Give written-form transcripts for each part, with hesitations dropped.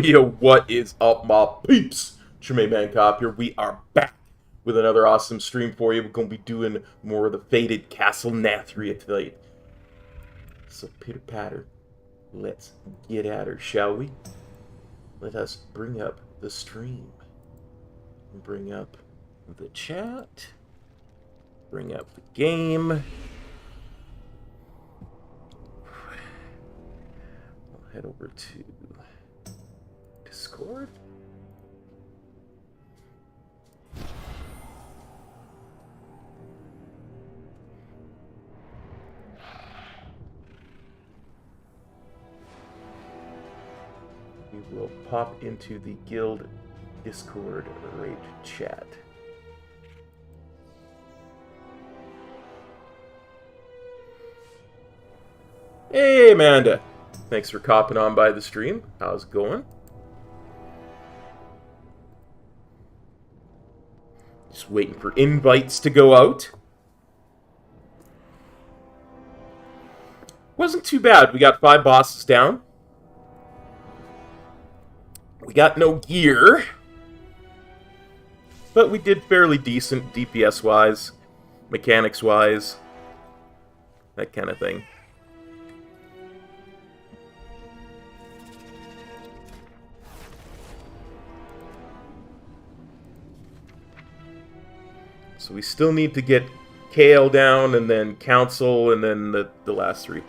Yo, what is up, my peeps? Tremaine Mancop here. We are back with another awesome stream for you. We're going to be doing more of the fated Castle Nathria tonight. So, pitter-patter, let's get at her, shall we? Let us bring up the stream. Bring up the chat. Bring up the game. I'll head over to Discord. We will pop into the guild Discord raid chat. Hey Amanda, thanks for copping on by the stream. How's it going? Just waiting for invites to go out. Wasn't too bad. We got 5 bosses down. We got no gear. But we did fairly decent DPS-wise, mechanics-wise, that kind of thing. So we still need to get Kale down, and then Council, and then the last 3.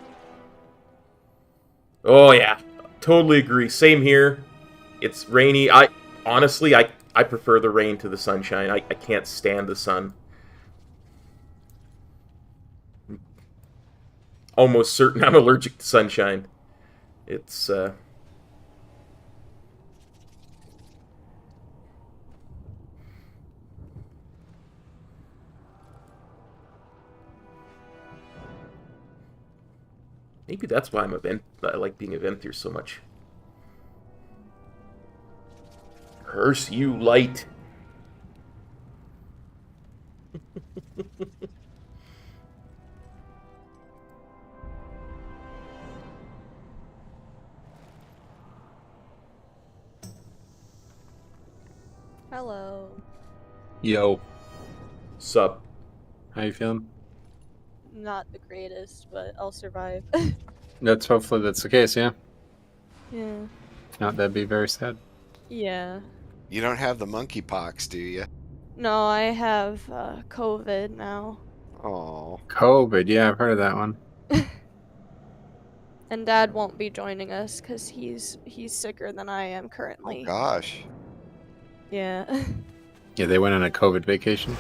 Oh yeah, totally agree. Same here. It's rainy. Honestly, I prefer the rain to the sunshine. I can't stand the sun. I'm almost certain I'm allergic to sunshine. It's, maybe that's why I like being a Venthyr so much. Curse you, light. Hello. Yo. Sup? How you feeling? Not the greatest, but I'll survive. Hopefully that's the case, yeah? Yeah. If not, that'd be very sad. Yeah. You don't have the monkeypox, do you? No, I have COVID now. Oh. COVID, yeah, I've heard of that one. And Dad won't be joining us because he's sicker than I am currently. Oh gosh. Yeah. Yeah, they went on a COVID vacation.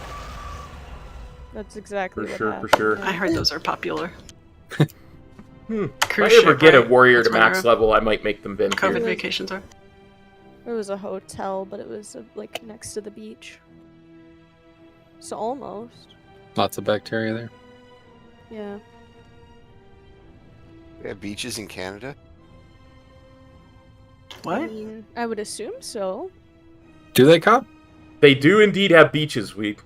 That's exactly For what sure, happened. for sure. yeah. I heard those are popular. If Cruise I ever ship, get a right? warrior That's to where max level, I might make them COVID Venthyr. vacations are. It was a hotel, but it was like next to the beach. So almost. Lots of bacteria there. Yeah. They have beaches in Canada? I What? mean, I would assume so. Do they, Cop? They do indeed have beaches. We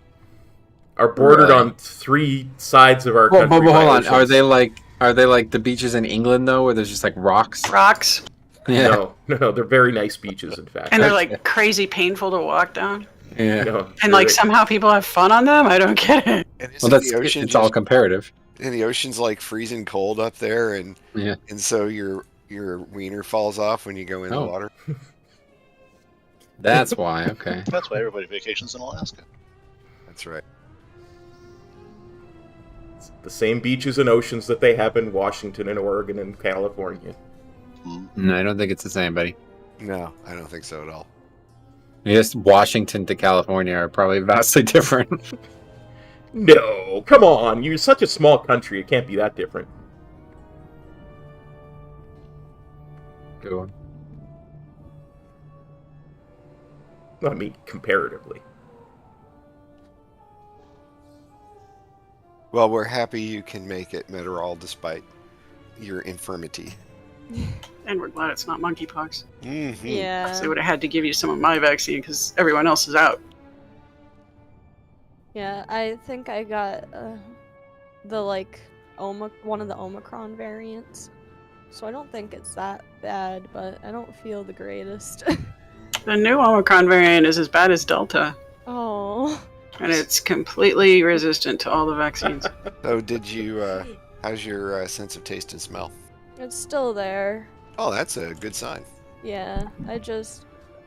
are bordered Really? on 3 sides of our Well, country. but by hold on. oceans. Are they like the beaches in England though, where there's just like rocks? Rocks. Yeah. No, they're very nice beaches, in fact. And they're Okay. like crazy painful to walk down. Yeah. No, And like they're- somehow people have fun on them? I don't get it. And Well, isn't that's the ocean it's all comparative. and the ocean's like freezing cold up there, and Yeah. so your wiener falls off when you go in the Oh. water. That's why. Okay. That's why everybody vacations in Alaska. That's right. It's the same beaches and oceans that they have in Washington and Oregon and California. No, I don't think it's the same, buddy. No, I don't think so at all. Yes, Washington to California are probably vastly different. No, come on. You're such a small country. It can't be that different. Go on. I mean, comparatively. Well, we're happy you can make it, Meteorol, despite your infirmity. And we're glad it's not monkeypox. Mm-hmm. Yeah. Because they would have had to give you some of my vaccine because everyone else is out. Yeah, I think I got the like one of the Omicron variants. So I don't think it's that bad, but I don't feel the greatest. The new Omicron variant is as bad as Delta, Oh. and it's completely resistant to all the vaccines. So, did you? How's your sense of taste and smell? It's still there. Oh, that's a good sign. Yeah,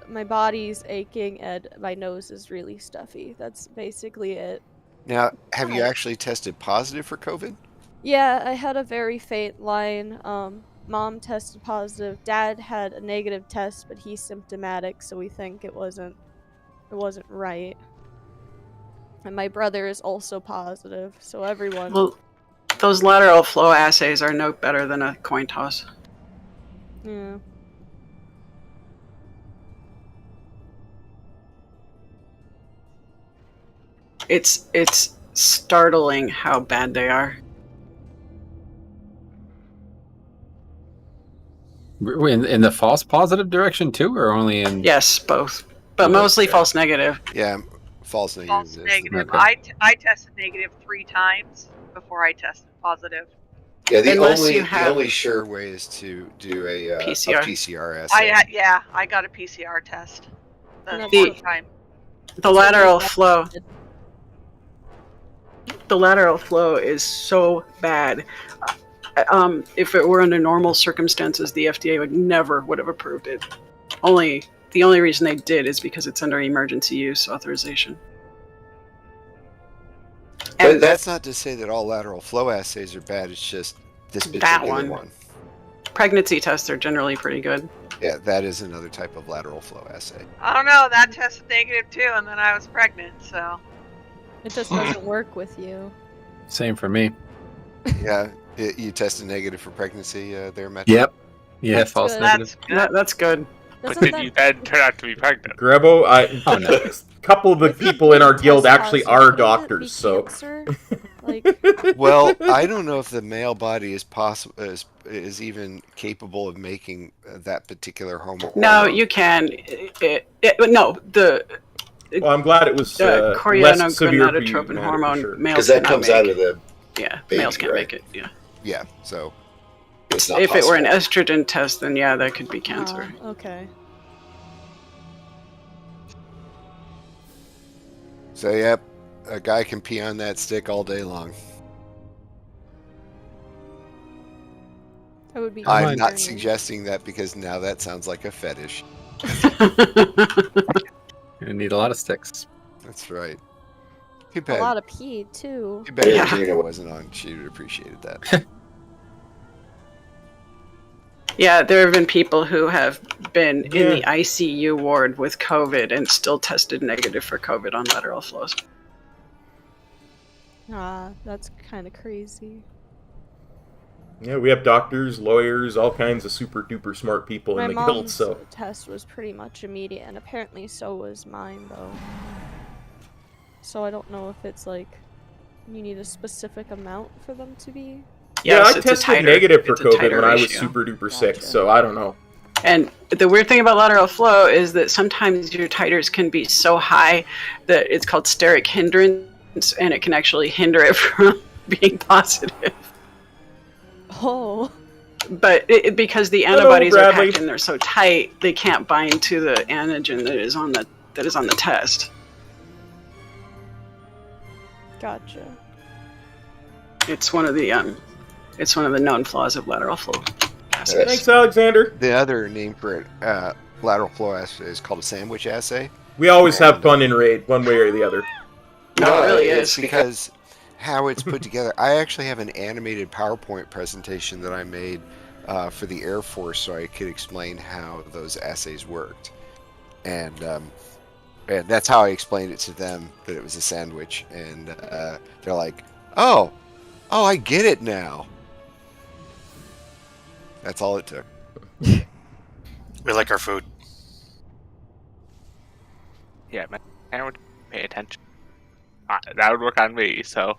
my body's aching and my nose is really stuffy. That's basically it. Now, have you Hi. actually tested positive for COVID? Yeah, I had a very faint line. Mom tested positive. Dad had a negative test, but he's symptomatic, so we think it wasn't right. And my brother is also positive, so everyone. Well, those lateral flow assays are no better than a coin toss. Yeah. It's startling how bad they are. In the false positive direction too, or only in? Yes, both, but mostly false negative. Yeah, false negative. False is- negative. Okay. I tested negative 3 times before I tested positive. Yeah, Unless you have- the only sure way is to do a PCR. PCR assay. I got a PCR test. The The- one time. The lateral flow. The lateral flow is so bad. If it were under normal circumstances, the FDA would have approved it. The only reason they did is because it's under emergency use authorization. But And that's not to say that all lateral flow assays are bad. It's just this That particular one. one. pregnancy tests are generally pretty good. Yeah, that is another type of lateral flow assay. I don't know. That tested negative too, and then I was pregnant. So It just doesn't work with you. Same for me. Yeah, you tested negative for pregnancy there, Metro? Yep. Yeah, That's false good. negative. that's good. That's good. But Doesn't did you then turn out to be pregnant? Grebo, Oh, no. a couple of the If you people in our test guild actually positive, are wouldn't it be doctors, so. cancer? Like, Well, I don't know if the male body is is even capable of making that particular hormone. No, you can. No, the Well, I'm glad it was less severe for you, choriogonadotropin Matt, hormone for sure. males because that cannot comes make. out of the Yeah, baby, males can't right? make it. Yeah. yeah. So it's not If it were an possible. estrogen test, then yeah, that could be cancer. okay. So yep, a guy can pee on that stick all day long. That would be. I'm Fine. not concerning. suggesting that because now that sounds like a fetish. You need a lot of sticks. That's right. Too A bad. lot of pee too. Too bad Yeah. Gina wasn't on. She would have appreciated that. Yeah, there have been people who have been in Yeah. the ICU ward with COVID and still tested negative for COVID on lateral flows. Ah, that's kind of crazy. Yeah, we have doctors, lawyers, all kinds of super duper smart people My in the guild, mom's so. test was pretty much immediate, and apparently so was mine, though. So I don't know if it's like you need a specific amount for them to be. Yeah, Yes, I it's a tested titer. negative for It's a COVID titer when I was ratio. super duper sick, Gotcha. so I don't know. And the weird thing about lateral flow is that sometimes your titers can be so high that it's called steric hindrance, and it can actually hinder it from being positive. Oh. But because the Hello, antibodies are Bradley. packed in there so tight, they can't bind to the antigen that is on the test. Gotcha. It's one of the known flaws of lateral flow assays. Thanks, Alexander. The other name for it, lateral flow assay, is called a sandwich assay. We always have fun in raid, one way or the other. No, it really it's is. because how it's put together. I actually have an animated PowerPoint presentation that I made for the Air Force, so I could explain how those assays worked, and that's how I explained it to them, that it was a sandwich, and they're like, "Oh, I get it now." That's all it took. We like our food. Yeah, man, I would pay attention. That would work on me, so.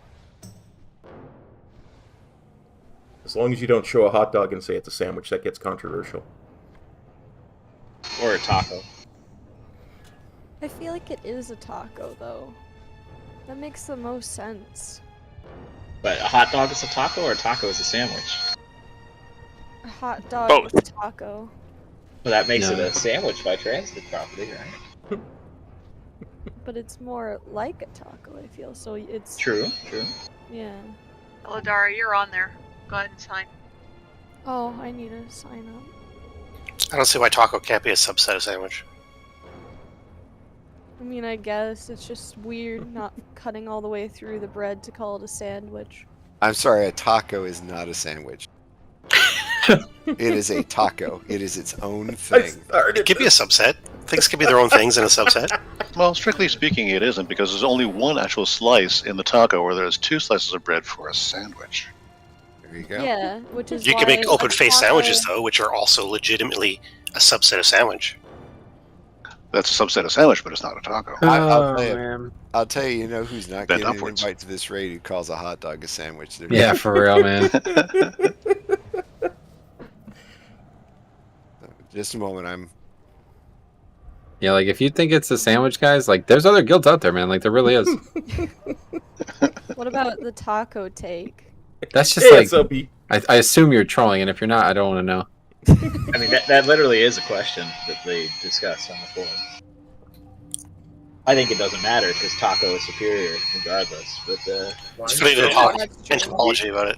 As long as you don't show a hot dog and say it's a sandwich, that gets controversial. Or a taco. I feel like it is a taco, though. That makes the most sense. But a hot dog is a taco, or a taco is a sandwich? A hot dog Both. is a taco. Well, that makes it No. a sandwich by transitive property, right? But it's more like a taco, I feel. So it's True. Yeah. Eladara, you're on there. Go ahead and sign. Oh, I need to sign up. I don't see why taco can't be a subset of sandwich. I mean, I guess it's just weird not cutting all the way through the bread to call it a sandwich. I'm sorry, a taco is not a sandwich. It is a taco. It is its own I thing. started It could be a subset. Things can be their own things in a subset. Well, strictly speaking, it isn't, because there's only one actual slice in the taco, where there's 2 slices of bread for a sandwich. There you go. Yeah, which is You can make why open-faced a taco- sandwiches, though, which are also legitimately a subset of sandwich. That's a subset of sandwich, but it's not a taco. I'll tell you, you know who's not Bend getting an upwards. invite to this raid who calls a hot dog a sandwich. They're Yeah, for real, man. Just a moment, Yeah, like if you think it's a sandwich, guys, like there's other guilds out there, man. Like there really is. What about the taco take? That's just like ASLP. I assume you're trolling, and if you're not, I don't want to know. I mean, that literally is a question that they discuss on the forum. I think it doesn't matter because taco is superior regardless. But It's funny to talk entomology about it.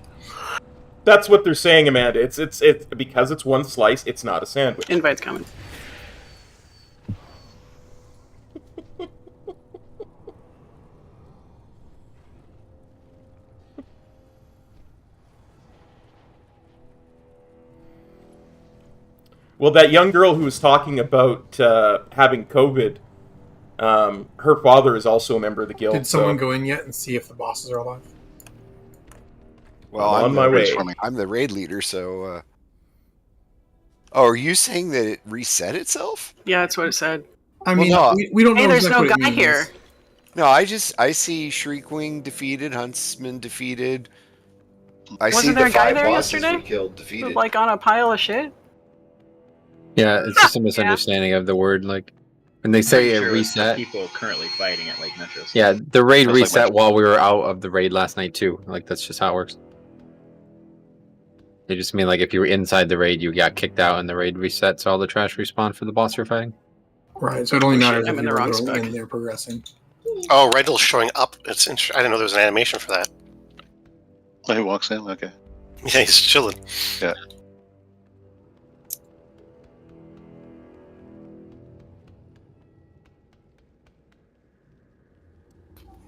That's what they're saying, Amanda. It's because it's one slice, it's not a sandwich. Invite's coming. Well, that young girl who was talking about having COVID, her father is also a member of the guild. Did someone so- go in yet and see if the bosses are alive? Well, I'm on my way. I'm the raid leader, so. Oh, are you saying that it reset itself? Yeah, that's what it said. I Well, mean, no. we don't know Hey, there's exactly no what it guy means. here. No, I see Shriekwing defeated, Huntsman defeated. I see Wasn't there the a guy 5 there bosses yesterday? we killed defeated. Like on a pile of shit. Yeah, it's just a misunderstanding of the word. Like when they say it sure it's the reset. people currently fighting at Lake Metro. Yeah, the raid That's like reset my- while we were out of the raid last night too. Like that's just how it works. They just mean like if you were inside the raid, you got kicked out, and the raid reset, so all the trash respawn for the boss you're fighting. Right, so it only Oh, shit, matters I'm if in the you're wrong literally spec. in there progressing. Oh, Randall's showing up. It's interesting. I didn't know there was an animation for that. Oh, he walks in? Okay. Yeah, he's chilling. Yeah.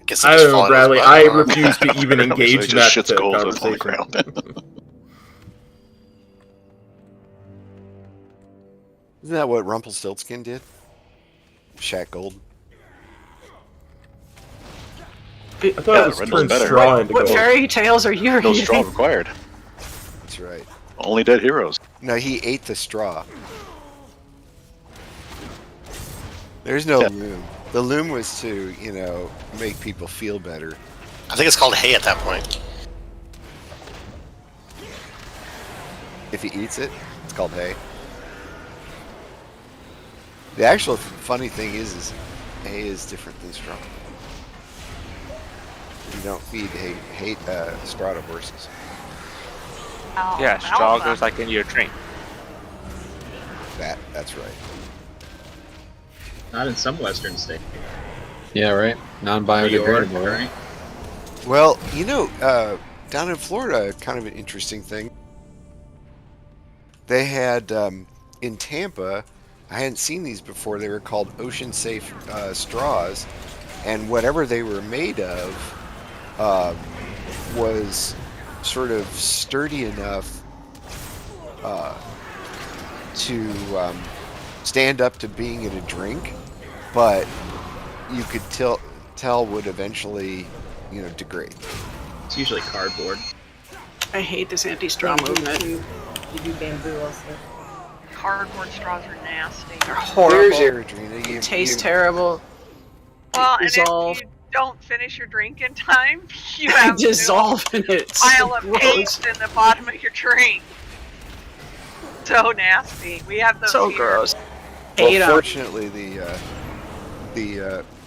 Guess I he just don't know, fallen on his Bradley. butt. I refuse to even So engage he in just that shits gold on the conversation. ground. Isn't that what Rumpelstiltskin did? Shaq Gold. I thought it was red one's turn better. straw into What gold. fairy tales are you No straw reading? required. That's right. Only dead heroes. No, he ate the straw. There's no Yeah. loom. The loom was to, make people feel better. I think it's called hay at that point. If he eats it, it's called hay. The actual funny thing is hay is different than straw. You don't feed straw to horses. Oh, Yeah, straw alpha. goes like into your drink. That's right. Not in some Western states. Yeah, right. Non-biodegradable, right? Well, down in Florida, kind of an interesting thing. They had in Tampa. I hadn't seen these before. They were called ocean-safe straws, and whatever they were made of was sort of sturdy enough to stand up to being in a drink, but you could tell would eventually, degrade. It's usually cardboard. I hate this anti-straw movement. You do bamboo also. Cardboard straws are nasty. They're horrible. Adrena, They taste terrible. Well, and Dissolve. if you don't finish your drink in time, you have Dissolve in it. It's pile so of gross. paste in the bottom of your drink. So nasty. We have those So here. gross. Well, Hate 'em. fortunately,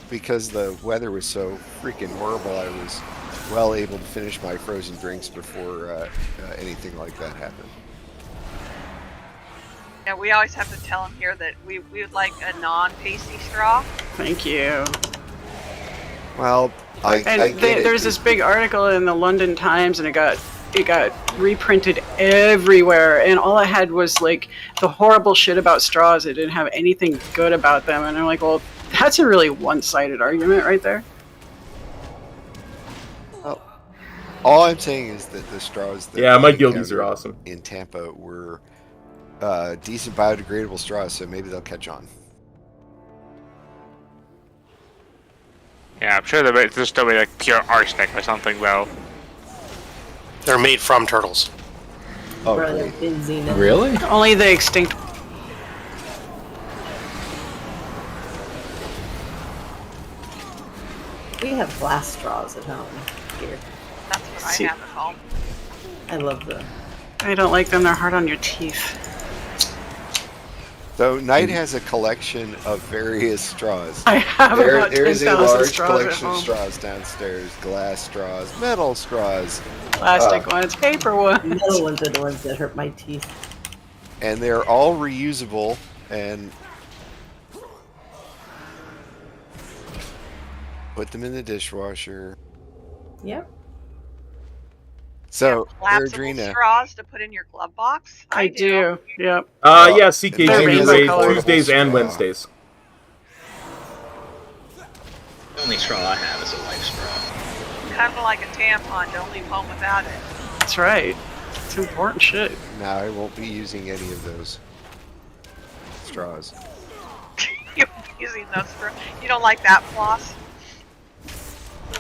because the weather was so freaking horrible, I was well able to finish my frozen drinks before anything like that happened. Yeah, we always have to tell them here that we would like a non-pasty straw. Thank you. Well, I And get it. there's this big article in the London Times, and it got reprinted everywhere, and all it had was like the horrible shit about straws. It didn't have anything good about them, and I'm like, well, that's a really one-sided argument right there. All I'm saying is that the straws that Yeah, my we guildies are encountered awesome. in Tampa were decent biodegradable straws, so maybe they'll catch on. Yeah, I'm sure there's still be like pure arsenic or something though. They're made from turtles. Oh, Or great. benzene. Really? Only the extinct. We have glass straws at home here. That's what See- I have at home. I love them. I don't like them. They're hard on your teeth. So Knight has a collection of various straws. I have about There is a 10,000 large straws at collection of home. straws downstairs. Glass straws, metal straws, Plastic ones, paper ones. Metal ones are the ones that hurt my teeth. and they're all reusable and put them in the dishwasher. Yep. So, Collapsible Erdrina, straws to put in your glove box. I do. Yep. Yeah, They're CKG rainbow raid colored. Tuesdays and Straw. Wednesdays. The only straw I have is a life straw. Kind of like a tampon. Don't leave home without it. That's right. It's important shit. no, I won't be using any of those straws. You're using those for. You don't like that floss?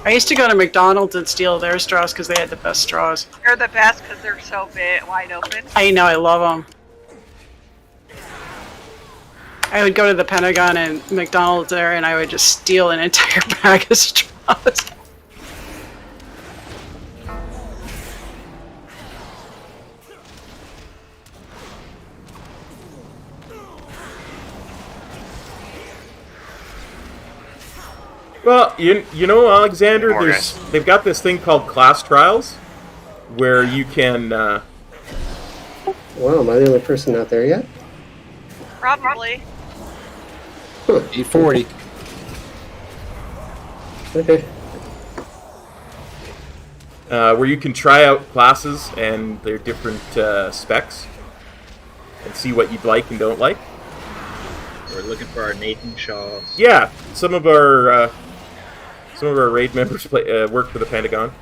I used to go to McDonald's and steal their straws because they had the best straws. They're the best because they're so big, wide open. I know, I love them. I would go to the Pentagon and McDonald's there, and I would just steal an entire bag of straws. Well, you know, Alexander, they've got this thing called class trials, where you can. Wow, am I the only person not there yet? Probably. E40. Okay. Where you can try out classes and their different specs, and see what you like and don't like. We're looking for our Nathan Shaws. Yeah, some of our raid members work for the Pentagon.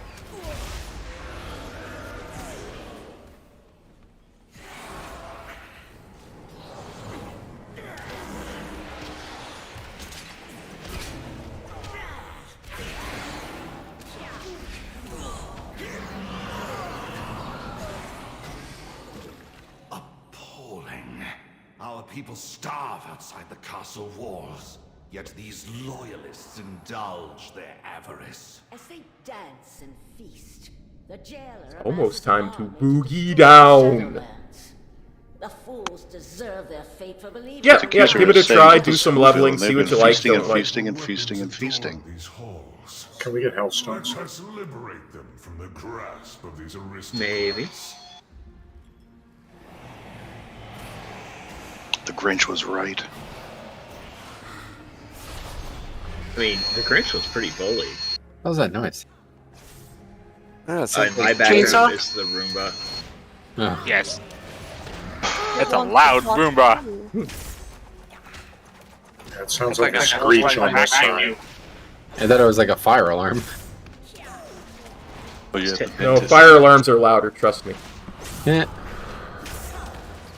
our people starve outside the castle walls. Yet these loyalists indulge their avarice. As they dance and feast, the jailer Almost time to boogie down. The fools deserve their fate for believing. Yeah, give it a try, do some leveling, see what you like, feasting don't and like. feasting and feasting and feasting. Can we get Hellstones? Let us liberate them from the grasp of these aristocrats. Maybe. The Grinch was right. I mean, the Grinch was pretty bully. What was that noise? It's In my background is the Roomba. Oh. Yes. It's a loud Roomba. That sounds like a screech on this side. I thought it was like a fire alarm. Oh, yeah, No, fire alarms are louder, trust me. Yeah.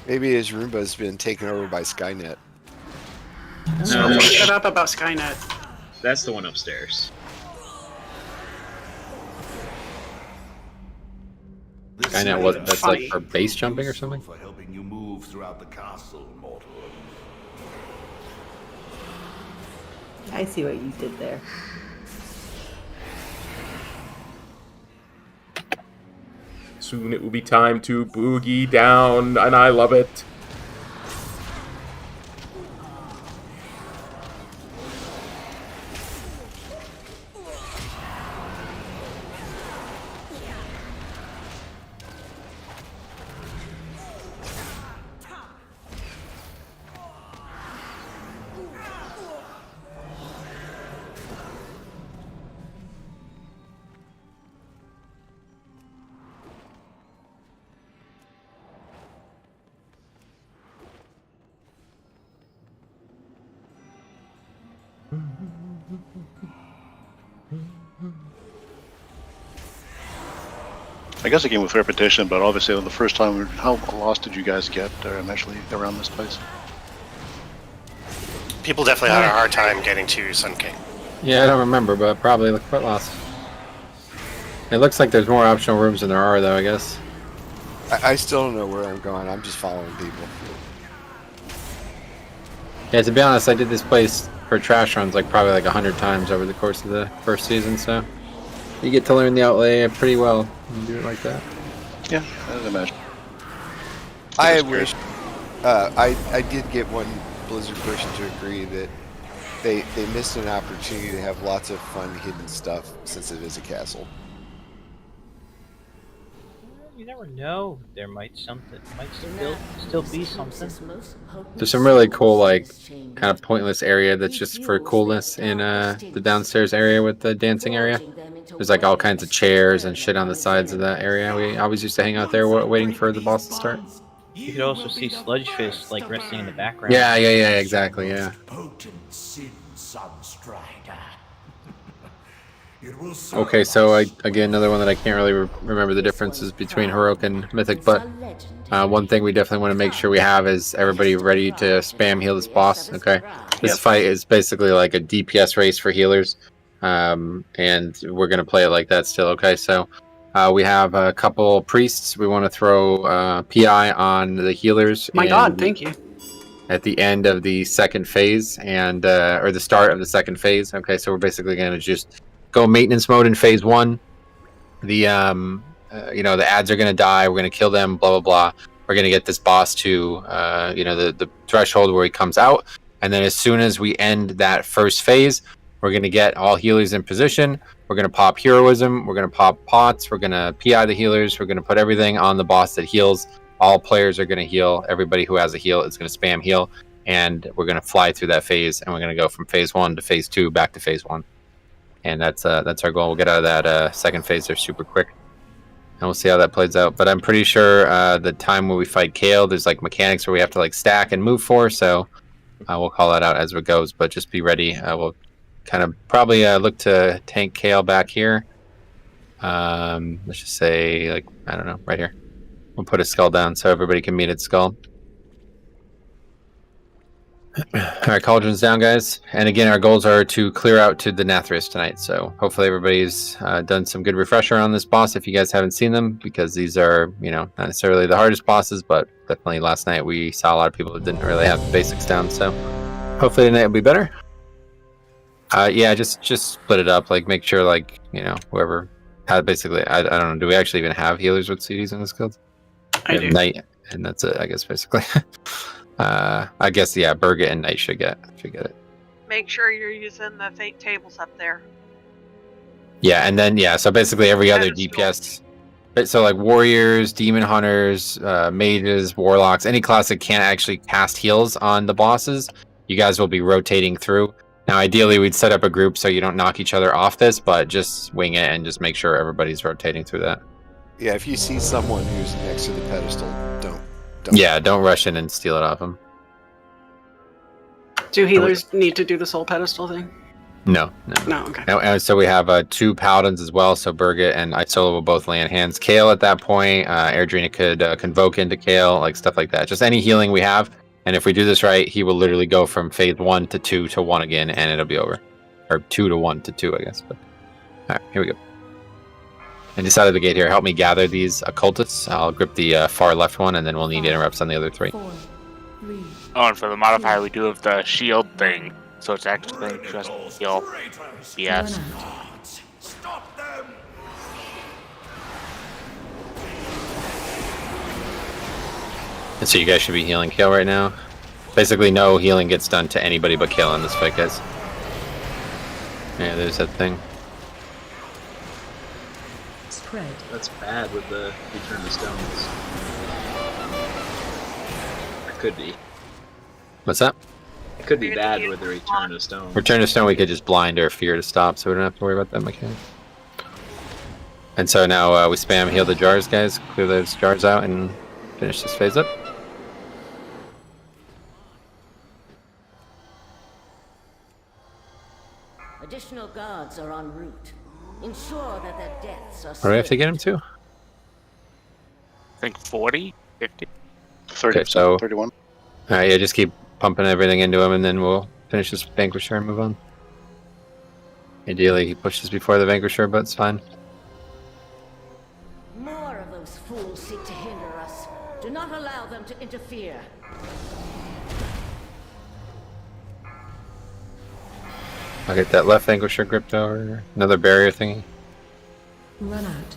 Maybe his Roomba's been taken over by Skynet. No, Shut up about Skynet. that's the one upstairs. Skynet, what? That's like for base jumping or something? For helping you move throughout the castle, mortal. I see what you did there. Soon it will be time to boogie down, and I love it. I guess a game with repetition, but obviously the first time, how lost did you guys get initially around this place? People definitely had a hard time getting to Sun King. Yeah, I don't remember, but probably quite lost. It looks like there's more optional rooms than there are, though, I guess. I still don't know where I'm going. I'm just following people. Yeah, to be honest, I did this place for trash runs like probably like 100 times over the course of the first season, so you get to learn the outlay pretty well when you do it like that. Yeah, I would imagine. I wish I did get one Blizzard person to agree that they missed an opportunity to have lots of fun hidden stuff since it is a castle. You never know. There might still be something. There's some really cool, like, kind of pointless area that's just for coolness in the downstairs area with the dancing area. There's like all kinds of chairs and shit on the sides of that area. We always used to hang out there waiting for the boss to start. You could also see Sludge Fist like resting in the background. Yeah, exactly, yeah. Potent sin Sunstrider. Okay, so again, another one that I can't really remember the differences between Heroic and Mythic, but one thing we definitely want to make sure we have is everybody ready to spam heal this boss, okay? This fight is basically like a DPS race for healers, and we're going to play it like that still, okay? So we have a couple priests. We want to throw PI on the healers. My god, thank you. At the end of the second phase, and or the start of the second phase, okay? So we're basically going to just go maintenance mode in phase 1. The the ads are going to die. We're going to kill them, blah blah blah. We're going to get this boss to the threshold where he comes out, and then as soon as we end that first phase, we're going to get all healers in position. We're going to pop heroism. We're going to pop pots. We're going to PI the healers. We're going to put everything on the boss that heals. All players are going to heal. Everybody who has a heal is going to spam heal, and we're going to fly through that phase, and we're going to go from phase 1 to phase 2 back to phase 1. And that's our goal. We'll get out of that second phase there super quick, and we'll see how that plays out. But I'm pretty sure the time when we fight Kale, there's like mechanics where we have to like stack and move for. So we'll call that out as it goes. But just be ready. We'll kind of probably look to tank Kale back here. Let's just say like I don't know, right here. We'll put a skull down so everybody can meet its skull. Alright, Cauldron's down, guys. And again, our goals are to clear out to the Nathrius tonight. So hopefully everybody's done some good refresher on this boss if you guys haven't seen them, because these are, not necessarily the hardest bosses, but definitely last night we saw a lot of people that didn't really have the basics down. So hopefully tonight will be better. Yeah, just split it up. Like, make sure, whoever had basically, I don't know, do we actually even have healers with CDs in this guild? I do. Knight, and that's it, I guess, basically. I guess, yeah, Birgit and Knight should get it. Make sure you're using the fate tables up there. Yeah, and then, so basically every other DPS. So, like, warriors, demon hunters, mages, warlocks, any class that can't actually cast heals on the bosses, you guys will be rotating through. Now, ideally, we'd set up a group so you don't knock each other off this, but just wing it and just make sure everybody's rotating through that. Yeah, if you see someone who's next to the pedestal, don't. Yeah, don't rush in and steal it off them. Do healers need to do the soul pedestal thing? No. Okay. And so we have 2 paladins as well. So Birgit and Isola will both lay on hands. Kale at that point. Airdrina could convoke into Kale, like stuff like that. Just any healing we have. And if we do this right, he will literally go from phase 1 to 2 to 1 again, and it'll be over. Or 2 to 1 to 2, I guess. But all right, here we go. And just out of the gate here, help me gather these occultists. I'll grip the far left one, and then we'll need interrupts on the other 3. 4, 3. Oh, and for the modifier, we do have the shield thing, so it's actually just heal. Yes. Stop them! And so you guys should be healing Kale right now. Basically, no healing gets done to anybody but Kale in this fight, guys. Yeah, there's that thing. Spread. That's bad with the Return to Stones. It could be. What's that? It could be bad with the Return to Stones. Return to Stone, we could just blind or fear to stop, so we don't have to worry about that mechanic. And so now we spam heal the jars, guys. Clear those jars out and finish this phase up. Additional guards are en route. Ensure that their deaths are What do we have to get him to? I think 40, 50. 30, Okay, so 31. Alright, yeah, just keep pumping everything into him, and then we'll finish this Vanquisher and move on. Ideally, he pushes before the Vanquisher, but it's fine. More of those fools seek to hinder us. Do not allow them to interfere. I'll get that left Vanquisher gripped over. Another barrier thingy. Run out.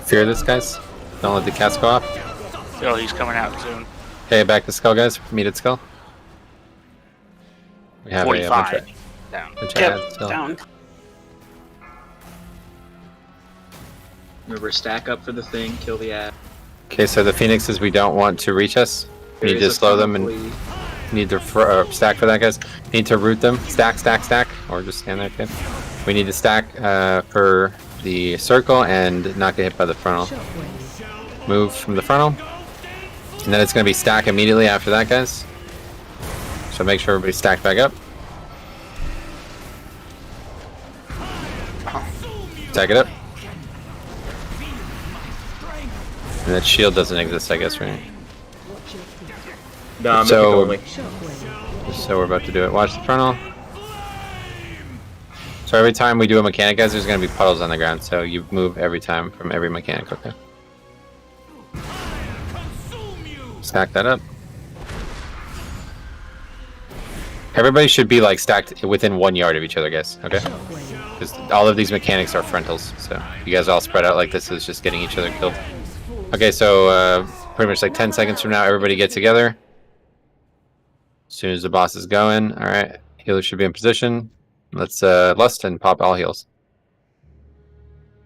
Fear this, guys. Don't let the cast go off. Oh, he's coming out soon. Okay, back to Skull, guys. Meet at Skull. We have 45. Down. Down. Remember, stack up for the thing, kill the ad. Okay, so the Phoenixes we don't want to reach us. We need to slow them and need to stack for that, guys. Need to root them. Stack, stack, stack. Or just stand there, okay? We need to stack for the circle and not get hit by the frontal. Move from the frontal. And then it's going to be stack immediately after that, guys. So make sure everybody's stacked back up. Stack it up. And that shield doesn't exist, I guess, right? Nah, So we're about to do it. Watch the frontal. So every time we do a mechanic, guys, there's going to be puddles on the ground. So you move every time from every mechanic, okay? Stack that up. Everybody should be like stacked within 1 yard of each other, guys, okay? Because all of these mechanics are frontals, so you guys all spread out like this is just getting each other killed. Okay, so pretty much like 10 seconds from now, everybody get together. As soon as the boss is going, all right, healers should be in position. Let's lust and pop all heals.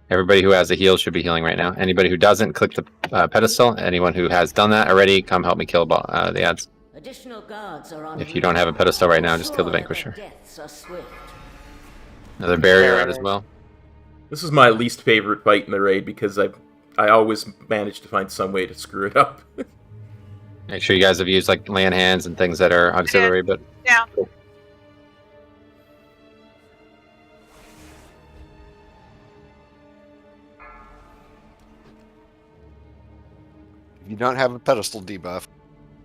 Everybody who has a heal should be healing right now. Anybody who doesn't, click the pedestal. Anyone who has done that already, come help me kill the ads. Additional guards are on If you don't have a pedestal right now, just kill the Vanquisher. deaths are swift. Another barrier out as well. This is my least favorite fight in the raid because I always manage to find some way to screw it up. Make sure you guys have used like land hands and things that are auxiliary, but Yeah. If you don't have a pedestal debuff,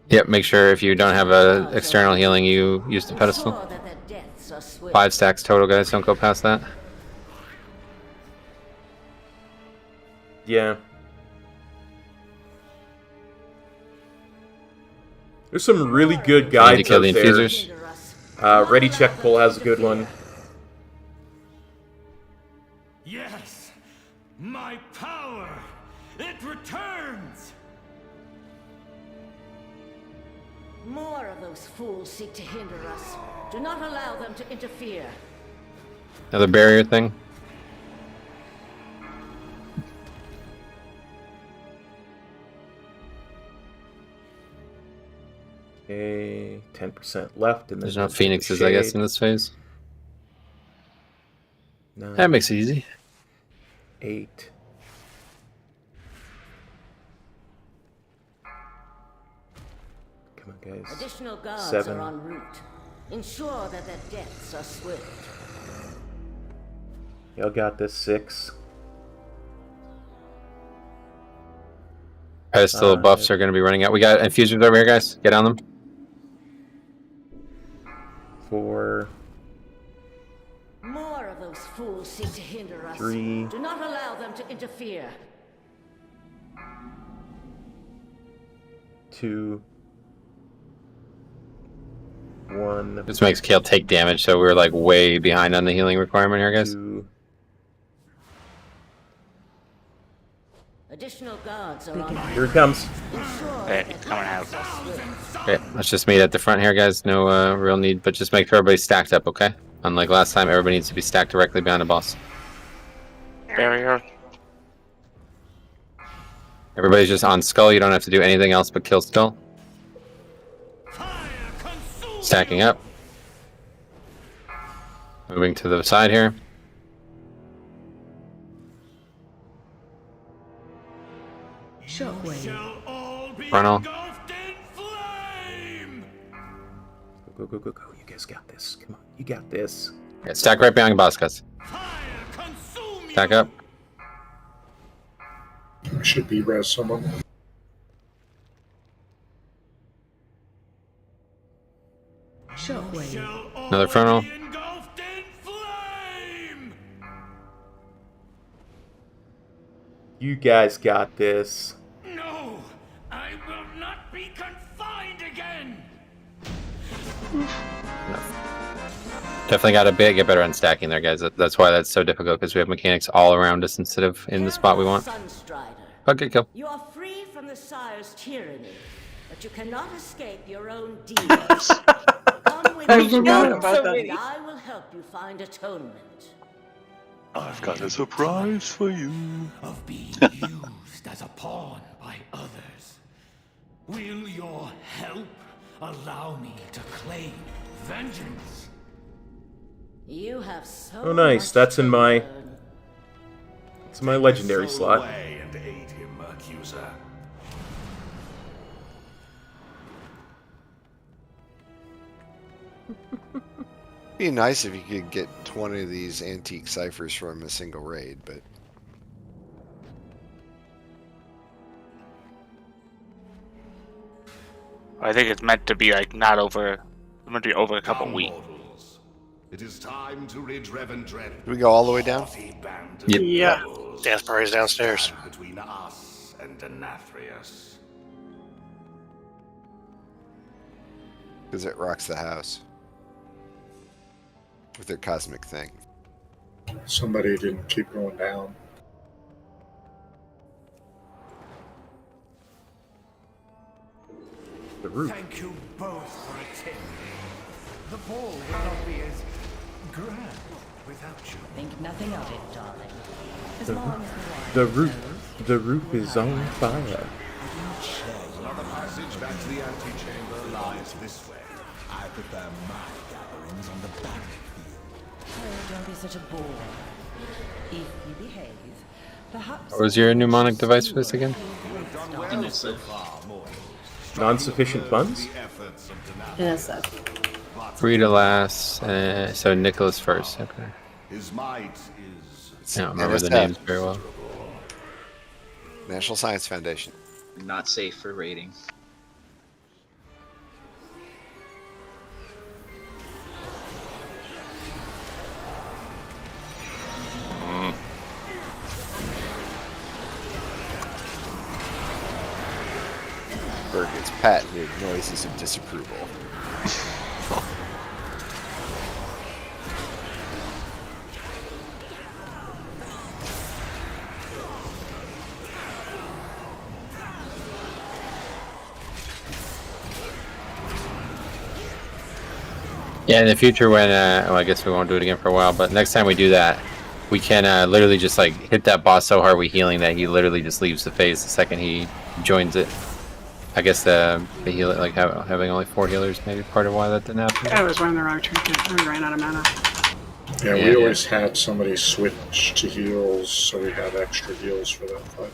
yep, make sure if you don't have a external healing, you use the pedestal. 5 stacks total, guys. Don't go past that. Yeah. There's some really good guides to kill out the there. infusers. Ready Check Pull has a good one. Yes, my power, it returns. More of those fools seek to hinder us. Do not allow them to interfere. Another barrier thing. Okay, 10% left. And There's no phoenixes, I guess, in this phase. 9, That makes it easy. 8. Come on, guys. Additional guards 7. are en route. Ensure that their deaths are swift. Y'all got this. 6. Pedestal buffs are going to be running out. We got infusers over here, guys. Get on them. 4. More of those fools seek to hinder us. 3. Do not allow them to interfere. 2. 1. This makes Kale take damage, so we're like way behind on the healing requirement here, guys. 2. Additional guards are on. Here it comes. Hey, coming out. Okay, let's just meet at the front here, guys. No real need, but just make sure everybody's stacked up, okay? Unlike last time, everybody needs to be stacked directly behind the boss. Barrier. Everybody's just on skull. You don't have to do anything else but kill skull. Stacking up. Moving to the side here. Shockwave. Frontal. Go, go, go, go. You guys got this. Come on. You got this. Okay, stack right behind the boss, guys. Stack up. Should be res someone. Shockwave. Another frontal. You guys got this. No, I will not be confined again. Definitely got to get better on stacking there, guys. That's why that's so difficult, because we have mechanics all around us instead of in the spot we want. Okay, kill. You are free from the Sire's tyranny, but you cannot escape your own demons. Come with I me, forgot about that. and I will help you find atonement. I've got a surprise for you. Of being used as a pawn by others. Will your help allow me to claim vengeance? You have so Oh, nice. much That's to in my. learn. It's my legendary Soul slot. away and aid him, accuser. Be nice if you could get 20 of these antique ciphers from a single raid, but I think it's meant to be like not over. It's meant to be over a couple weeks. It is time to rid Revendren. do we go all the way down? Yep. Yeah. Dance party's downstairs. Between us and Denathrius. Because it rocks the house with their cosmic thing. Somebody didn't keep going down. The roof. Thank you both for attending. The ball will not be as grand without you. Think nothing of it, darling. As The, long as the roof is on fire. The passage back to the antechamber lies this way. I prefer my gatherings on the battlefield. Oh, don't be such a bore. If you behave, perhaps... What was your mnemonic device for this again? Non-sufficient funds? Yes, Free to last. So Nicholas first. Okay. His might is. I don't remember the NSF. names very well. National Science Foundation. Not safe for rating. Berg gets patented noises of disapproval. Yeah, in the future when, well, I guess we won't do it again for a while, but next time we do that, we can literally just like hit that boss so hard with healing that he literally just leaves the phase the second he joins it. I guess the heal like having only 4 healers maybe part of why that didn't happen. I was running the wrong trinket. I ran out of mana. Yeah, we always had somebody switch to heals, so we had extra heals for that fight.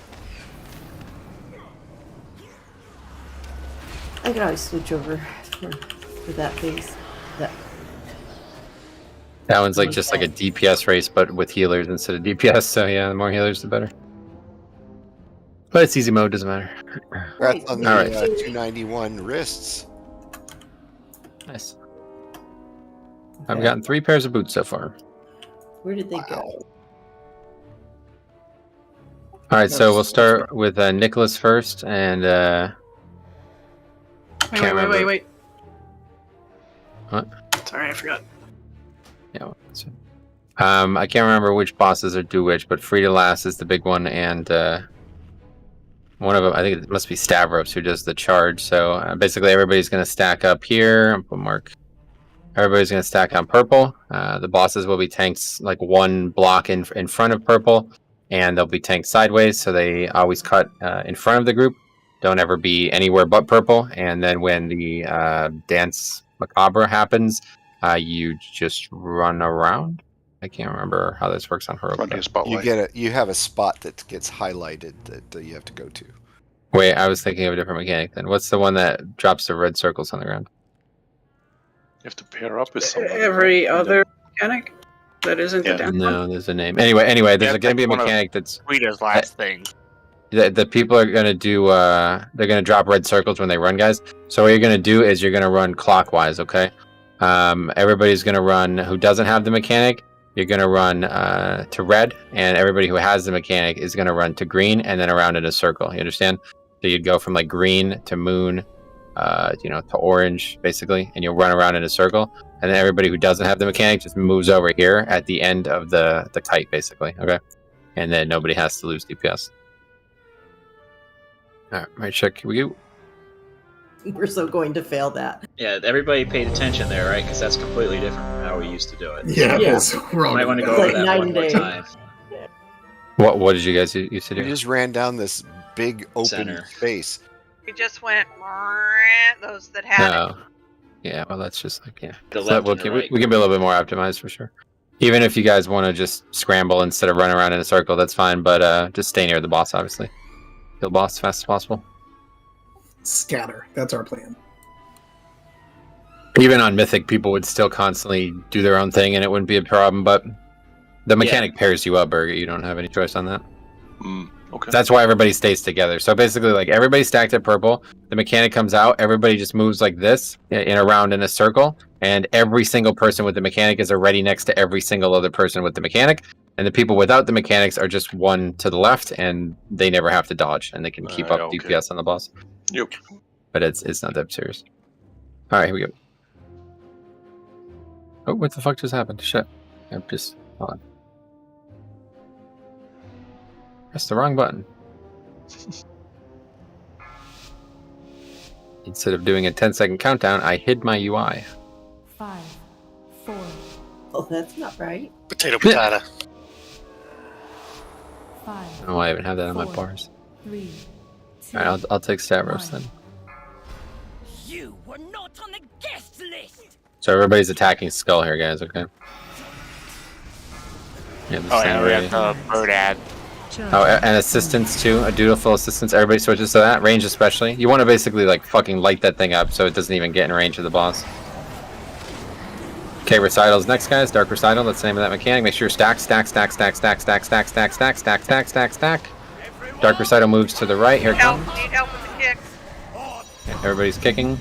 I could always switch over for that phase. That one's like just like a DPS race, but with healers instead of DPS. So yeah, the more healers, the better. But it's easy mode, doesn't matter. Congrats on the All right. 291 wrists. Nice. I've gotten 3 pairs of boots so far. Where did they go? All right, so we'll start with Nicholas first, and Wait. What? Sorry, I forgot. Yeah. I can't remember which bosses are do which, but Free to Last is the big one, and one of them, I think it must be Stavros, who does the charge. So basically, everybody's going to stack up here. I'll put mark. Everybody's going to stack on purple. The bosses will be tanked like 1 block in front of purple, and they'll be tanked sideways, so they always cut in front of the group. Don't ever be anywhere but purple. And then when the dance macabre happens, you just run around. I can't remember how this works on Heroic. You have a spot that gets highlighted that you have to go to. Wait, I was thinking of a different mechanic then. What's the one that drops the red circles on the ground? You have to pair up with someone. Every other mechanic that isn't the dance. No, there's a name. Anyway, there's going to be a mechanic that's Rita's last thing. The people are going to do, they're going to drop red circles when they run, guys. So what you're going to do is you're going to run clockwise, okay? Everybody's going to run, who doesn't have the mechanic, you're going to run to red, and everybody who has the mechanic is going to run to green, and then around in a circle, you understand? So you'd go from like green to moon, to orange, basically, and you'll run around in a circle, and then everybody who doesn't have the mechanic just moves over here at the end of the kite, basically, okay? And then nobody has to lose DPS. All right, check. Here we go. We're so going to fail that. Yeah, everybody paid attention there, right? Because that's completely different from how we used to do it. Yeah, we're might want to go over that one more time. What did you guys used to do? We just ran down this big open space. We just went those that had it. No. Yeah, well, that's just like, The So left we and the right. can be a little bit more optimized for sure. Even if you guys want to just scramble instead of run around in a circle, that's fine. But just stay near the boss, obviously. Kill the boss as fast as possible. Scatter. That's our plan. Even on Mythic, people would still constantly do their own thing, and it wouldn't be a problem. But the mechanic pairs you up, Burger. You don't have any choice on that. Okay. That's why everybody stays together. So basically, like, everybody stacked at purple. The mechanic comes out. Everybody just moves like this in a round in a circle. And every single person with the mechanic is already next to every single other person with the mechanic. And the people without the mechanics are just one to the left, and they never have to dodge, and they can keep up DPS on the boss. Yep. But it's not that serious. All right, here we go. Oh, what the fuck just happened? Shit. I'm just... Hold on. Pressed the wrong button. Instead of doing a 10-second countdown, I hid my UI. 5, 4. Oh, that's not right. Potato, potato. 5. I don't know why I even have that on my bars. 3. All right, I'll take Stavros then. You were not on the guest list. So everybody's attacking Skull here, guys. Okay. Yeah, We have the bird ad. Oh, and assistance too. A dutiful assistance. Everybody switches to that. Range especially. You want to basically like fucking light that thing up so it doesn't even get in range of the boss. Okay, Recital's next, guys. Dark Recital. That's the name of that mechanic. Make sure stack. Dark Recital moves to the right. Here it comes. Need help with the kick. Okay, everybody's kicking.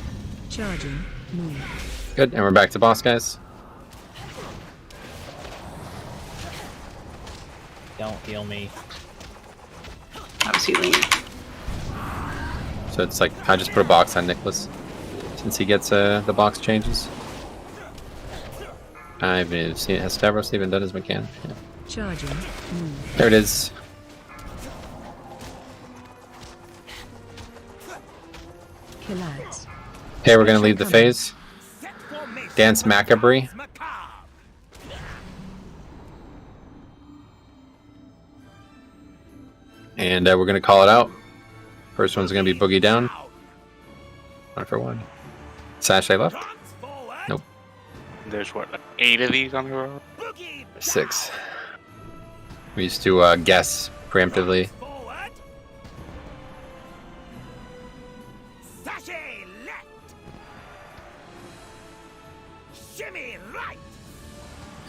Charging. Move. Good, and we're back to boss, guys. Don't heal me. I was healing you. So it's like, I just put a box on Nicholas. Since he gets the box changes. I've seen, has Stavros even done his mechanic? Yeah. Charging. Move. There it is. Collides. Okay, we're gonna leave the phase. Dance Macabre. And we're gonna call it out. First one's gonna be Boogie Down. 1 for 1. Sashay left? Nope. There's what, like 8 of these on the road? 6. We used to guess preemptively.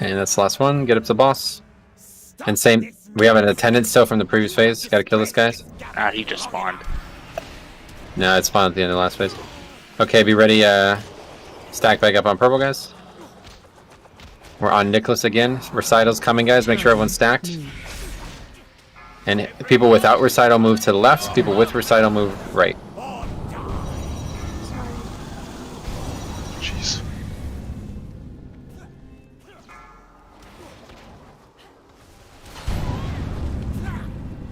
And that's the last one. Get up to the boss. And same, we have an attendant still from the previous phase. Gotta kill this guy. Ah, he just spawned. No, it spawned at the end of the last phase. Okay, be ready. Stack back up on purple, guys. We're on Nicholas again. Recital's coming, guys. Make sure everyone's stacked. And people without Recital move to the left. People with Recital move right. Jeez.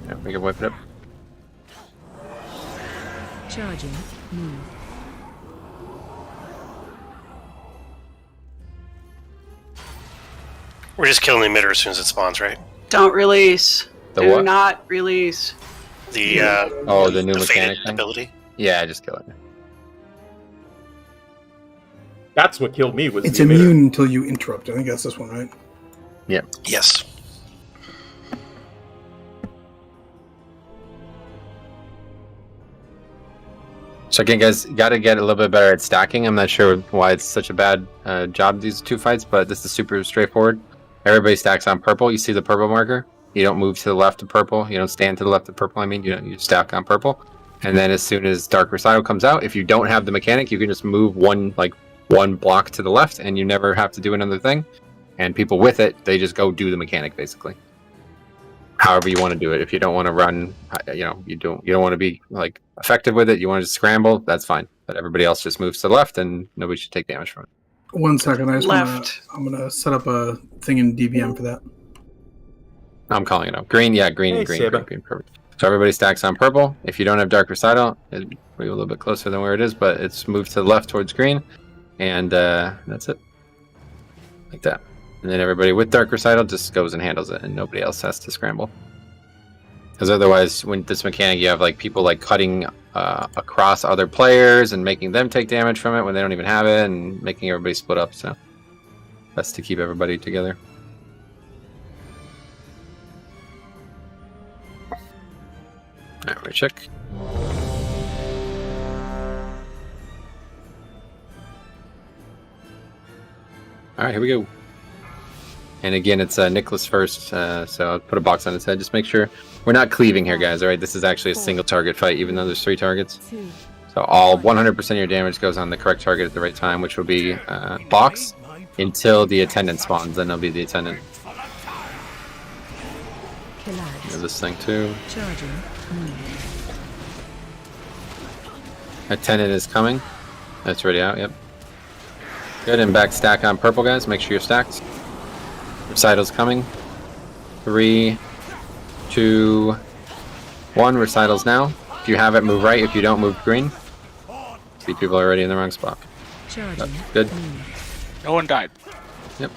Yeah, we can wipe it up. Charging. Move. We're just killing the emitter as soon as it spawns, right? Don't release. The Do what? not release. The oh, the new the mechanic faded thing? ability. Yeah, just kill it. That's what killed me. Was It's the emitter. immune until you interrupt. I think that's this one, right? Yep. Yes. So again, guys, gotta get a little bit better at stacking. I'm not sure why it's such a bad job, these two fights, but this is super straightforward. Everybody stacks on purple. You see the purple marker? You don't move to the left of purple. You don't stand to the left of purple. I mean, you stack on purple. And then as soon as Dark Recital comes out, if you don't have the mechanic, you can just move one block to the left, and you never have to do another thing. And people with it, they just go do the mechanic, basically. However you want to do it. If you don't want to run, you don't want to be like effective with it. You want to just scramble. That's fine. But everybody else just moves to the left, and nobody should take damage from it. 1 second. I just Left. I'm gonna set up a thing in DBM for that. I'm calling it out. Green, yeah, green, Hey, green, Seba. green, green, perfect. So everybody stacks on purple. If you don't have Dark Recital, it'll be a little bit closer than where it is, but it's moved to the left towards green, and that's it. Like that. And then everybody with Dark Recital just goes and handles it, and nobody else has to scramble. Because otherwise, when this mechanic, you have like people like cutting across other players and making them take damage from it when they don't even have it, and making everybody split up. So best to keep everybody together. Alright, we check. Alright, here we go. And again, it's Nicholas first, so I'll put a box on his head. Just make sure we're not cleaving here, guys. Alright, this is actually a single target fight, even though there's 3 targets. So all 100% of your damage goes on the correct target at the right time, which will be box until the attendant spawns. Then it'll be the attendant. This thing too. Charging. Move. Attendant is coming. That's already out, yep. Good, and back stack on purple, guys. Make sure you're stacked. Recital's coming. 3, 2, 1. Recital's now. If you have it, move right. If you don't, move green. See, people are already in the wrong spot. Charging. Good. No one died. Yep.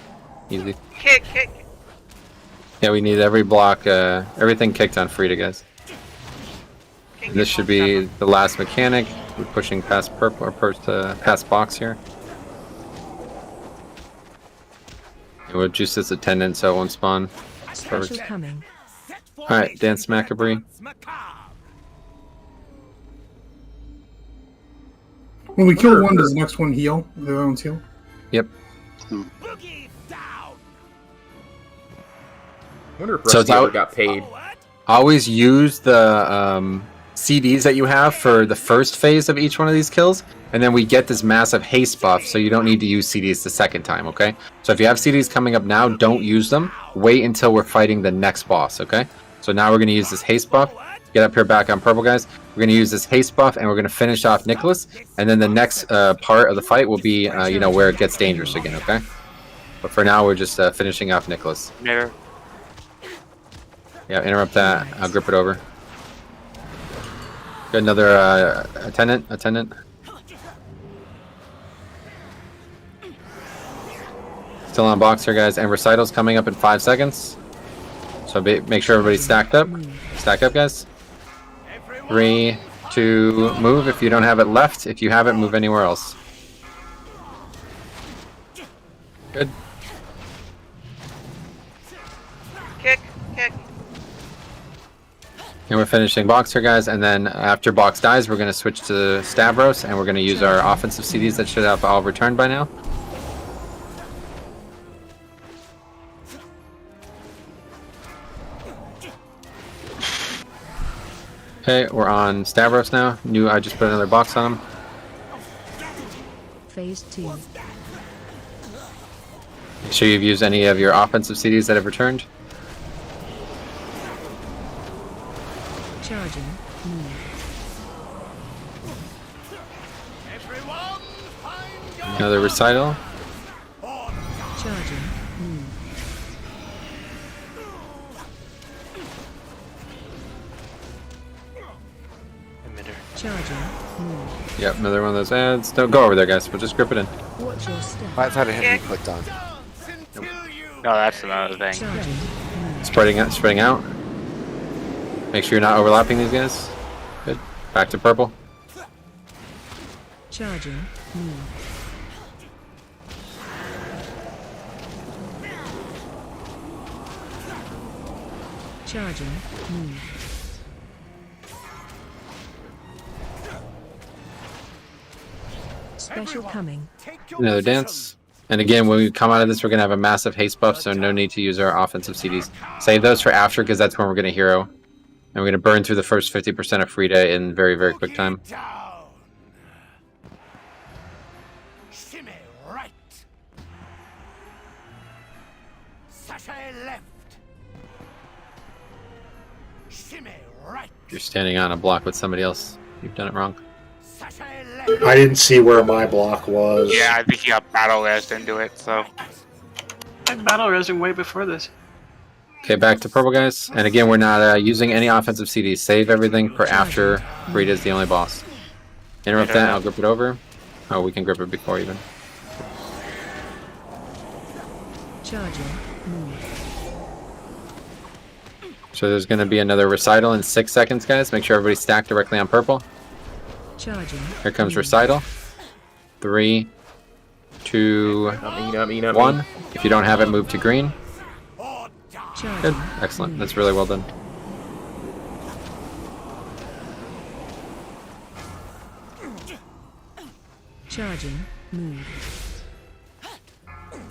Easy. Kick. Yeah, we need every block, everything kicked on Frida, guys. And this should be the last mechanic. We're pushing past purple, or past box here. And we'll juice this attendant so it won't spawn. Special coming. Alright, Dance Macabre. When we kill one, does the next one heal? The other ones heal? Yep. I wonder if So Rusty ever got paid. Always use the CDs that you have for the first phase of each one of these kills, and then we get this massive haste buff, so you don't need to use CDs the second time, okay? So if you have CDs coming up now, don't use them. Wait until we're fighting the next boss, okay? So now we're going to use this haste buff. Get up here back on purple, guys. We're going to use this haste buff, and we're going to finish off Nicholas, and then the next part of the fight will be, you know, where it gets dangerous again, okay? But for now, we're just finishing off Nicholas. Mirror. Yeah, interrupt that. I'll grip it over. Got another attendant. Still on box here, guys. And recital's coming up in 5 seconds. So make sure everybody's stacked up. Stack up, guys. 3, 2, move if you don't have it left. If you have it, move anywhere else. Good. Kick. And we're finishing box here, guys, and then after box dies, we're going to switch to Stavros, and we're going to use our offensive CDs that should have all returned by now. Okay, we're on Stavros now. I just put another box on him. Phase 2. Make sure you've used any of your offensive CDs that have returned. Charging. Another recital. Charging. Charging. Yep, another one of those ads. Don't go over there, guys. We'll just grip it in. Watch your step. I thought it had to be clicked on. No, that's another thing. Spreading out. Make sure you're not overlapping these guys. Good. Back to purple. Charging. Charging. Special coming. Another dance. And again, when we come out of this, we're going to have a massive haste buff, so no need to use our offensive CDs. Save those for after, because that's when we're going to hero. And we're going to burn through the first 50% of Frida in very, very quick time. Shimmy right. Sashay left. Shimmy right. You're standing on a block with somebody else. You've done it wrong. I didn't see where my block was. Yeah, I think he got battle res into it, so. I battle resing way before this. Okay, back to purple, guys. And again, we're not using any offensive CDs. Save everything for after Frida's the only boss. Interrupt that, I'll grip it over. Oh, we can grip it before even. Charging. So there's going to be another recital in 6 seconds, guys. Make sure everybody's stacked directly on purple. Charging. Here comes recital. 3, 2, 1. If you don't have it, move to green. Good. Excellent. That's really well done. Charging.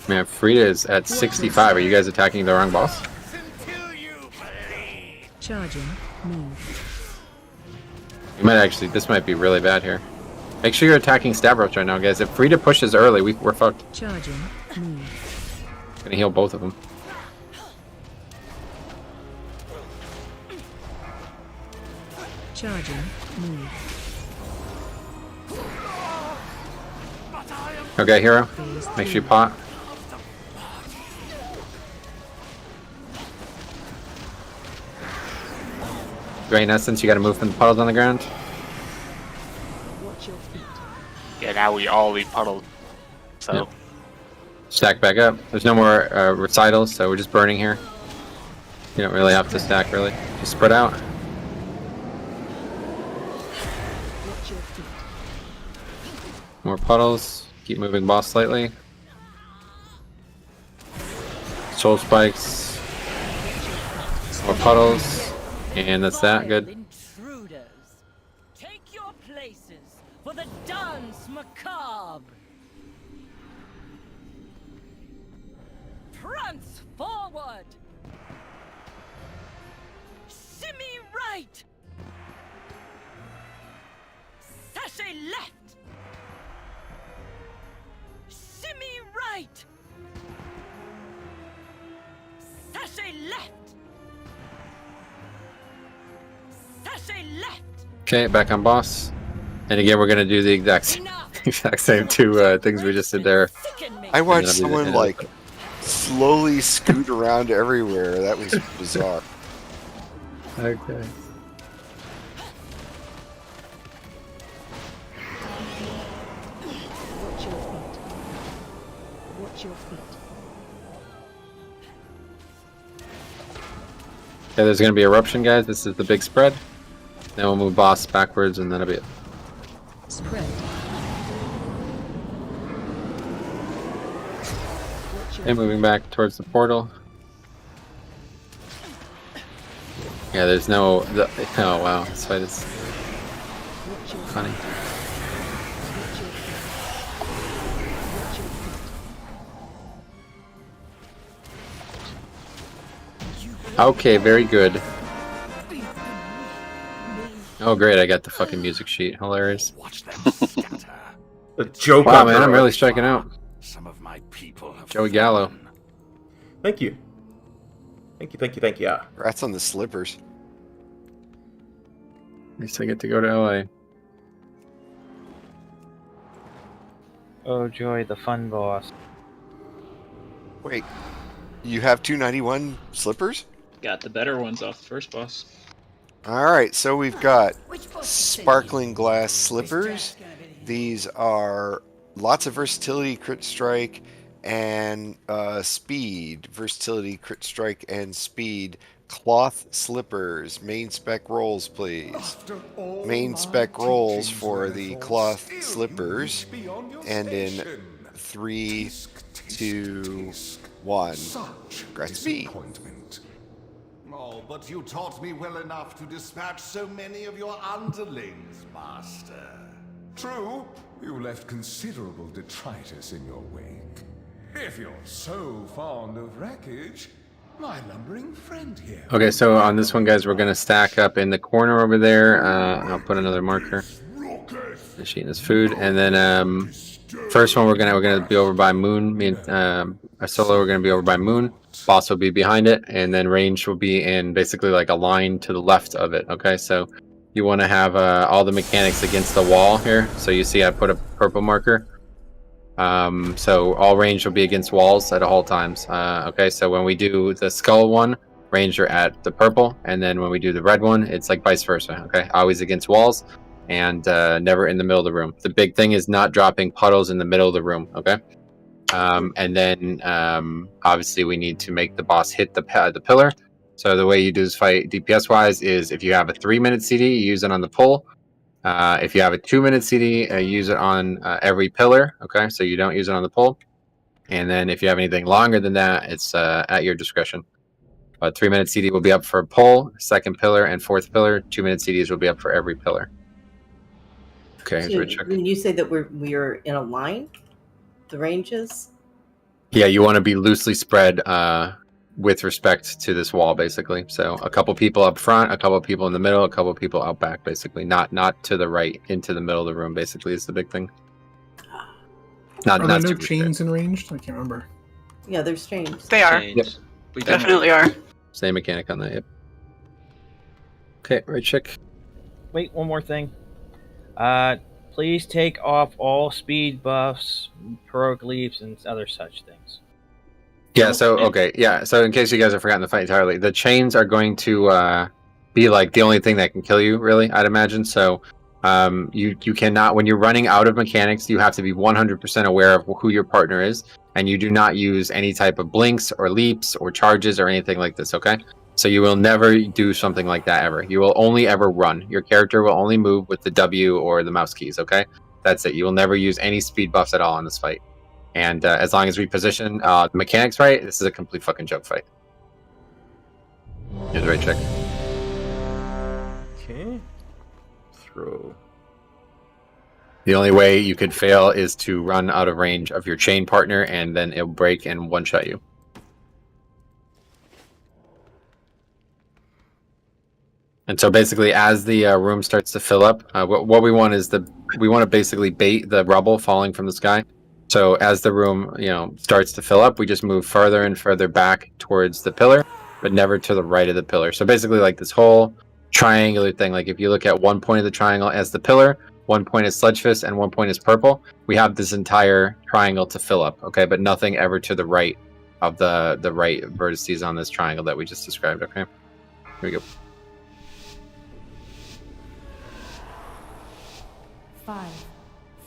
Man, Frida is at 65. Are you guys attacking the wrong boss? Charging. You might actually, this might be really bad here. Make sure you're attacking Stavros right now, guys. If Frida pushes early, we're fucked. Charging. Gonna heal both of them. Charging. Okay, hero. Make sure you pot. Drain essence, you gotta move from the puddles on the ground. Yeah, now we all leave puddled. So. Yep. Stack back up. There's no more recitals, so we're just burning here. You don't really have to stack, really. Just spread out. More puddles. Keep moving boss slightly. Soul spikes. More puddles. And that's that. Good. Intruders, take your places for the dance macabre. Prance forward. Shimmy right. Sashay left. Shimmy right. Sashay left. Sashay left. Okay, back on boss. And again, we're gonna do the exact same two things we just did there. I watched someone like slowly scoot around everywhere. That was bizarre. Okay. Watch your feet. Watch your feet. Okay, there's gonna be eruption, guys. This is the big spread. Then we'll move boss backwards, and that'll be it. Spread. And moving back towards the portal. Yeah, there's no. Oh wow, this fight is funny. Okay, very good. Oh great, I got the fucking music sheet. Hilarious. The joke. Wow, man, I'm really striking out. Some of my people have Joey Gallo. Thank you. Thank you, thank you, thank you. Rats on the slippers. At least I get to go to LA. Oh joy, the fun boss. Wait, you have 291 slippers? Got the better ones off the first boss. Alright, so we've got sparkling glass slippers. These are lots of versatility, crit strike, and speed. Versatility, crit strike, and speed. Cloth slippers. Main spec rolls, please. Main spec rolls for the cloth slippers. And in 3, 2, 1. Godspeed. Oh, but you taught me well enough to dispatch so many of your underlings, Master. True, you left considerable detritus in your wake. If you're so fond of wreckage, my lumbering friend here. Okay, so on this one, guys, we're gonna stack up in the corner over there. I'll put another marker. Just eating his food, and then first one we're gonna be over by Moon. Me and our solo we're gonna be over by Moon. Boss will be behind it, and then range will be in basically like a line to the left of it. Okay, so you want to have all the mechanics against the wall here. So you see I put a purple marker. So all range will be against walls at all times. Okay, so when we do the skull one, range are at the purple, and then when we do the red one, it's like vice versa. Okay, always against walls, and never in the middle of the room. The big thing is not dropping puddles in the middle of the room. Okay. And then obviously we need to make the boss hit the pillar. So the way you do this fight DPS wise is if you have a 3-minute CD, you use it on the pull. If you have a 2-minute CD, you use it on every pillar. Okay, so you don't use it on the pull. And then if you have anything longer than that, it's at your discretion. 3-minute CD will be up for pull, 2nd pillar, and 4th pillar. 2-minute CDs will be up for every pillar. Okay, So when you say that we're in a line, the ranges? Yeah, you want to be loosely spread with respect to this wall, basically. So a couple people up front, a couple people in the middle, a couple people out back, basically. Not to the right, into the middle of the room, basically, is the big thing. Are there no chains in ranged? I can't remember. Yeah, there's chains. They are. Yep. We definitely are. Same mechanic on that, yep. Okay, right, chick. Wait, one more thing. Please take off all speed buffs, heroic leaps, and other such things. Yeah, so, okay, yeah, so in case you guys have forgotten the fight entirely, the chains are going to be like the only thing that can kill you, really, I'd imagine. So you cannot, when you're running out of mechanics, you have to be 100% aware of who your partner is, and you do not use any type of blinks or leaps or charges or anything like this, okay? So you will never do something like that ever. You will only ever run. Your character will only move with the W or the mouse keys, okay? That's it. You will never use any speed buffs at all in this fight. And as long as we position the mechanics right, this is a complete fucking joke fight. Here's the right check. Okay. Throw. The only way you could fail is to run out of range of your chain partner, and then it'll break and one-shot you. And so basically, as the room starts to fill up, what we want is we want to basically bait the rubble falling from the sky. So as the room, starts to fill up, we just move further and further back towards the pillar, but never to the right of the pillar. So basically, like this whole triangular thing, like if you look at one point of the triangle as the pillar, one point is Sledgefist, and one point is purple, we have this entire triangle to fill up, okay? But nothing ever to the right of the right vertices on this triangle that we just described, okay? Here we go. 5,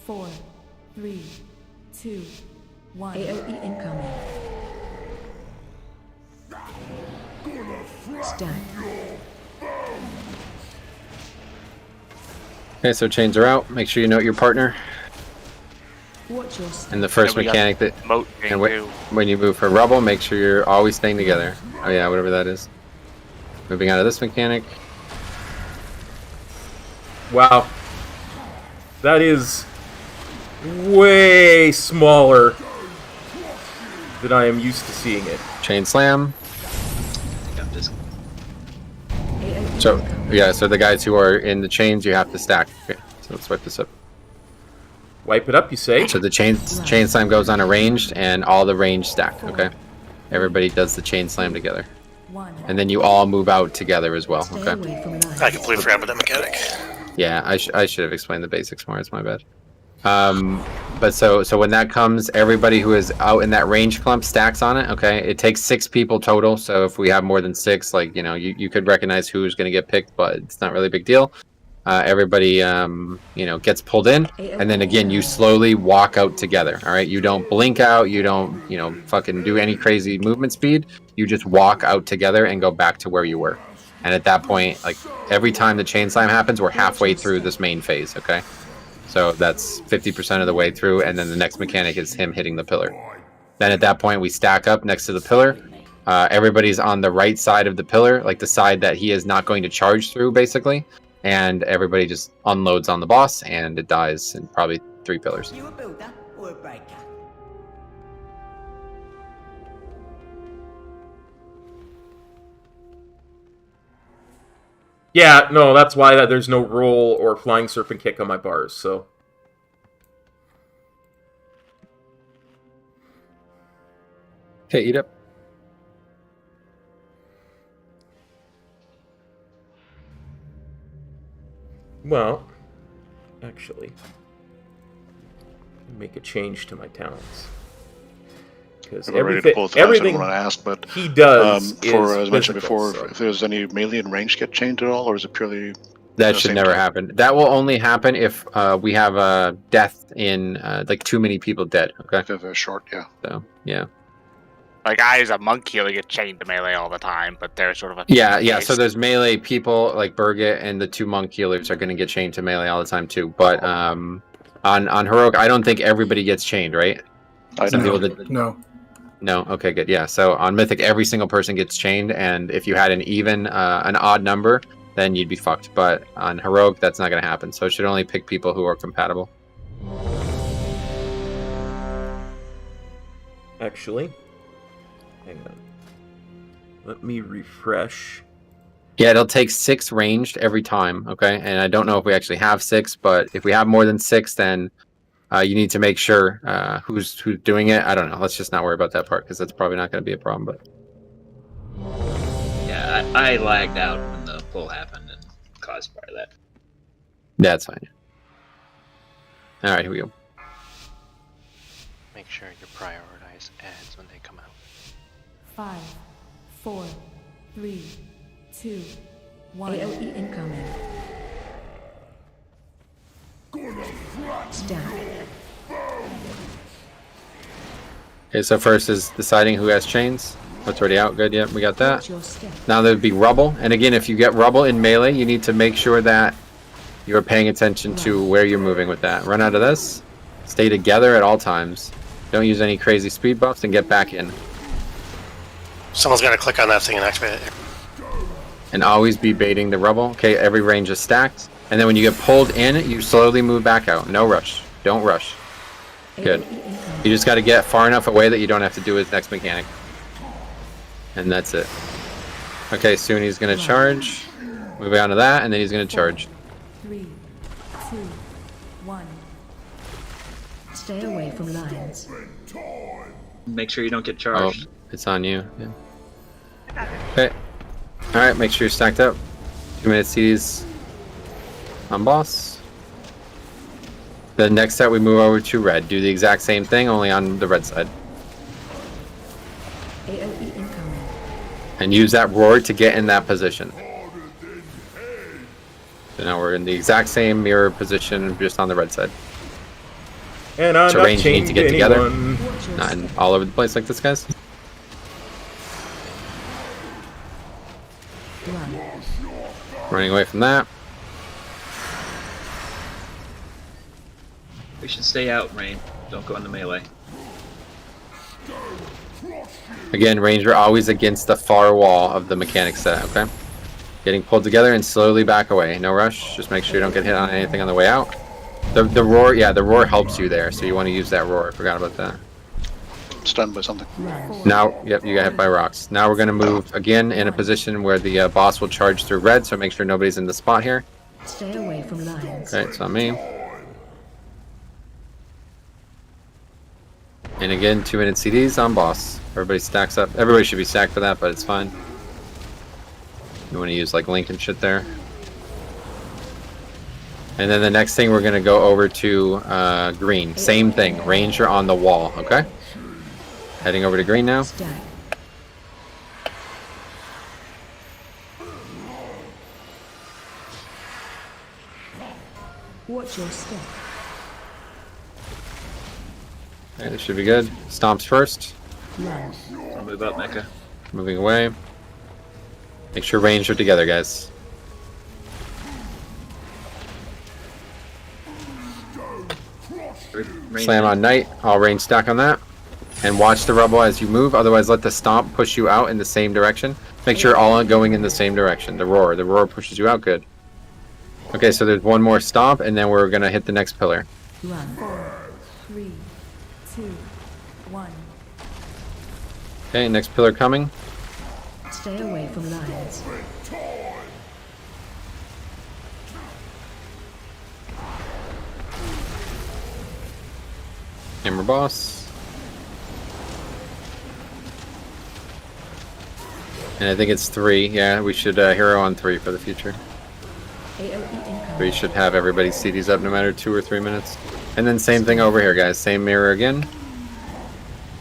4, 3, 2, 1. AOE incoming. Stack. Okay, so chains are out. Make sure you note your partner. Watch your step. And the first mechanic that... And when you move for rubble, make sure you're always staying together. Oh yeah, whatever that is. Moving out of this mechanic. Wow. That is way smaller than I am used to seeing it. Chain slam. So, yeah, so the guys who are in the chains, you have to stack. Okay, so let's wipe this up. Wipe it up, you say? So the chain slam goes on a ranged, and all the ranged stack, okay? Everybody does the chain slam together. And then you all move out together as well, okay? I completely forgot about that mechanic. Yeah, I should have explained the basics more. It's my bad. But so when that comes, everybody who is out in that range clump stacks on it. Okay, it takes 6 people total. So if we have more than 6, like you could recognize who's going to get picked, but it's not really a big deal. Everybody gets pulled in, and then again you slowly walk out together. All right, you don't blink out. You don't fucking do any crazy movement speed. You just walk out together and go back to where you were. And at that point, like every time the chain slam happens, we're halfway through this main phase, okay? So that's 50% of the way through, and then the next mechanic is him hitting the pillar. Then at that point, we stack up next to the pillar. Everybody's on the right side of the pillar, like the side that he is not going to charge through, basically. And everybody just unloads on the boss, and it dies in probably 3 pillars. You a builder or a breaker? Yeah, no, that's why there's no roll or flying serpent kick on my bars, so... Okay, eat up. Well, actually, make a change to my talents. Because everything I asked, but he does for as mentioned physical, before, so. if there's any melee and range get chained at all, or is it purely That should never happen. That will only happen if we have a death in like too many people dead. Okay. Very short, yeah. So yeah. Like I, as a monk healer, get chained to melee all the time, but they're sort of a Yeah. So there's melee people like Birgit, and the 2 monk healers are going to get chained to melee all the time too. But on heroic, I don't think everybody gets chained, right? Some people that... No. Okay, good. Yeah. So on mythic, every single person gets chained, and if you had an odd number, then you'd be fucked. But on heroic, that's not going to happen. So it should only pick people who are compatible. Actually, hang on. Let me refresh. Yeah, it'll take 6 ranged every time. Okay, and I don't know if we actually have 6, but if we have more than 6, then you need to make sure who's doing it. I don't know. Let's just not worry about that part because that's probably not going to be a problem. But yeah, I lagged out when the pull happened and caused part of that. That's fine. All right, here we go. Make sure you prioritize ads when they come out. 5, 4, 3, 2, 1. AOE incoming. Okay, so first is deciding who has chains. What's already out? Good, yep, we got that. Now there'd be rubble, and again, if you get rubble in melee, you need to make sure that you're paying attention to where you're moving with that. Run out of this, stay together at all times. Don't use any crazy speed buffs, and get back in. Someone's got to click on that thing and activate it. And always be baiting the rubble. Okay, every range is stacked. And then when you get pulled in, you slowly move back out. No rush. Don't rush. Good. You just got to get far enough away that you don't have to do his next mechanic. And that's it. Okay, soon he's going to charge. Moving on to that, and then he's going to charge. 3, 2, 1. Stay away from lines. Make sure you don't get charged. Oh, it's on you. Yeah. Okay. Alright, make sure you're stacked up. 2-minute CDs on boss. The next step, we move over to red. Do the exact same thing, only on the red side. AOE incoming. And use that roar to get in that position. So now we're in the exact same mirror position, just on the red side. And I'm so not range you need to get anyone. together. Not in all over the place like this, guys. Running away from that. We should stay out, Rain. Don't go into melee. Again, ranger always against the far wall of the mechanic set, okay? Getting pulled together and slowly back away. No rush. Just make sure you don't get hit on anything on the way out. The roar, yeah, the roar helps you there, so you want to use that roar. I forgot about that. Stunned by something. Now, yep, you got hit by rocks. Now we're going to move again in a position where the boss will charge through red, so make sure nobody's in the spot here. Stay away from lines. Okay, it's on me. And again, 2-minute CDs on boss. Everybody stacks up. Everybody should be stacked for that, but it's fine. You want to use like Link and shit there. And then the next thing we're going to go over to green. Same thing. Ranger on the wall, okay? Heading over to green now. Watch your step. Okay, this should be good. Stomps first. I'll move up, Mecha. Moving away. Make sure range are together, guys. Slam on Knight. All range stack on that. And watch the rubble as you move. Otherwise, let the stomp push you out in the same direction. Make sure all are going in the same direction. The roar pushes you out. Good. Okay, so there's one more stomp, and then we're gonna hit the next pillar. Run. 4, 3, 2, 1. Okay, next pillar coming. Stay away from lines. Hammer boss. And I think it's 3. Yeah, we should hero on 3 for the future. We should have everybody's CDs up no matter 2 or 3 minutes. And then same thing over here, guys. Same mirror again.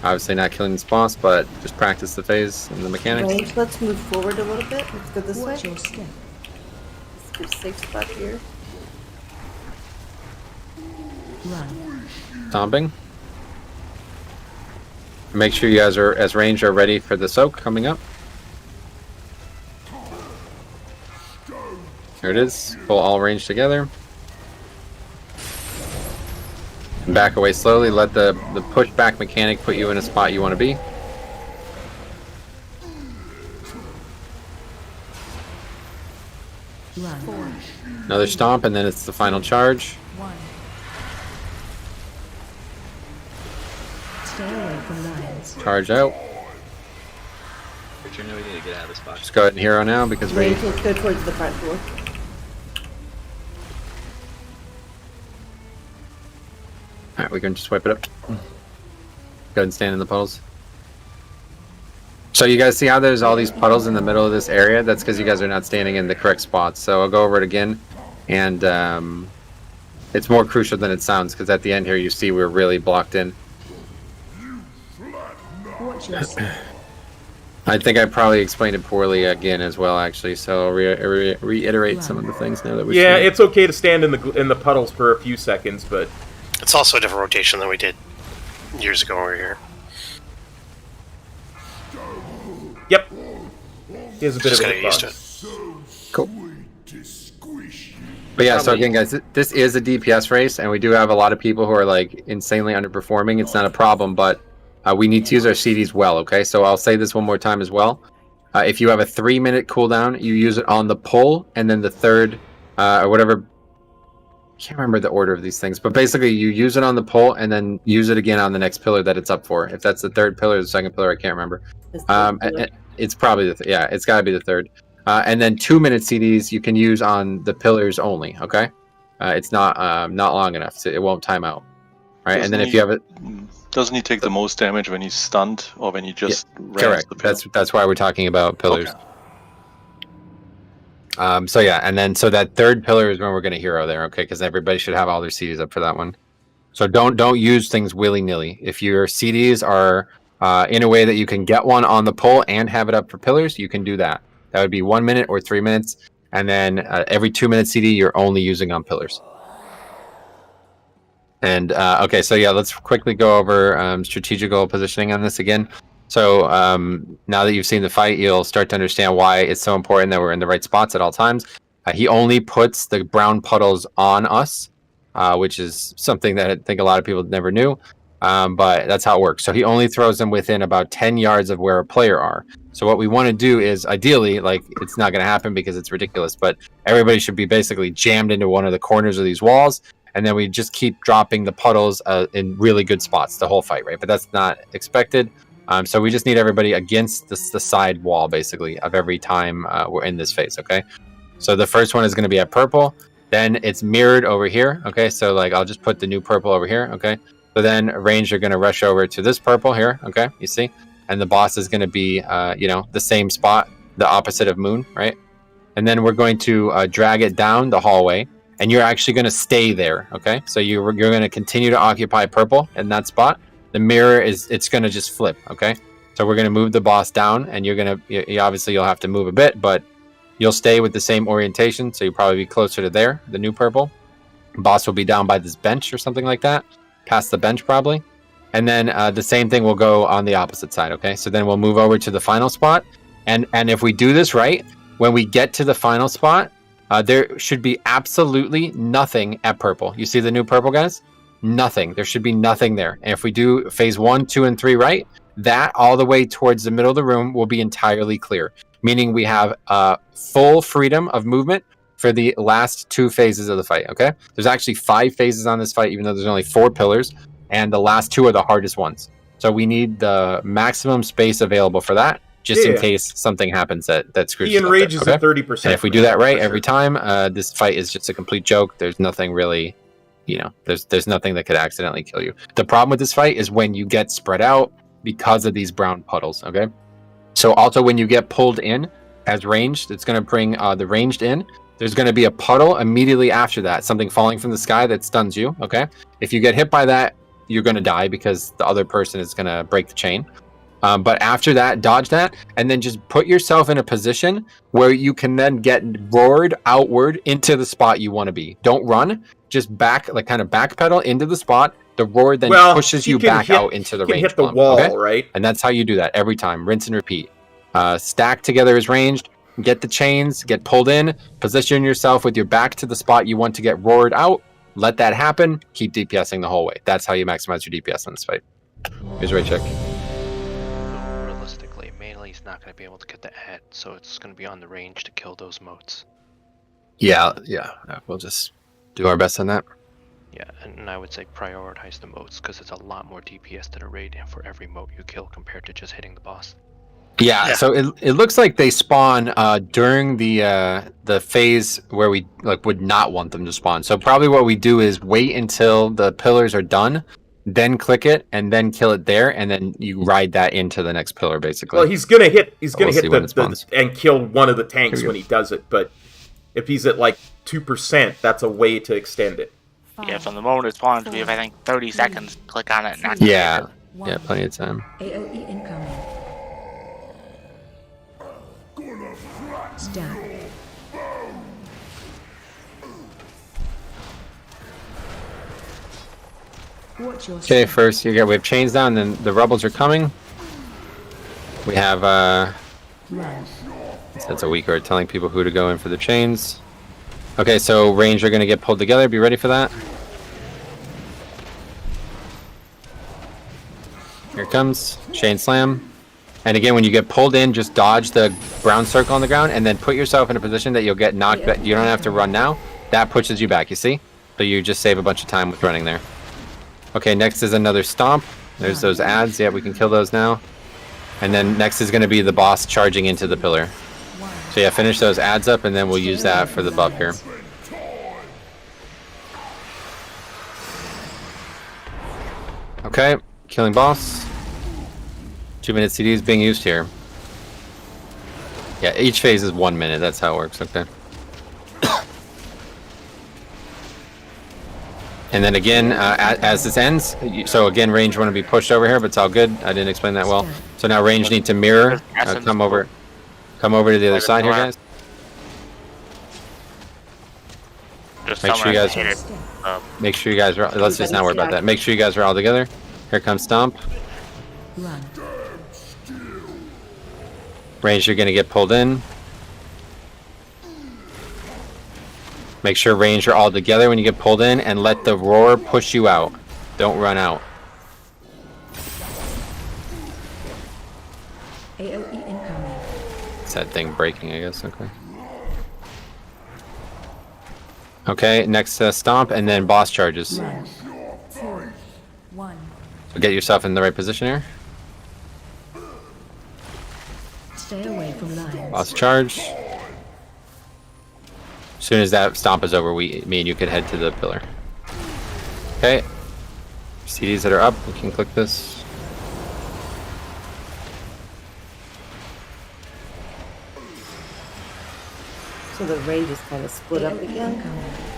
Obviously not killing this boss, but just practice the phase and the mechanics. Range, let's move forward a little bit. Let's go this way. Watch your step. Let's get a safe spot here. Run. Stomping. Make sure you guys are, as range, are ready for the soak coming up. There it is. Pull all range together. And back away slowly. Let the push back mechanic put you in a spot you want to be. Run. Another stomp, and then it's the final charge. 1. Stay away from lines. Charge out. Richard, we need to get out of this box. Just go ahead and hero now because we... Range, let's go towards the front door. Alright, we can just wipe it up. Go ahead and stand in the puddles. So you guys see how there's all these puddles in the middle of this area? That's because you guys are not standing in the correct spots. So I'll go over it again. And it's more crucial than it sounds, because at the end here you see we're really blocked in. Watch your step. I think I probably explained it poorly again as well, actually. So I'll reiterate some of the things now that we've Yeah, seen. it's okay to stand in the puddles for a few seconds, but It's also a different rotation than we did years ago when we were here. yep. Here's a bit Just of gotta a get used to buzz. it. Cool. But yeah, so again, guys, this is a DPS race, and we do have a lot of people who are like insanely underperforming. It's not a problem, but we need to use our CDs well, okay? So I'll say this one more time as well. If you have a 3-minute cooldown, you use it on the pull, and then the third, or whatever. I can't remember the order of these things, but basically you use it on the pull, and then use it again on the next pillar that it's up for. If that's the third pillar or the second pillar, I can't remember. It's probably it's got to be the third. And then 2-minute CDs you can use on the pillars only. Okay, it's not long enough, so it won't time out. All right, and then if you have it. Doesn't he take the most damage when he's stunned or when he just correct? That's why we're talking about pillars. Okay. So yeah, and then so that third pillar is when we're going to hero there, okay? Because everybody should have all their CDs up for that one. So don't use things willy nilly. If your CDs are in a way that you can get one on the pull and have it up for pillars, you can do that. That would be 1 minute or 3 minutes, and then every 2-minute CD you're only using on pillars. And okay, so yeah, let's quickly go over strategical positioning on this again. So now that you've seen the fight, you'll start to understand why it's so important that we're in the right spots at all times. He only puts the brown puddles on us, which is something that I think a lot of people never knew, but that's how it works. So he only throws them within about 10 yards of where a player are. So what we want to do is, ideally, like, it's not going to happen because it's ridiculous, but everybody should be basically jammed into one of the corners of these walls, and then we just keep dropping the puddles in really good spots the whole fight, right? But that's not expected. So we just need everybody against the side wall, basically, of every time we're in this phase, okay? So the first one is going to be at purple. Then it's mirrored over here, okay? So, like, I'll just put the new purple over here, okay? So then range are going to rush over to this purple here, okay? You see? And the boss is going to be, the same spot, the opposite of moon, right? And then we're going to drag it down the hallway. And you're actually going to stay there, okay? So you're going to continue to occupy purple in that spot. The mirror it's going to just flip, okay? So we're going to move the boss down, and obviously you'll have to move a bit, but you'll stay with the same orientation, so you'll probably be closer to there, the new purple. Boss will be down by this bench or something like that, past the bench probably. And then the same thing will go on the opposite side, okay? So then we'll move over to the final spot, and if we do this right, when we get to the final spot, there should be absolutely nothing at purple. You see the new purple, guys? Nothing. There should be nothing there. And if we do phase 1, 2, and 3 right, that all the way towards the middle of the room will be entirely clear, meaning we have full freedom of movement for the last 2 phases of the fight, okay? There's actually 5 phases on this fight, even though there's only 4 pillars, and the last 2 are the hardest ones. So we need the maximum space available for that, just in case something happens that screws us up. He enrages at 30%. And if we do that right every time, this fight is just a complete joke. There's nothing really, there's nothing that could accidentally kill you. The problem with this fight is when you get spread out because of these brown puddles, okay? So also when you get pulled in as ranged, it's going to bring the ranged in. There's going to be a puddle immediately after that, something falling from the sky that stuns you, okay? If you get hit by that, you're going to die because the other person is going to break the chain. But after that, dodge that, and then just put yourself in a position where you can then get roared outward into the spot you want to be. Don't run, just kind of backpedal into the spot. The roar then pushes you back out into the range. Hit the wall, okay? Right? And that's how you do that every time. Rinse and repeat. Stack together as ranged. Get the chains, get pulled in, position yourself with your back to the spot you want to get roared out. Let that happen. Keep DPSing the whole way. That's how you maximize your DPS in this fight. Here's right check. He's not going to be able to get the ad, so it's going to be on the range to kill those motes. Yeah, we'll just do our best on that. Yeah, and I would say prioritize the motes because it's a lot more DPS to the raid for every mote you kill compared to just hitting the boss. Yeah. So it looks like they spawn during the phase where we would not want them to spawn. So probably what we do is wait until the pillars are done, then click it, and then kill it there, and then you ride that into the next pillar, basically. Well, he's gonna hit the and kill one of the tanks when he does it, but if he's at 2%, that's a way to extend it. Yeah, from the moment it spawns, we have, I think, 30 seconds. Click on it. And yeah, plenty of time. AOE incoming. Down. Okay, first we have chains down, then the rebels are coming. We have that's a weak word telling people who to go in for the chains. Okay, so range are gonna get pulled together. Be ready for that. Here it comes, chain slam, And again, when you get pulled in, just dodge the brown circle on the ground, and then put yourself in a position that you'll get knocked back. You don't have to run now. That pushes you back, you see? So you just save a bunch of time with running there. Okay, next is another stomp. There's those ads. Yeah, we can kill those now. And then next is going to be the boss charging into the pillar. So yeah, finish those ads up, and then we'll use that for the buff here. Okay, killing boss. 2-minute CD is being used here. Yeah, each phase is 1 minute. That's how it works. Okay. And then again, as this ends, so again, range want to be pushed over here, but it's all good. I didn't explain that well. So now range need to mirror. Come over to the other side here, guys. Make sure you guys are. Let's just not worry about that. Make sure you guys are all together. Here comes Stomp. Run. Range, you're going to get pulled in. Make sure range are all together when you get pulled in, and let the roar push you out. Don't run out. AOE incoming. It's that thing breaking, I guess. Okay. Okay, next stomp, and then boss charges. 1, 2, 1. So get yourself in the right position here. Stay away from lines. Boss charge. As soon as that stomp is over, me and you can head to the pillar. Okay. CDs that are up, we can click this. So the range is kind of split up again.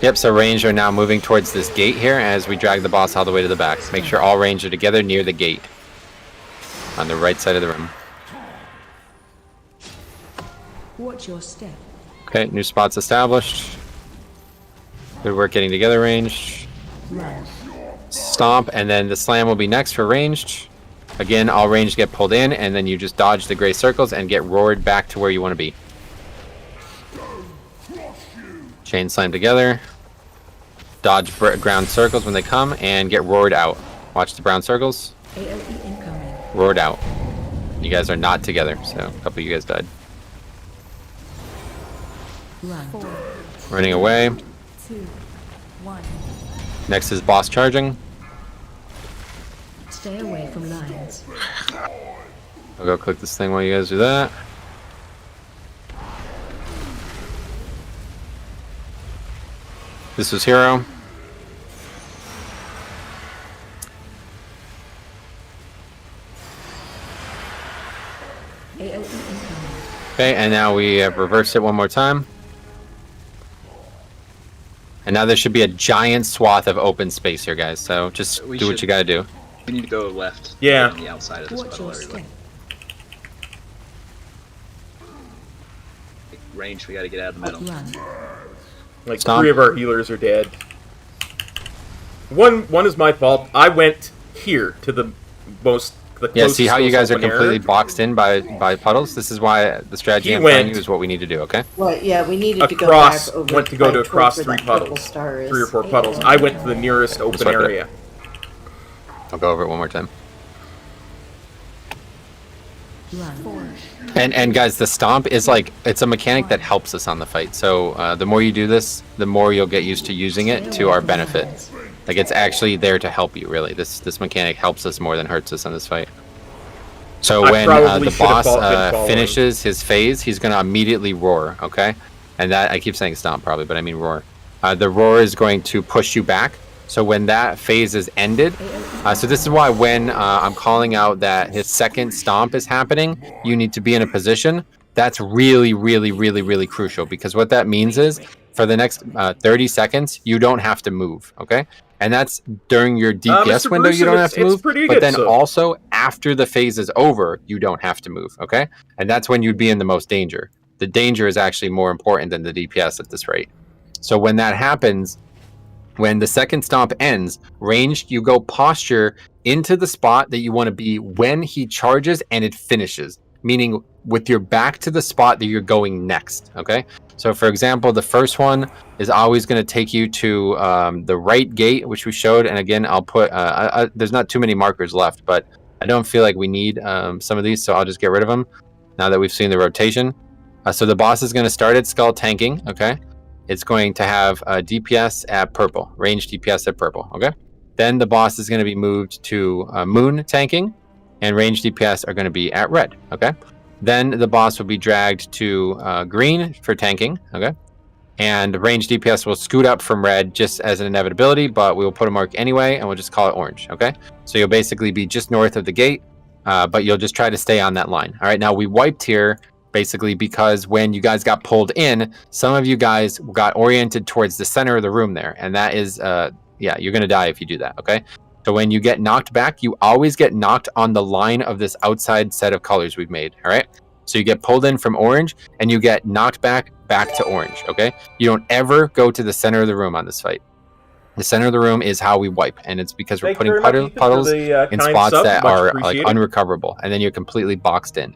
Yep, so range are now moving towards this gate here as we drag the boss all the way to the back. Make sure all range are together near the gate. On the right side of the room. Watch your step. Okay, new spots established. Good work getting together ranged. Run. Stomp, and then the slam will be next for ranged. Again, all ranged get pulled in, and then you just dodge the gray circles and get roared back to where you want to be. Chain slam together. Dodge ground circles when they come, and get roared out. Watch the brown circles. AOE incoming. Roared out. You guys are not together, so a couple of you guys died. Run. Running away. 2, 1. Next is boss charging. Stay away from lines. I'll go click this thing while you guys do that. This was hero. AOE incoming. Okay, and now we have reversed it one more time. And now there should be a giant swath of open space here, guys. So just do what you gotta do. We need to go left. Yeah. On the outside of this puddle, everybody. Range, we gotta get out of the middle. Like, 3 of our healers are dead. One is my fault. I went here to the yeah, see how you guys are completely boxed in by puddles? This is why the strategy I'm telling you is what we need to do, okay? Well, yeah, we needed to go back over. Went to go to across 3 puddles. 3 or 4 puddles. I went to the nearest open area. I'll go over it one more time. And guys, the stomp is like, it's a mechanic that helps us on the fight. So the more you do this, the more you'll get used to using it to our benefit. Like, it's actually there to help you, really. This mechanic helps us more than hurts us in this fight. So when the boss finishes his phase, he's going to immediately roar, okay? And that, I keep saying stomp probably, but I mean roar. The roar is going to push you back. So when that phase is ended, so this is why when I'm calling out that his second stomp is happening, you need to be in a position. That's really, really, really, really crucial, because what that means is for the next 30 seconds, you don't have to move, okay? And that's during your DPS window, you don't have to move, but then also after the phase is over, you don't have to move, okay? And that's when you'd be in the most danger. The danger is actually more important than the DPS at this rate. So when that happens, when the second stomp ends, ranged, you go posture into the spot that you want to be when he charges and it finishes, meaning with your back to the spot that you're going next, okay? So for example, the first one is always going to take you to the right gate, which we showed, and again, I'll put, there's not too many markers left, but I don't feel like we need some of these, so I'll just get rid of them now that we've seen the rotation. So the boss is going to start at skull tanking, okay? It's going to have DPS at purple, range DPS at purple, okay? Then the boss is going to be moved to moon tanking, and range DPS are going to be at red, okay? Then the boss will be dragged to green for tanking, okay? And range DPS will scoot up from red just as an inevitability, but we will put a mark anyway, and we'll just call it orange, okay? So you'll basically be just north of the gate, but you'll just try to stay on that line. All right, now we wiped here basically because when you guys got pulled in, some of you guys got oriented towards the center of the room there, and that is, yeah, you're going to die if you do that, okay? So when you get knocked back, you always get knocked on the line of this outside set of colors we've made, all right? So you get pulled in from orange, and you get knocked back to orange, okay? You don't ever go to the center of the room on this fight. The center of the room is how we wipe, and it's because we're putting puddles in spots that are like unrecoverable, and then you're completely boxed in.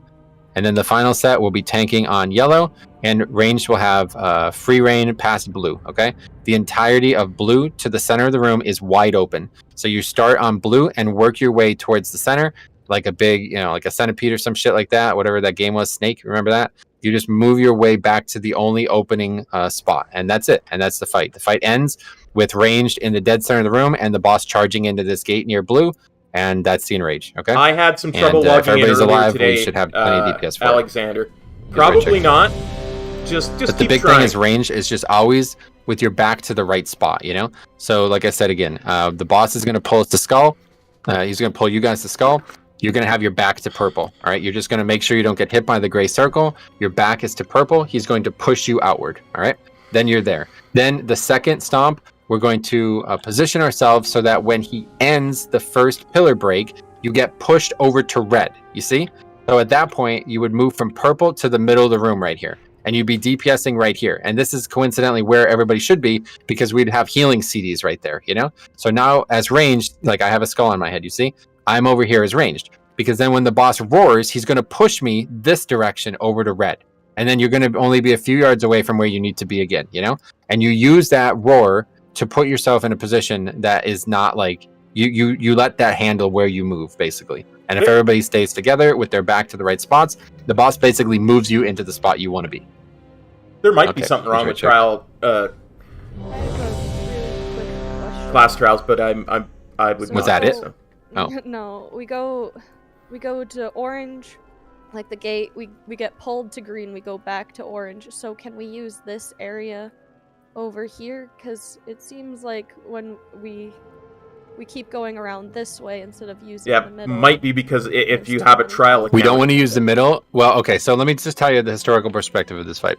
And then the final set will be tanking on yellow, and ranged will have free reign past blue, okay? The entirety of blue to the center of the room is wide open. So you start on blue and work your way towards the center, like a big, you know, like a centipede or some shit like that, whatever that game was, Snake, remember that? You just move your way back to the only opening spot, and that's it, and that's the fight. The fight ends with ranged in the dead center of the room, and the boss charging into this gate near blue, and that's the enrage, okay? I had some trouble logging in earlier today, we should have plenty of DPS for Alexander. Probably not. Just but the big thing is range is just always with your back to the right spot, you know? So like I said again, the boss is going to pull us to skull. He's going to pull you guys to skull. You're going to have your back to purple, all right? You're just going to make sure you don't get hit by the gray circle. Your back is to purple. He's going to push you outward, all right? Then you're there. Then the second stomp, we're going to position ourselves so that when he ends the first pillar break, you get pushed over to red, you see? So at that point, you would move from purple to the middle of the room right here, and you'd be DPSing right here. And this is coincidentally where everybody should be, because we'd have healing CDs right there, you know? So now as ranged, like I have a skull on my head, you see? I'm over here as ranged, because then when the boss roars, he's going to push me this direction over to red. And then you're going to only be a few yards away from where you need to be again, you know? And you use that roar to put yourself in a position that is not like, you let that handle where you move, basically. And if everybody stays together with their back to the right spots, the boss basically moves you into the spot you want to be. There might be something wrong with trial class trials, but I would. Was that it? So. Oh. No, we go to orange, like the gate. We get pulled to green. We go back to orange. So can we use this area over here? Because it seems like when we keep going around this way instead of using the middle. Might be because if you have a trial account, we don't want to use the middle. Well, okay, so let me just tell you the historical perspective of this fight.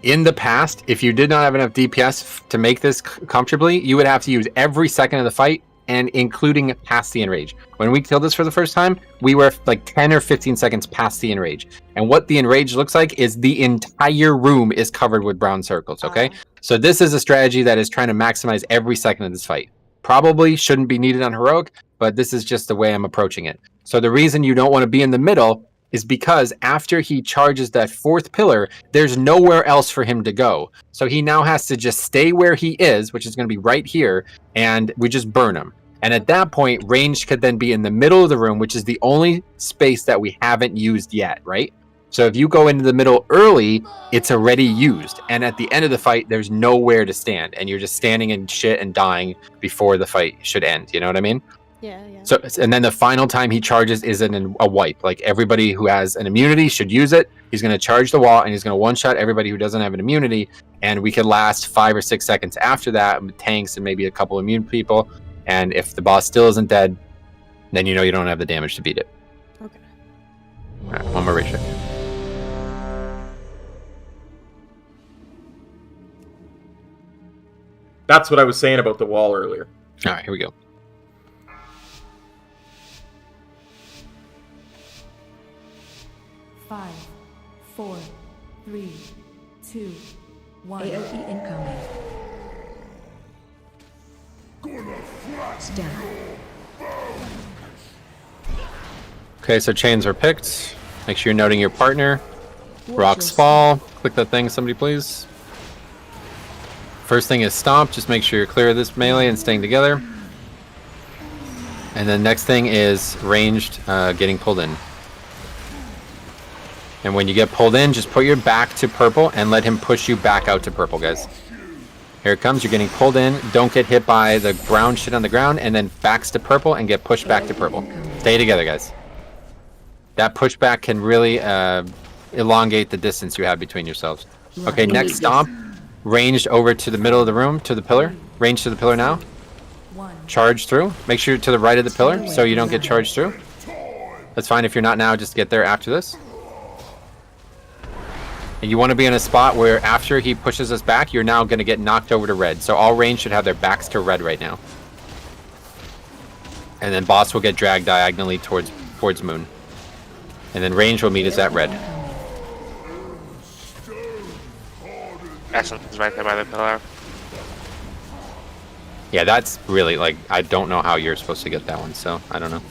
In the past, if you did not have enough DPS to make this comfortably, you would have to use every second of the fight, and including past the enrage. When we killed this for the first time, we were like 10 or 15 seconds past the enrage. And what the enrage looks like is the entire room is covered with brown circles, okay? So this is a strategy that is trying to maximize every second of this fight. Probably shouldn't be needed on Heroic, but this is just the way I'm approaching it. So the reason you don't want to be in the middle is because after he charges that fourth pillar, there's nowhere else for him to go. So he now has to just stay where he is, which is going to be right here, and we just burn him. And at that point, range could then be in the middle of the room, which is the only space that we haven't used yet, right? So if you go into the middle early, it's already used. And at the end of the fight, there's nowhere to stand. And you're just standing in shit and dying before the fight should end. You know what I mean? Yeah. So, and then the final time he charges is a wipe. Like everybody who has an immunity should use it. He's going to charge the wall, and he's going to one-shot everybody who doesn't have an immunity. And we could last 5 or 6 seconds after that with tanks and maybe a couple immune people. And if the boss still isn't dead, then you know you don't have the damage to beat it. Okay. All right, one more rage check. That's what I was saying about the wall earlier. All right, here we go. Five, 4, 3, 2, 1. AOE incoming. Stand. Okay, so chains are picked. Make sure you're noting your partner. Rocks fall. Click that thing, somebody please. First thing is stomp. Just make sure you're clear of this melee and staying together. And then next thing is ranged getting pulled in. And when you get pulled in, just put your back to purple and let him push you back out to purple, guys. Here it comes. You're getting pulled in. Don't get hit by the brown shit on the ground, and then backs to purple and get pushed back to purple. Stay together, guys. That pushback can really elongate the distance you have between yourselves. Okay, next stomp. Ranged over to the middle of the room, to the pillar. Range to the pillar now. Charge through. Make sure you're to the right of the pillar so you don't get charged through. That's fine if you're not now, just get there after this. And you want to be in a spot where after he pushes us back, you're now going to get knocked over to red. So all range should have their backs to red right now. And then boss will get dragged diagonally towards moon. And then range will meet us at red. Essence is right there by the pillar. Yeah, that's really, like, I don't know how you're supposed to get that one, so I don't know.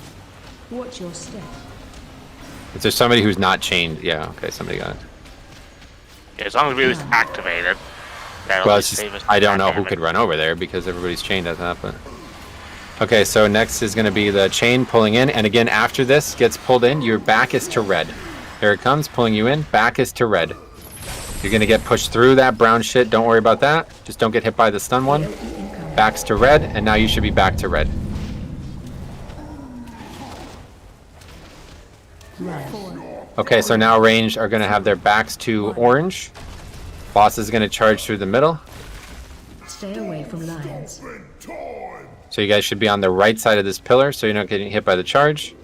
Watch your step. Is there somebody who's not chained? Yeah, okay, somebody got it. Yeah, as long as we at least activated. Well, it's just, I don't know who could run over there because everybody's chained at that, but... Okay, so next is going to be the chain pulling in, and again, after this gets pulled in, your back is to red. Here it comes, pulling you in, back is to red. You're going to get pushed through that brown shit, don't worry about that. Just don't get hit by the stun one. Back's to red, and now you should be back to red. Okay, so now range are going to have their backs to orange. Boss is going to charge through the middle. Stay away from lions. So you guys should be on the right side of this pillar so you're not getting hit by the charge.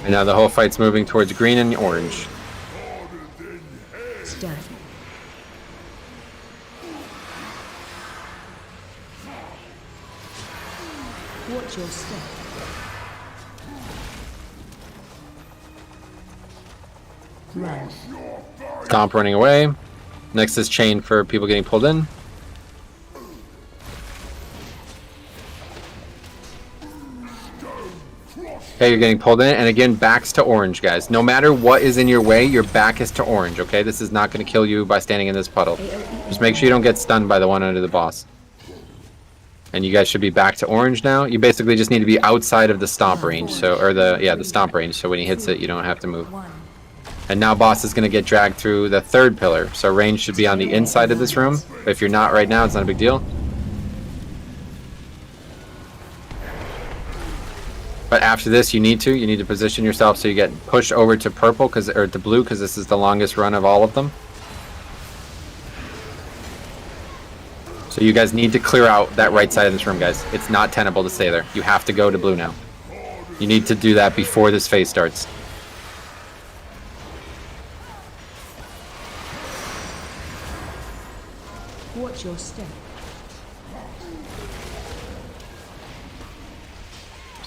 And now the whole fight's moving towards green and orange. Stun. Watch your step. Run. Stomp running away. Next is chain for people getting pulled in. Okay, you're getting pulled in, and again, backs to orange, guys. No matter what is in your way, your back is to orange, okay? This is not going to kill you by standing in this puddle. Just make sure you don't get stunned by the one under the boss. And you guys should be back to orange now. You basically just need to be outside of the stomp range, so, or the stomp range, so when he hits it, you don't have to move. And now boss is going to get dragged through the third pillar, so range should be on the inside of this room. If you're not right now, it's not a big deal. But after this, you need to position yourself so you get pushed over to purple, or to blue, because this is the longest run of all of them. So you guys need to clear out that right side of this room, guys. It's not tenable to stay there. You have to go to blue now. You need to do that before this phase starts. Watch your step.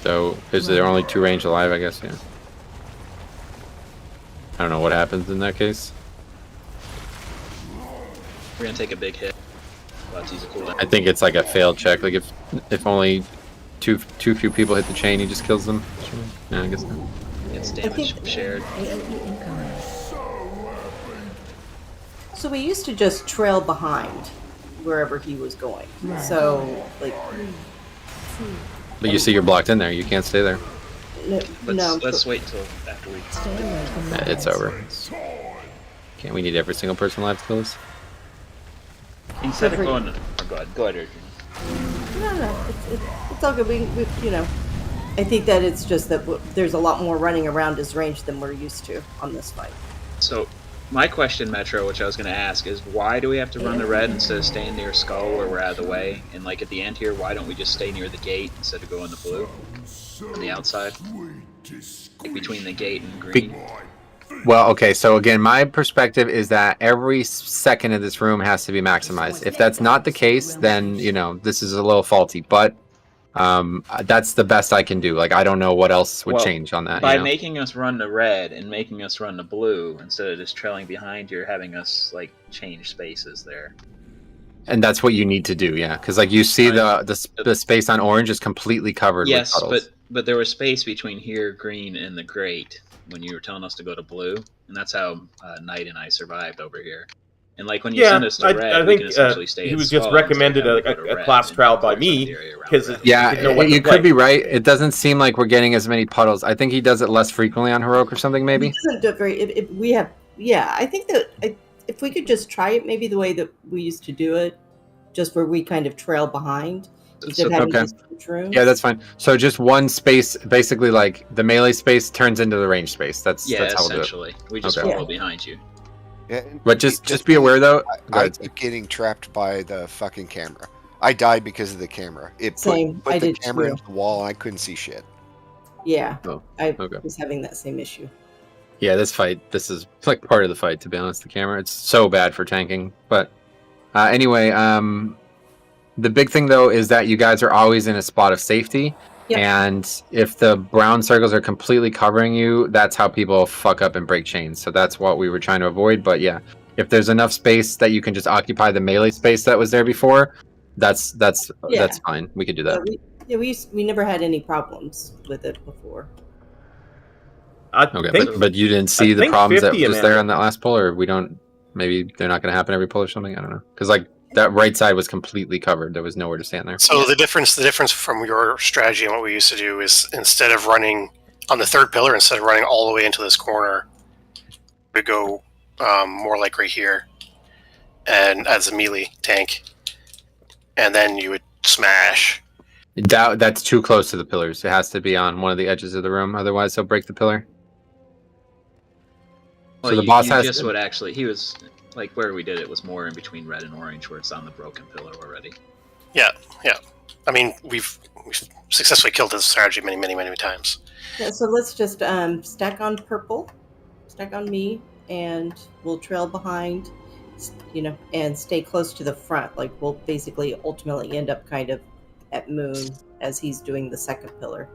So, is there only 2 range alive, I guess, yeah. I don't know what happens in that case. We're gonna take a big hit. Let's use a cooldown. I think it's like a failed check. Like if only too few people hit the chain, he just kills them. Yeah, I guess not. It's damage shared. So we used to just trail behind wherever he was going. So, like... But you see you're blocked in there. You can't stay there. Let's wait till after we... Yeah, it's over. Can't we need every single person alive to kill us? Instead of going... Oh, go ahead, No, it's all good. We, you know, I think that it's just that there's a lot more running around his range than we're used to on this fight. So, my question, Metro, which I was going to ask, is why do we have to run the red instead of staying near Skull where we're out of the way? And like at the end here, why don't we just stay near the gate instead of going the blue on the outside? Like between the gate and green? Well, okay, so again, my perspective is that every second of this room has to be maximized. If that's not the case, then, you know, this is a little faulty, but that's the best I can do. Like, I don't know what else would change on that. By making us run the red and making us run the blue, instead of just trailing behind, you're having us, like, change spaces there. And that's what you need to do, yeah. Because, like, you see the space on orange is completely covered with puddles. Yes, but But there was space between here, green, and the great when you were telling us to go to blue, and that's how Knight and I survived over here. And like when you send us to red, I we think can essentially stay he at was just Skull recommended instead of having to go to a red class and trial by close up me the area around because red. Yeah, you could be right. It doesn't seem like we're getting as many puddles. I think he does it less frequently on Heroic or something, maybe. He doesn't do it very. If we have, yeah, I think that if we could just try it, maybe the way that we used to do it, just where we kind of trail behind instead of having these huge rooms. Yeah, that's fine. So just one space, basically, like the melee space turns into the range space. That's how we'll do it. Essentially. We just follow behind you. Yeah, But just be aware though. I keep getting trapped by the fucking camera. I died because of the camera. It Same. put I the did camera too. into the wall and I couldn't see shit. Yeah, Oh, I was having that same issue. Yeah, this is like part of the fight, to be honest. The camera, it's so bad for tanking. But anyway, the big thing though is that you guys are always in a spot of safety. Yep. And if the brown circles are completely covering you, that's how people fuck up and break chains. So that's what we were trying to avoid. But yeah, if there's enough space that you can just occupy the melee space that was there before, that's fine. We could do that. We never had any problems with it before. Okay, but you didn't see the problems that was there on that last pull, or we don't. Maybe they're not going to happen every pull or something. I don't know, because like that right side was completely covered. There was nowhere to stand there. So the difference from your strategy and what we used to do is instead of running on the third pillar, instead of running all the way into this corner, we go more like right here, and as a melee tank, and then you would smash. That's too close to the pillars. It has to be on one of the edges of the room, otherwise they'll break the pillar. Well, So the boss has just would actually. He was like where we did it was more in between red and orange, where it's on the broken pillar already. Yeah. I mean, we've successfully killed this strategy many times. Yeah, so let's just stack on purple, stack on me, and we'll trail behind, and stay close to the front. Like we'll basically ultimately end up kind of at Moon as he's doing the second pillar.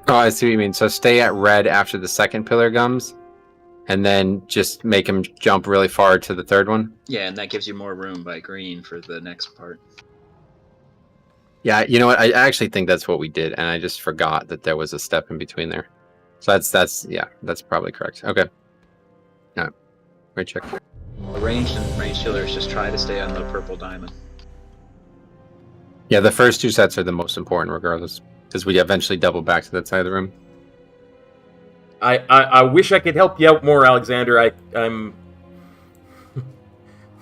Oh, I see what you mean. So stay at red after the second pillar comes, and then just make him jump really far to the third one. Yeah, and that gives you more room by green for the next part. Yeah, you know what? I actually think that's what we did, and I just forgot that there was a step in between there. So that's probably correct. Okay. All right. Great check. The ranged and ranged healers just try to stay on the purple diamond. Yeah, the first two sets are the most important, regardless, because we eventually double back to that side of the room. I wish I could help you out more, Alexander. I'm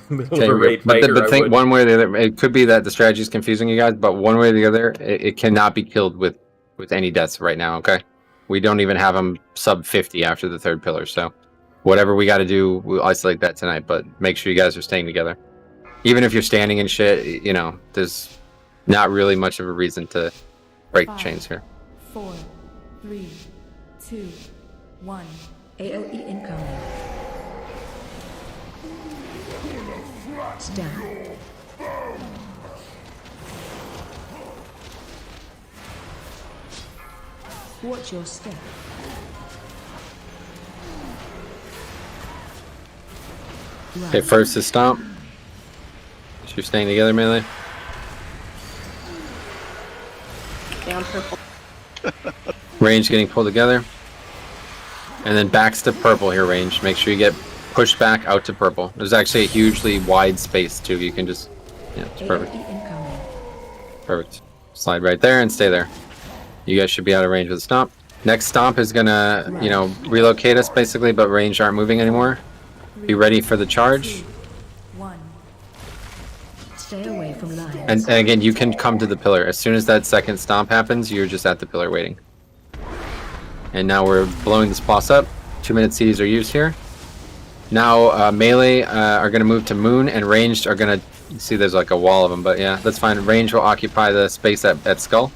middle of a raid fighter. But think one way or the other, it could be that the strategy is confusing you guys, but one way or the other, it cannot be killed with any deaths right now, okay? We don't even have them sub 50 after the third pillar, so whatever we got to do, we'll isolate that tonight, but make sure you guys are staying together. Even if you're standing and shit, there's not really much of a reason to break the chains here. 4, 3, 2, 1. AOE incoming. Down. Watch your step. Okay, first is stomp. So you're staying together, melee. Down purple. Range getting pulled together. And then backs to purple here, range. Make sure you get pushed back out to purple. There's actually a hugely wide space too. You can just, it's perfect. Perfect. Slide right there and stay there. You guys should be out of range with the stomp. Next stomp is gonna, relocate us basically, but range aren't moving anymore. Be ready for the charge. 1. Stay away from lines. And again, you can come to the pillar. As soon as that second stomp happens, you're just at the pillar waiting. And now we're blowing this boss up. 2-minute CDs are used here. Now melee are going to move to Moon, and ranged are going to see there's like a wall of them, but yeah, that's fine. Range will occupy the space at Skull.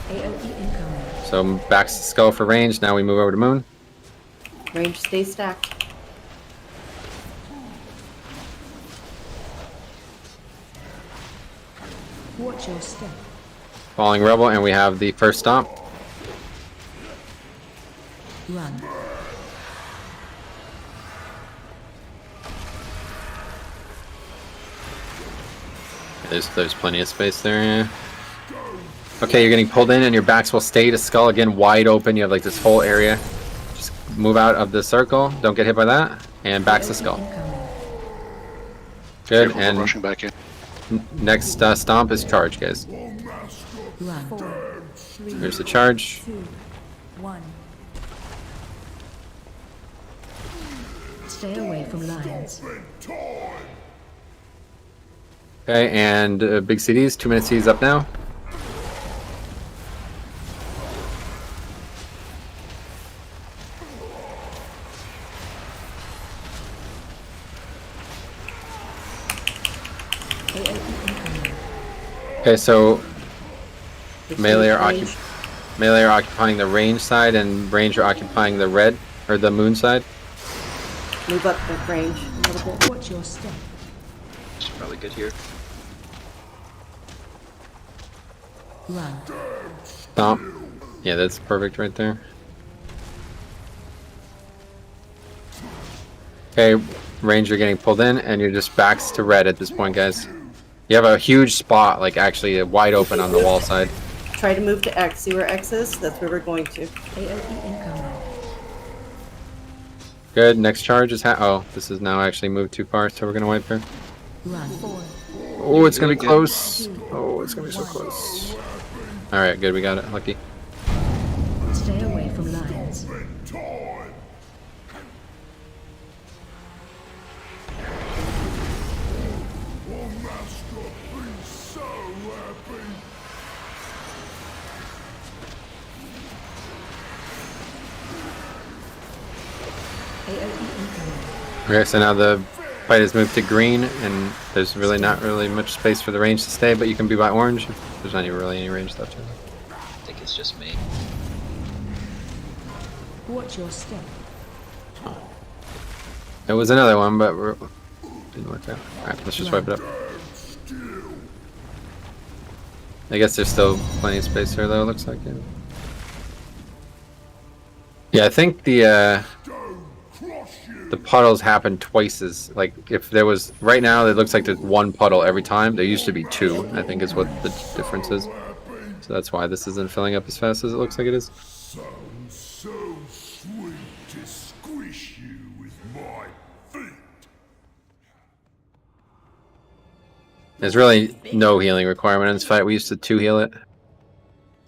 AOE incoming. So back to Skull for range. Now we move over to Moon. Range stay stacked. Watch your step. Falling Rebel, and we have the first stomp. Run. There's plenty of space there, yeah. Okay, you're getting pulled in, and your backs will stay to skull again, wide open. You have like this whole area. Just move out of the circle. Don't get hit by that, and backs to skull. Good, Careful, and rushing back in. Next stomp is charge, guys. Here's the charge. 2, 1. Stay away from lions. Okay, and big CDs. 2 minute CDs up now. Okay, so melee are occupying the range side, and range are occupying the red or the moon side. Move up the range a little bit. Watch your step. It's probably good here. Run. Stomp. Yeah, that's perfect right there. Okay, ranger getting pulled in, and you're just backs to red at this point, guys. You have a huge spot, like actually wide open on the wall side. Try to move to X. See where X is? That's where we're going to. AOE incoming. Good. Next charge is oh, this is now actually moved too far, so we're gonna wipe here. Run. Oh, it's gonna be close. Oh, it's gonna be so close. All right, good. We got it. Lucky. Stay away from lions. Okay, so now the fight has moved to green, and there's really not really much space for the range to stay, but you can be by orange. There's not even really any range left. I think it's just me. Watch your step. It was another one, but didn't work out. Alright, let's just wipe it up. I guess there's still plenty of space here, though, it looks like. Yeah, I think the puddles happen twice as, like, if there was, right now it looks like there's one puddle every time. There used to be two, I think is what the difference is. So that's why this isn't filling up as fast as it looks like it is. So sweet to squish you with my feet. There's really no healing requirement in this fight. We used to 2 heal it.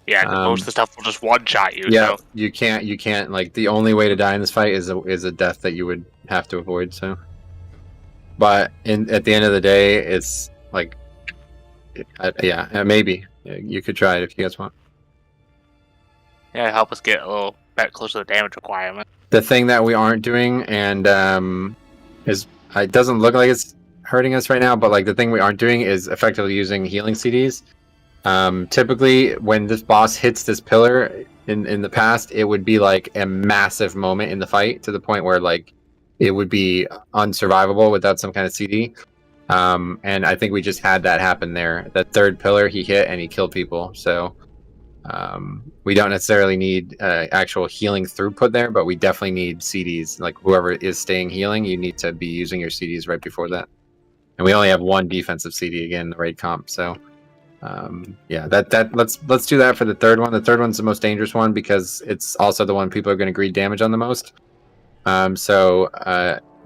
Yeah, most of the stuff will just one-shot you. Yeah, So. you can't, like, the only way to die in this fight is a death that you would have to avoid, so. But at the end of the day, it's, like, yeah, maybe. You could try it if you guys want. Yeah, help us get a little bit closer to the damage requirement. The thing that we aren't doing, and it doesn't look like it's hurting us right now, but, like, the thing we aren't doing is effectively using healing CDs. Typically, when this boss hits this pillar in the past, it would be like a massive moment in the fight to the point where, like, it would be unsurvivable without some kind of CD. And I think we just had that happen there. That third pillar he hit and he killed people. So we don't necessarily need actual healing throughput there, but we definitely need CDs. Like, whoever is staying healing, you need to be using your CDs right before that. And we only have one defensive CD again in the raid comp, so. Yeah, let's do that for the third one. The third one's the most dangerous one because it's also the one people are going to greed damage on the most. So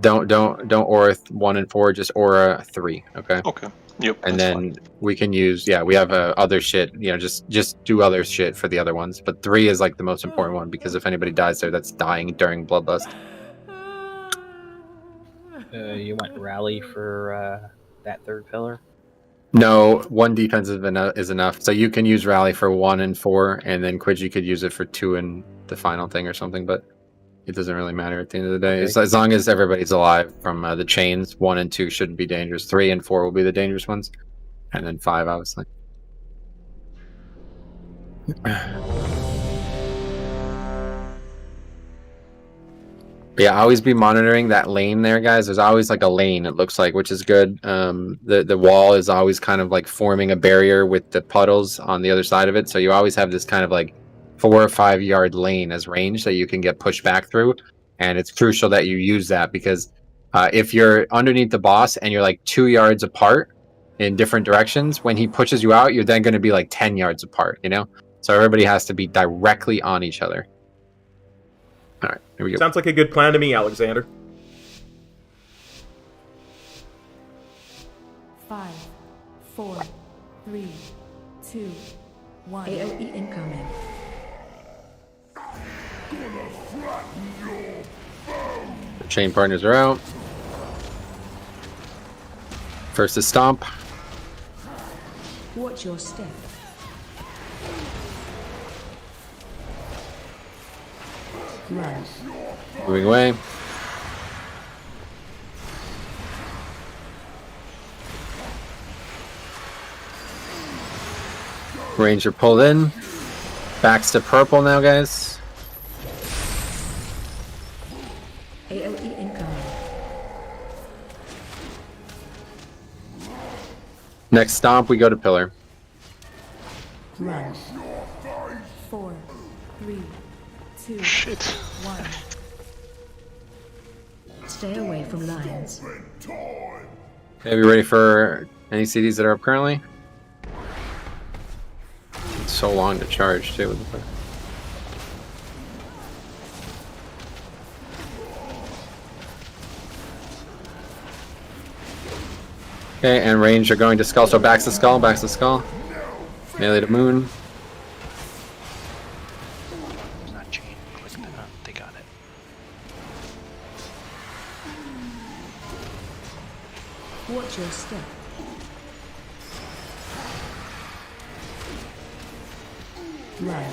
don't aura 1 and 4, just aura 3. Okay. Okay. Yep. And then we can use, yeah, we have other shit. You know, just do other shit for the other ones. But 3 is like the most important one because if anybody dies there, that's dying during bloodlust. You want rally for that third pillar? No, 1 defense is enough. So you can use rally for 1 and 4, and then Quidgy could use it for 2 and the final thing or something. But it doesn't really matter at the end of the day. Okay. As long as everybody's alive from the chains, 1 and 2 shouldn't be dangerous. 3 and 4 will be the dangerous ones, and then 5 obviously. Yeah, always be monitoring that lane there, guys. There's always like a lane, it looks like, which is good. The wall is always kind of like forming a barrier with the puddles on the other side of it. So you always have this kind of like 4 or 5 yard lane as range that you can get pushed back through. And it's crucial that you use that because if you're underneath the boss and you're like 2 yards apart, in different directions. When he pushes you out, you're then going to be like 10 yards apart, you know? So everybody has to be directly on each other. All right, here we go. Sounds like a good plan to me, Alexander. 5, 4, 3, 2, 1. AOE incoming. The chain partners are out. First is Stomp. Watch your step. Run. Moving away. Ranger pulled in. Backs to purple now, guys. AOE incoming. Next Stomp, we go to Pillar. Run. 4, 3, 2, 1. Stay away from lines. Okay, we ready for any CDs that are up currently? It's so long to charge, too. Okay, and range are going to Skull, so backs to Skull, backs to Skull. Melee to Moon. Not chain. Click that up. They got it. Watch your step. Run.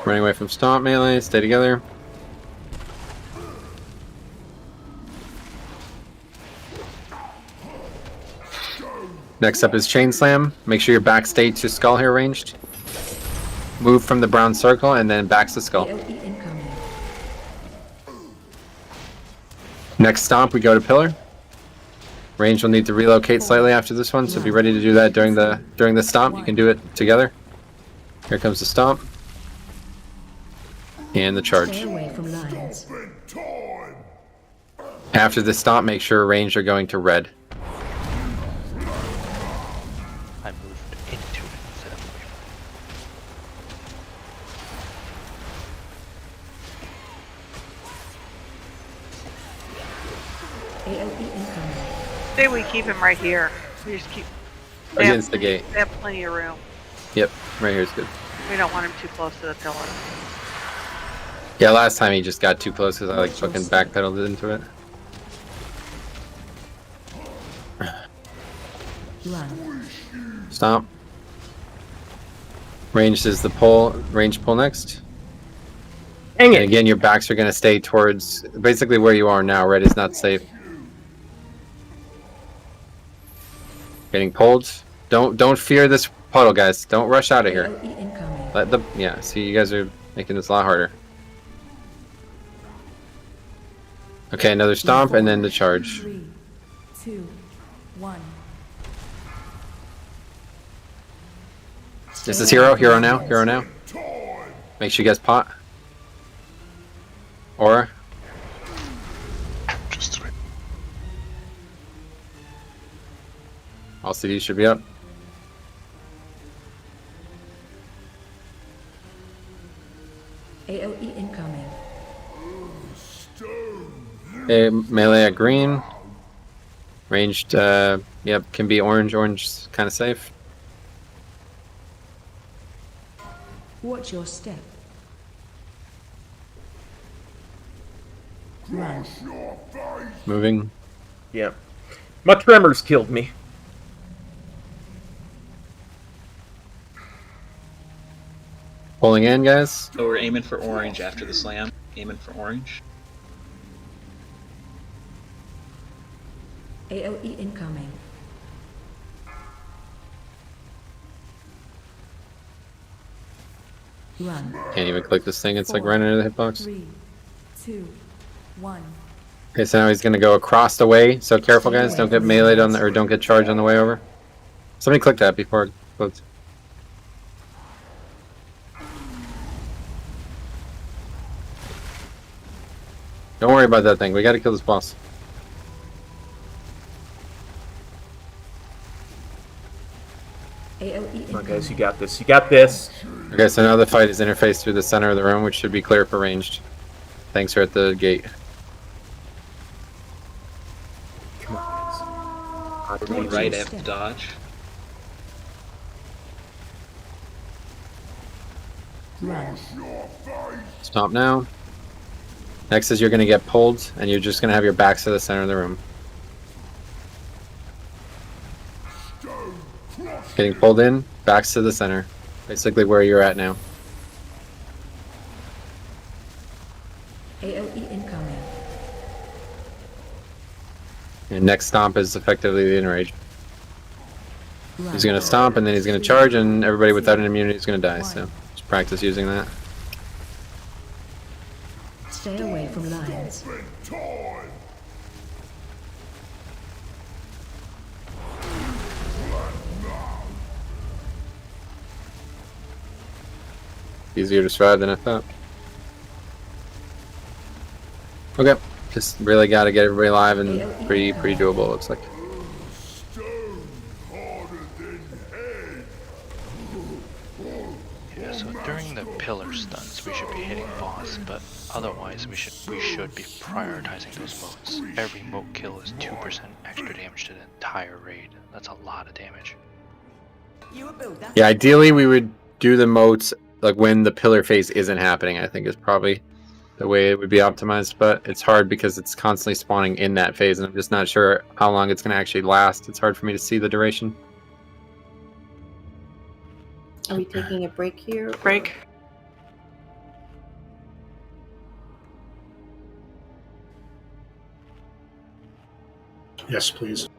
Running away from Stomp melee, stay together. Next up is Chain Slam. Make sure your back stay to Skull here ranged. Move from the brown circle and then backs to Skull. AOE incoming. Next Stomp, we go to Pillar. Range will need to relocate slightly after this one, so be ready to do that during the Stomp. You can do it together. Here comes the Stomp. And the charge. Stay away from lines. After the Stomp, make sure range are going to red. I moved into it instead of away from AOE incoming. Say we keep him right here. We just keep Against the gate. They have plenty of room. Yep, right here is good. We don't want him too close to the pillar. Yeah, last time he just got too close because I like fucking backpedaled into it. Run. Stomp. Ranged is the pull. Range pull next. Dang it. And again, your backs are going to stay towards basically where you are now. Red is not safe. Getting pulled. Don't fear this puddle, guys. Don't rush out of here. AOE incoming. Let the see, you guys are making this a lot harder. Okay, another Stomp and then the charge. 3, 2, 1. This is hero now. Make sure you guys pot. Aura. Just wait. All CDs should be up. AOE incoming. Okay, melee at green. Ranged, yep, can be orange. Orange is kind of safe. Watch your step. Run. Moving. Yeah. My tremors killed me. Pulling in, guys. So we're aiming for orange after the slam. Aiming for orange. AOE incoming. Run. Can't even click this thing. It's like running into the hitbox. 3, 2, 1. Okay, so now he's gonna go across the way. So careful, guys. Don't get meleeed on the, or don't get charged on the way over. Somebody click that before it explodes. Don't worry about that thing. We gotta kill this boss. guys. You got this. You got this. Okay, so now the fight is interfaced through the center of the room, which should be clear for ranged. Thanks are at the gate. Come on, guys. Right F dodge. Stomp now. Next is you're going to get pulled, and you're just going to have your backs to the center of the room. Getting pulled in, backs to the center. Basically where you're at now. AOE incoming. And next stomp is effectively the enrage. He's going to stomp, and then he's going to charge, and everybody without an immunity is going to die, so just practice using that. Stay away from lions. Easier to survive than I thought. Okay, just really got to get everybody alive and pretty doable, looks like. Yeah, so during the pillar stunts, we should be hitting boss, but otherwise we should be prioritizing those motes. Every mote kill is 2% extra damage to the entire raid. That's a lot of damage. Yeah, ideally we would do the motes like when the pillar phase isn't happening, I think is probably the way it would be optimized, but it's hard because it's constantly spawning in that phase, and I'm just not sure how long it's going to actually last. It's hard for me to see the duration. Are we taking a break here? Break. Yes, please.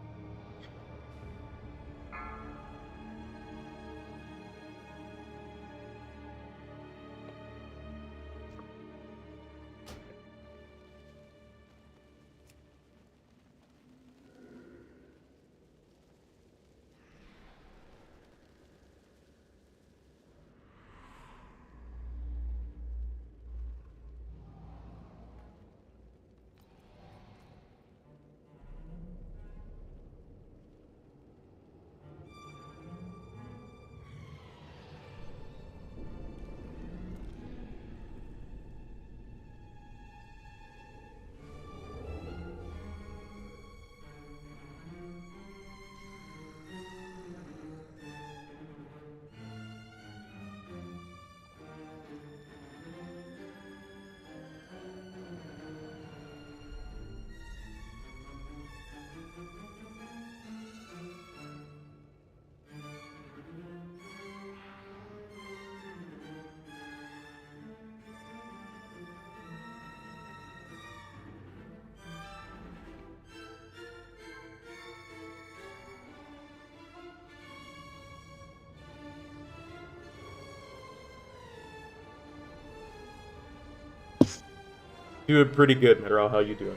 Doing pretty good, Metro. How you doing?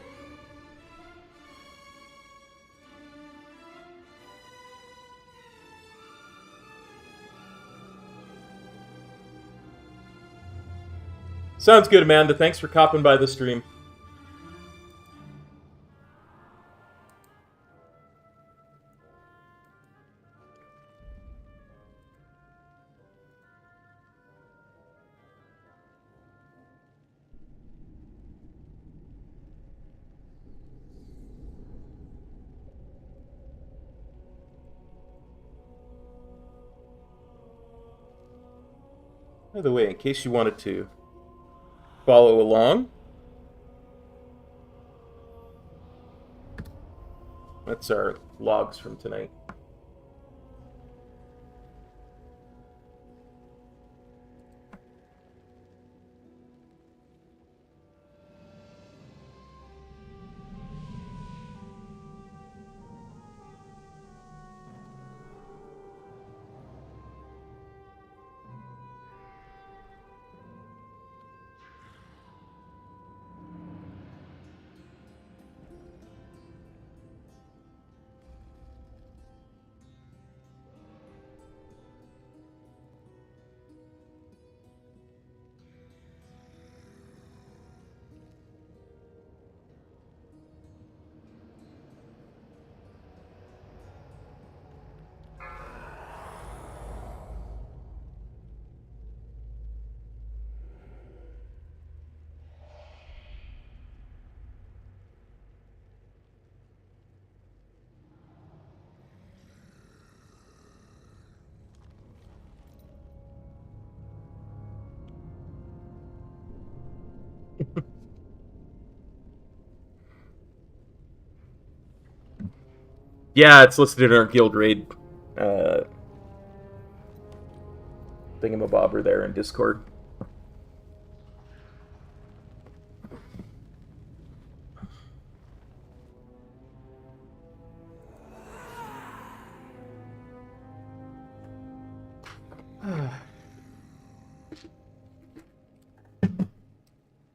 Sounds good, Amanda. Thanks for copping by the stream. By the way, in case you wanted to follow along, that's our logs from tonight. Yeah, it's listed in our guild raid thingamabobber there in Discord.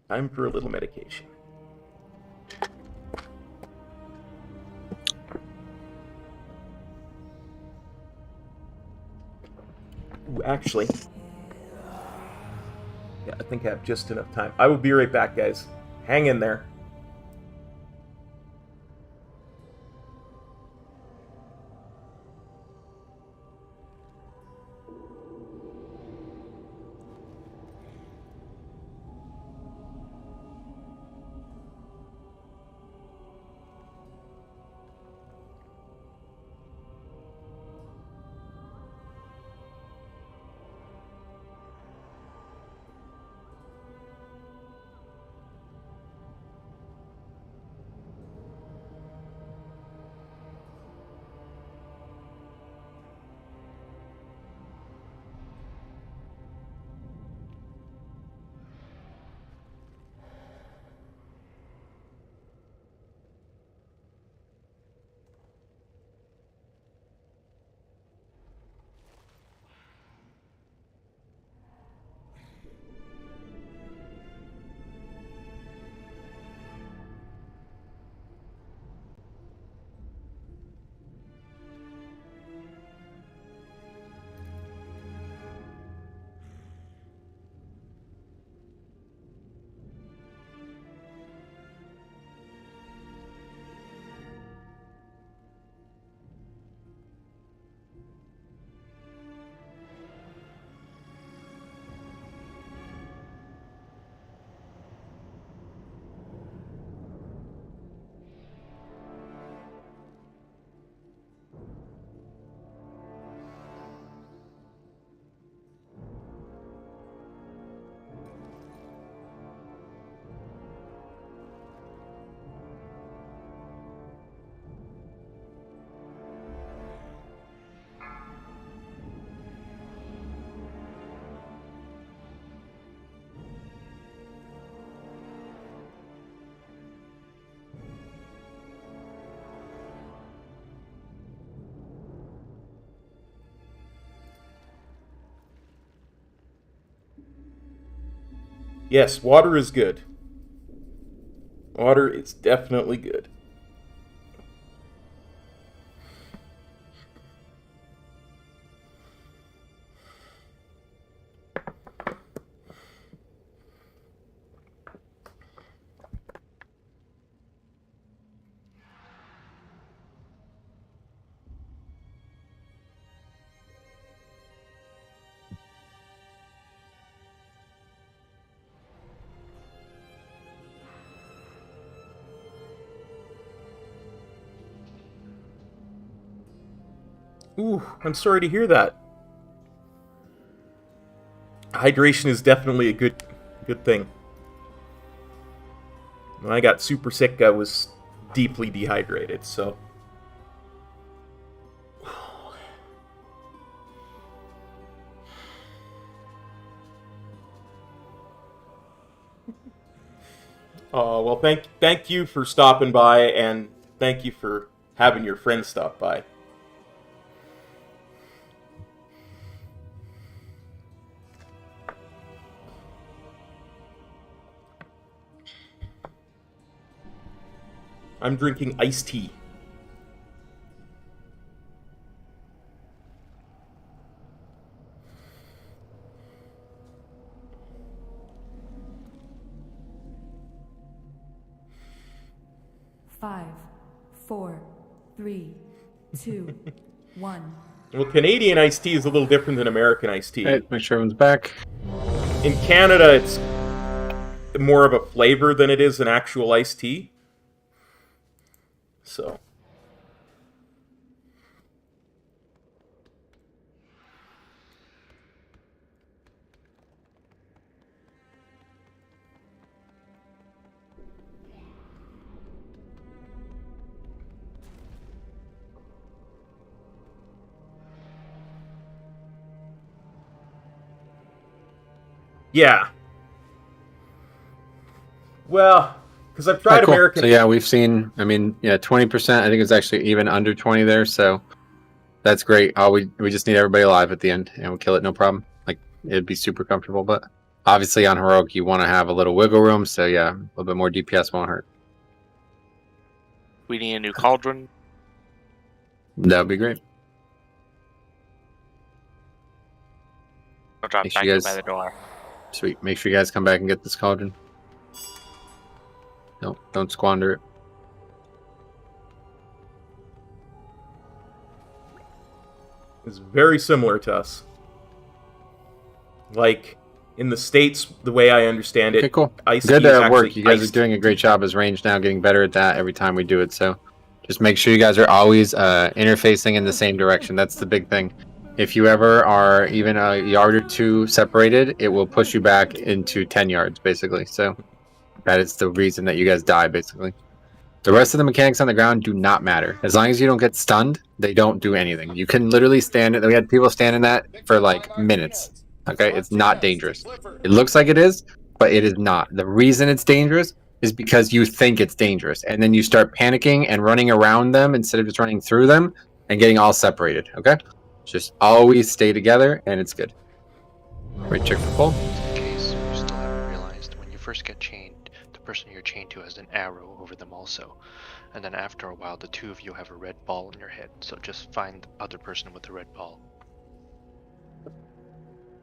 Time for a little medication. Ooh, actually, yeah, I think I have just enough time. I will be right back, guys. Hang in there. Yes, water is good. Water is definitely good. Ooh, I'm sorry to hear that. Hydration is definitely a good thing. When I got super sick, I was deeply dehydrated, so... well, thank you for stopping by, and thank you for having your friends stop by. I'm drinking iced tea. Five, 4, 3, 2, 1. Well, Canadian iced tea is a little different than American iced tea. Hey, make sure everyone's back. In Canada, it's more of a flavor than it is an actual iced tea. So... Yeah. Well, because I've tried cool. American. So yeah, we've seen. I mean, yeah, 20%. I think it's actually even under 20 there. So that's great. We just need everybody alive at the end, and we'll kill it, no problem. Like it'd be super comfortable, but obviously on heroic you want to have a little wiggle room. So yeah, a little bit more DPS won't hurt. We need a new cauldron. That would be great. I'll drop Make back sure you in guys- by the door. Sweet. Make sure you guys come back and get this cauldron. No, don't squander it. Is very similar to us. Like, in the States, the way I understand it, Okay, cool. ice Good tea is actually work. You guys iced are doing a great job as range now, getting better at that every time we do it. So just make sure you guys are always interfacing in the same direction. That's the big thing. If you ever are even a yard or two separated, it will push you back into 10 yards, basically. So that is the reason that you guys die, basically. The rest of the mechanics on the ground do not matter. As long as you don't get stunned, they don't do anything. You can literally stand it. We had people stand in that for like minutes. Okay, it's not dangerous. It looks like it is, but it is not. The reason it's dangerous is because you think it's dangerous, and then you start panicking and running around them instead of just running through them and getting all separated. Okay, just always stay together, and it's good. Right, check for pull. In case you still haven't realized, when you first get chained, the person you're chained to has an arrow over them also. And then after a while, the two of you have a red ball in your head, so just find the other person with the red ball.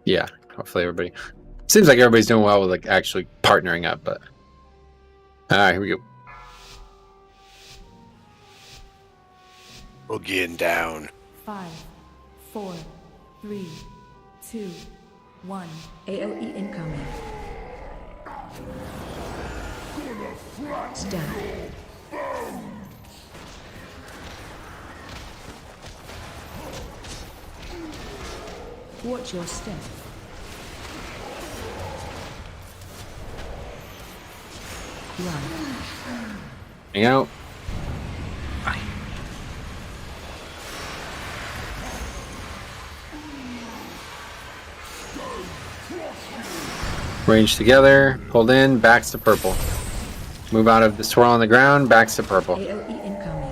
Yeah, hopefully everybody. Seems like everybody's doing well with like actually partnering up, but all right, here we go. Again down. 5, 4, 3, 2, 1. AOE incoming. Stab. Watch your step. Run. Hang out. Range together, pulled in, backs to purple. Move out of the swirl on the ground, backs to purple. AOE incoming.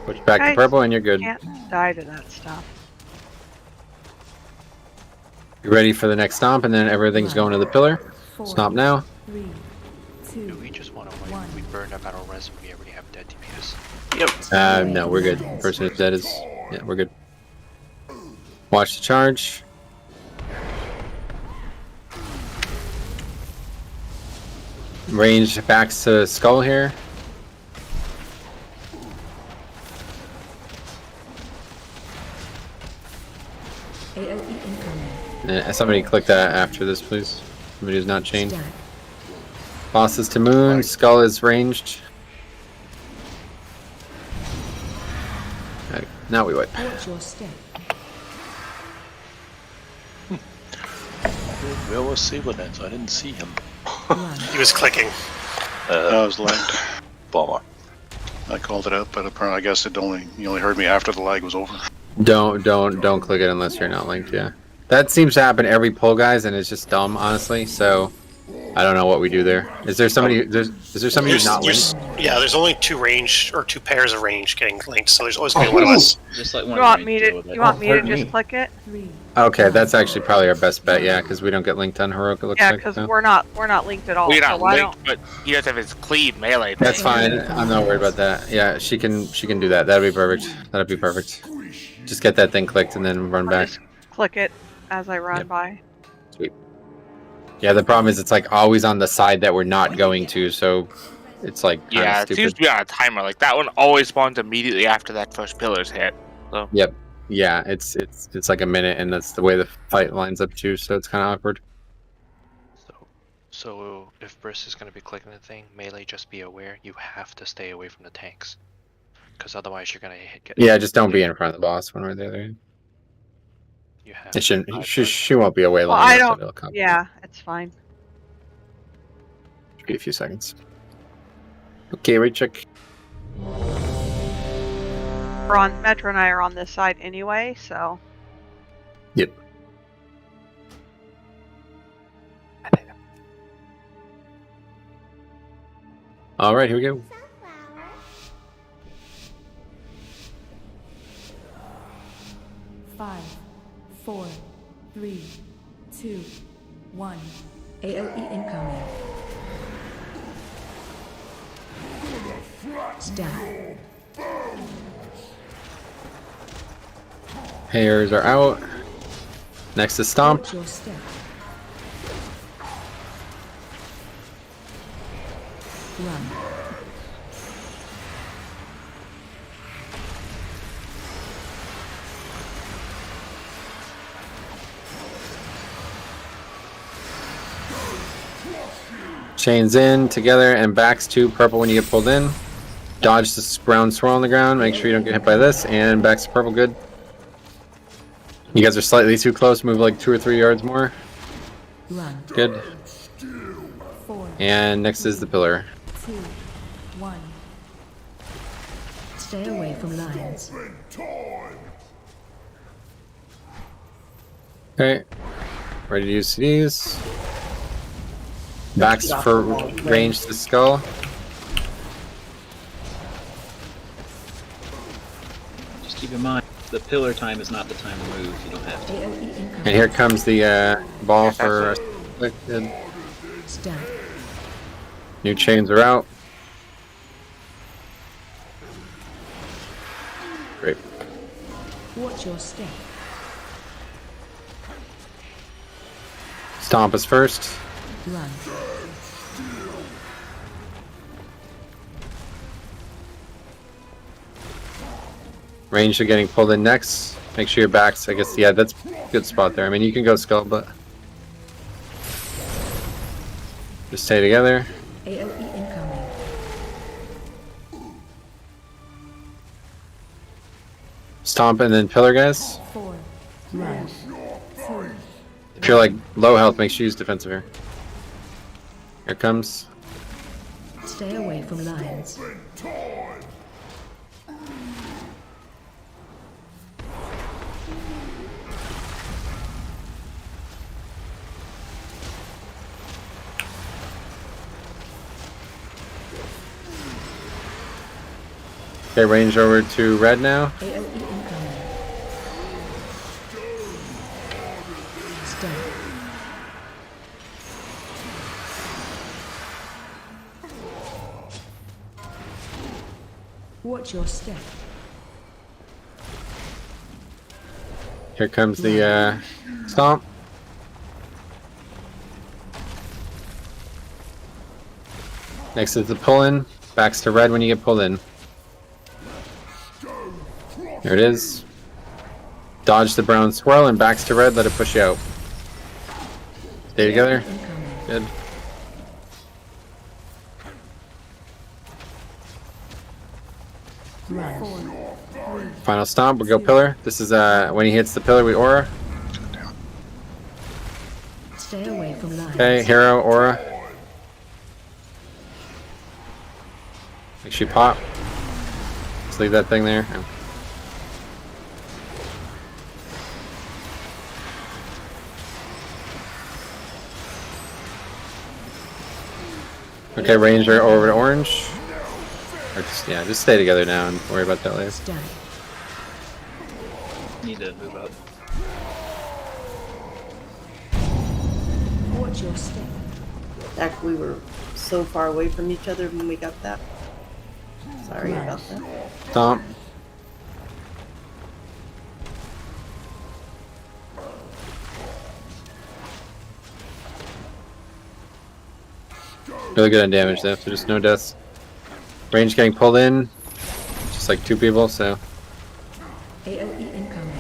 Push back to Guys, purple and you're good. Can't die to that stuff. You're ready for the next stomp, and then everything's going to the pillar. Stomp now. 3, 2, Do we just want to wait? We burned up our res and we already have dead DPS. Yep. No, we're good. Person who's dead is... Yeah, we're good. Watch the charge. Range backs to skull here. AOE incoming. Somebody click that after this, please. Somebody who's not chained. Boss is to moon. Skull is ranged. Okay, now we wipe. Watch your step. Where was Saberlands? I didn't see him. He was clicking. I was lagged. Bummer. I called it out, but apparently I guess you only heard me after the lag was over. Don't click it unless you're not linked. Yeah, that seems to happen every pull, guys, and it's just dumb, honestly. So I don't know what we do there. Is there somebody? Is there somebody who's not linked? Yeah, there's only two pairs of range getting linked, so there's always going to be one of us. Just like one You want me to? You want me to just click it? Okay, that's actually probably our best bet. Yeah, because we don't get linked on heroic. It looks Yeah, like. because so. we're not linked at all. We're so not why linked, but he does have his cleave melee thing. That's fine. I'm not worried about that. Yeah, she can do that. That'll be perfect. That'll be perfect. Just get that thing clicked and then run back. Just click it as I run by. Sweet. Yeah, the problem is it's like always on the side that we're not going to, so it's like Yeah, it stupid. seems to be on a timer. Like that one always spawns immediately after that first pillar's hit. So Yep. Yeah, it's like a minute, and that's the way the fight lines up too, so it's kind of awkward. So if Briss is going to be clicking the thing, melee, just be aware you have to stay away from the tanks, because otherwise you're going to get. Yeah, just don't be in front of the boss one or the other. You have. It shouldn't. She won't be away Well, long. I enough, so don't. it'll come. Yeah, it's fine. Be a few seconds. Okay, right check. We're on Metro and I are on this side anyway, so. Yep. And then All right, here we go. Five, 4, 3, 2, 1. AOE incoming. Stab. Hairs are out. Next is Stomp. Watch your step. Run. Chains in together and backs to purple when you get pulled in. Dodge this brown swirl on the ground. Make sure you don't get hit by this. And backs to purple. Good. You guys are slightly too close. Move like 2 or 3 yards more. Run. Good. 4. And next is the pillar. 2, 1. Stay away from lions. Okay. Ready to use CDs. Backs for range to skull. Just keep in mind, the pillar time is not the time to move. You don't have to. And here comes the ball for afflicted. Stab. New chains are out. Great. Watch your step. Stomp is first. Run. Range are getting pulled in next. Make sure your backs, I guess, yeah, that's a good spot there. I mean, you can go skull, but just stay together. AOE incoming. Stomp and then pillar, guys. 4. Run. 2. If you're like low health, make sure you use defensive here. Here it comes. Stay away from lions. Okay, range over to red now. AOE incoming. Stay. Watch your step. Here comes the stomp. Next is the pull in. Backs to red when you get pulled in. There it is. Dodge the brown swirl and backs to red. Let it push you out. Stay together. Good. Final stomp. We'll go pillar. This is when he hits the pillar, we aura. Stay away from lions. Okay, hero aura. Make sure you pop. Just leave that thing there. Okay, ranger over to orange. Or just, yeah, just stay together now and worry about that later. Need to move up. Watch your step. Heck, we were so far away from each other when we got that. Sorry about that. Stomp. Really good on damage though, so just no deaths. Range getting pulled in. Just like 2 people, so. AOE incoming.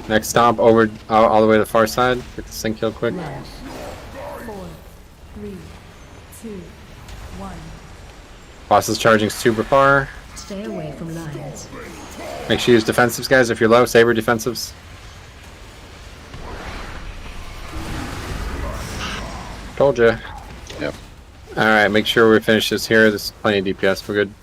Next stomp over all the way to the far side. Get the sync kill quick. 4, 3, 2, 1. Boss is charging super far. Stay away from lions. Make sure you use defensives, guys. If you're low, saber defensives. Told ya. Yep. Alright, make sure we finish this here. There's plenty of DPS. We're good.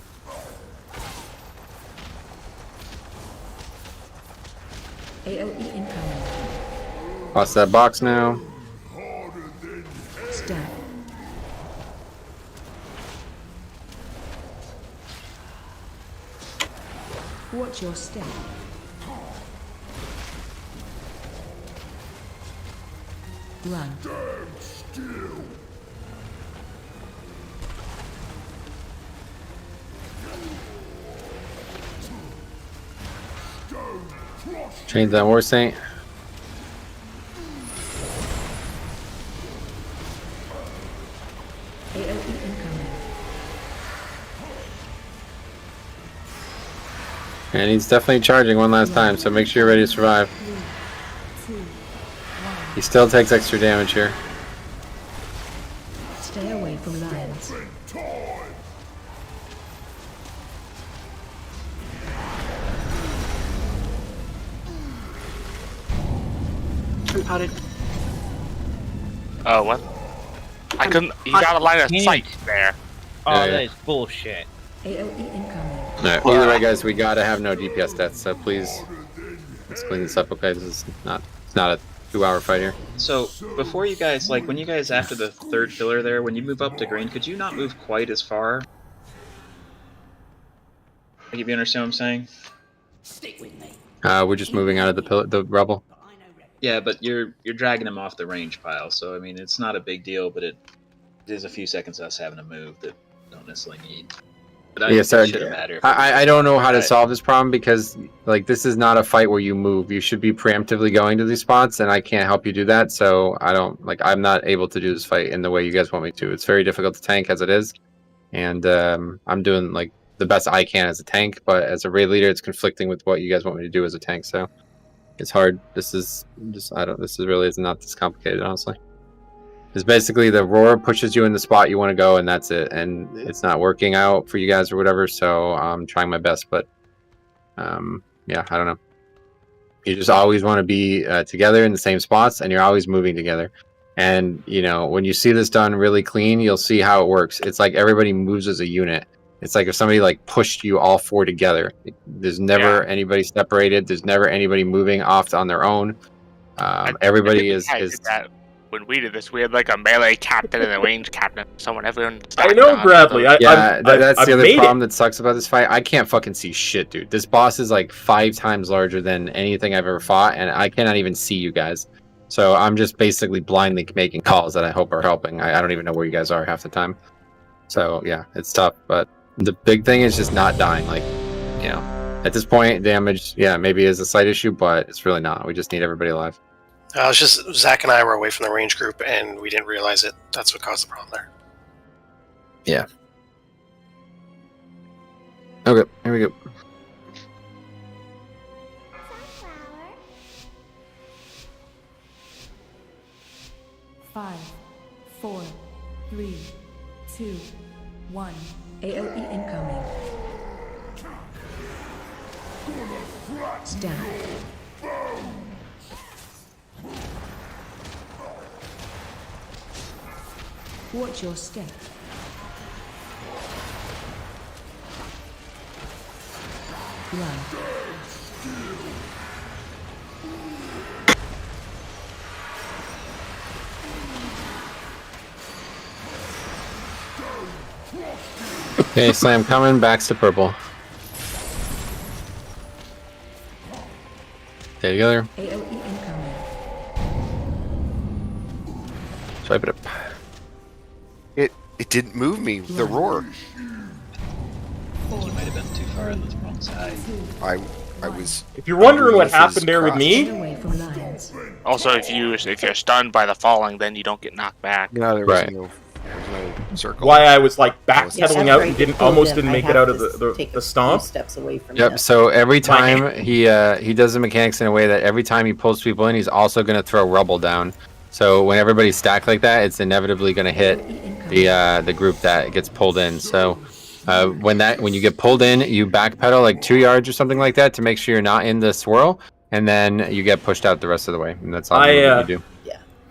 AOE incoming. Lost that box now. Stab. Watch your step. Run. Change that War Saint. AOE incoming. And he's definitely charging one last time, so make sure you're ready to survive. He still takes extra damage here. Stay away from lions. I'm potted. Oh, what? I couldn't. You got a line of sight there. Oh, Yeah, that yeah. is bullshit. AOE incoming. Alright, either way, guys, we gotta have no DPS deaths, so please let's clean this up, okay? This is not, it's not a 2-hour fight here. So before you guys, like when you guys after the third pillar there, when you move up to green, could you not move quite as far? Like, if you understand what I'm saying? Stick with me. We're just moving out of the rubble. Yeah, but you're dragging him off the range pile, so I mean it's not a big deal, but it is a few seconds of us having to move that don't necessarily need. But Yeah, sorry. it shouldn't matter. I don't know how to solve this problem because like this is not a fight where you move. You should be preemptively going to these spots, and I can't help you do that. So I don't like. I'm not able to do this fight in the way you guys want me to. It's very difficult to tank as it is, and I'm doing like the best I can as a tank. But as a raid leader, it's conflicting with what you guys want me to do as a tank. So it's hard. This is just This is really is not this complicated, honestly. It's basically the roar pushes you in the spot you want to go, and that's it. And it's not working out for you guys or whatever, so I'm trying my best. But yeah, I don't know. You just always want to be together in the same spots, and you're always moving together. And you know, when you see this done really clean, you'll see how it works. It's like everybody moves as a unit. It's like if somebody like pushed you all four together. There's never anybody separated. There's never anybody moving off on their own. Everybody is. That when we did this, we had like a melee captain and a range captain. Everyone. I know, Bradley. That's the other made problem that sucks about this fight. I can't fucking see shit, dude. This boss is like 5 times larger than anything I've ever fought, and I cannot even see you guys. So I'm just basically blindly making calls that I hope are helping. I don't even know where you guys are half the time. So yeah, it's tough. But the big thing is just not dying. Like, you know, at this point, damage, yeah, maybe is a slight issue, but it's really not. We just need everybody alive. It's just Zach and I were away from the range group, and we didn't realize it. That's what caused the problem there. Yeah. Okay, here we go. Five, 4, 3, 2, 1. AOE incoming. It's down. Watch your step. Run. Okay, Slam coming, backs to purple. Stay together. AOE incoming. Swipe it up. It didn't move me. The roar. You might have been too far on the wrong side. I was. If you're wondering what happened there with me, Also, if you're stunned by the falling, then you don't get knocked back. No, there was no circle. why I was like backpedaling after out I and get didn't pulled almost in, didn't I make it have out of to take the a stomp. few steps away from Yep. them. So every time he does the mechanics in a way that every time he pulls people in, he's also going to throw rubble down. So when everybody's stacked like that, it's inevitably going to hit the group that gets pulled in. So when you get pulled in, you backpedal like 2 yards or something like that to make sure you're not in the swirl, and then you get pushed out the rest of the way. And that's all you do.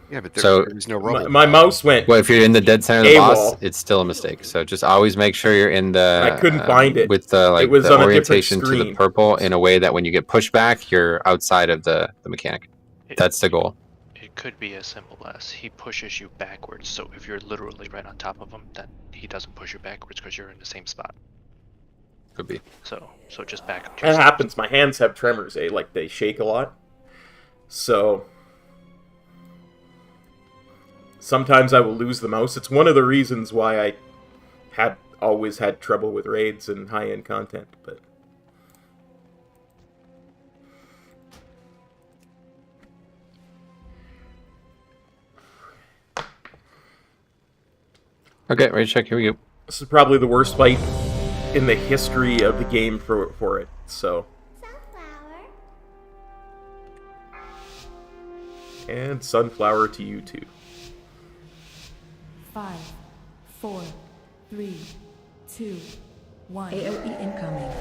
Yeah, but there's no rubble. My mouse went. Well, if you're in the dead center of the boss, AWOL. it's still a mistake. So just always make sure you're in the. I couldn't find it. With the It was the on a different orientation to the screen. purple in a way that when you get pushed back, you're outside of the mechanic. That's the goal. It could be as simple as he pushes you backwards. So if you're literally right on top of him, then he doesn't push you backwards because you're in the same spot. Could be. So just back up. That happens. My hands have tremors. Like they shake a lot. So sometimes I will lose the mouse. It's one of the reasons why I always had trouble with raids and high-end content. But okay, ready to check. Here we go. This is probably the worst fight in the history of the game for it. So. And sunflower to you too. 5, 4, 3, 2, 1. AOE incoming.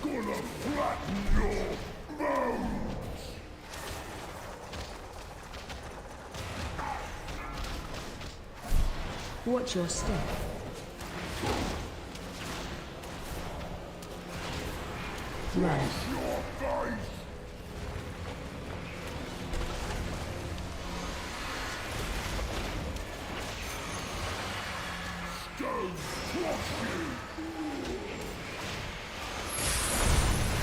Gonna flatten your bones. Watch your step. Run.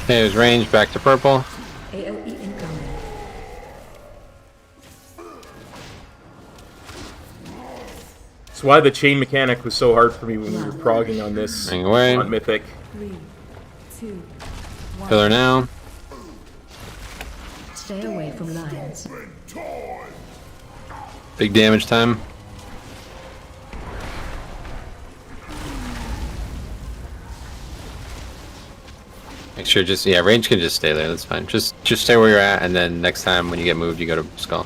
Okay, there's range, back to purple. AOE incoming. That's why the chain mechanic was so hard for me when we were progging on this on Mythic. 3, 2, 1. Pillar now. Stay away from lines. Big damage time. Make sure range can just stay there, that's fine. Just stay where you're at, and then next time when you get moved, you go to skull.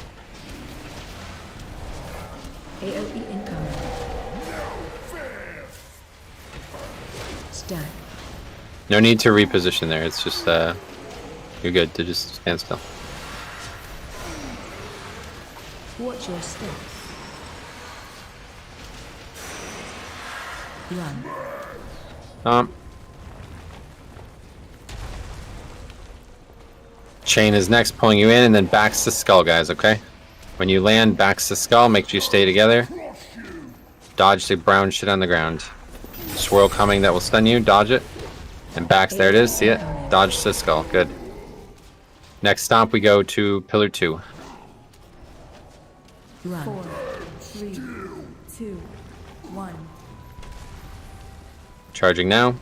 AOE incoming. Stack. No need to reposition there, it's just, you're good to just stand still. Watch your step. Run. Chain is next, pulling you in, and then backs to skull, guys, okay? When you land, backs to skull, make sure you stay together. Dodge the brown shit on the ground. Swirl coming that will stun you, dodge it. And backs, there it is, see it? Dodge to skull, good. Next stomp, we go to pillar 2. Run. 4, 3, 2, 1. Charging now.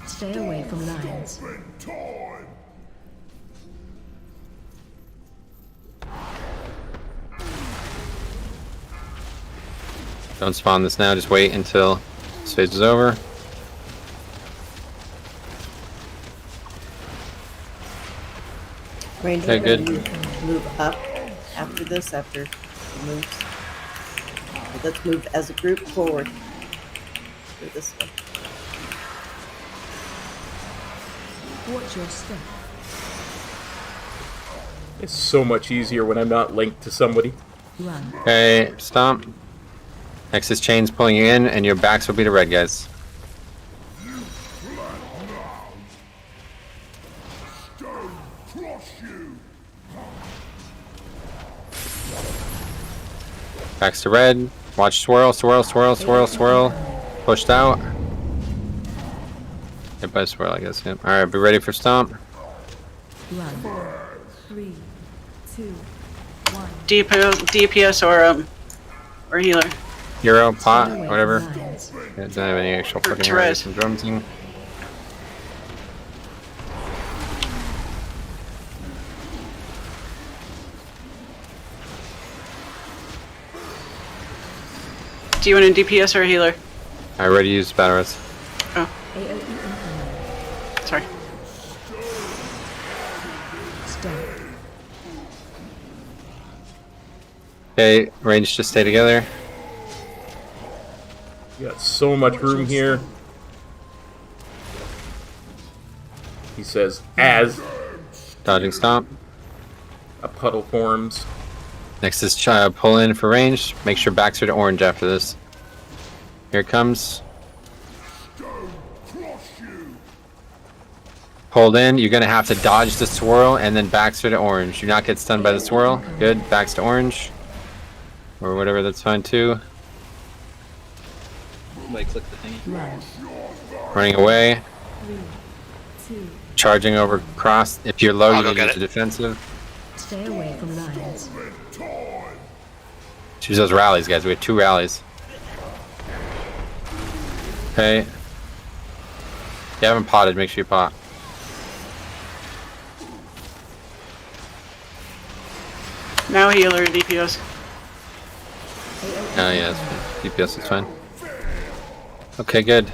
Stay away from lines. Don't spawn this now, just wait until this phase is over. Ranger, Okay, good. Move up after this, after he moves. So let's move as a group forward. Go this way. Watch your step. It's so much easier when I'm not linked to somebody. Run. Okay, stomp. Next is chains pulling you in, and your backs will be to red, guys. Backs to red. Watch swirl, swirl, swirl, swirl, swirl. Pushed out. Hit by swirl, I guess. Yep. Alright, be ready for stomp. Run. 4, 3, 2, 1. DPS or healer. Hero, pot, whatever. It doesn't have any actual fucking Therese. some drums in. Do you want a DPS or a healer? I already used battle res. Oh. Sorry. Okay, range, just stay together. You got so much room here. He says, as Dodging stomp. a puddle forms. Next is pull in for range. Make sure backs are to orange after this. Here it comes. Pulled in. You're going to have to dodge the swirl and then backs are to orange. Do not get stunned by the swirl. Good. Backs to orange. Or whatever, that's fine too. Somebody click the thingy. Running away. Charging over cross. If you're low, you need to use the defensive. Stay away from lions. Choose those rallies, guys. We have 2 rallies. Okay. If you haven't potted, make sure you pot. Now healer DPS. Oh, yeah, DPS is fine. Okay, good.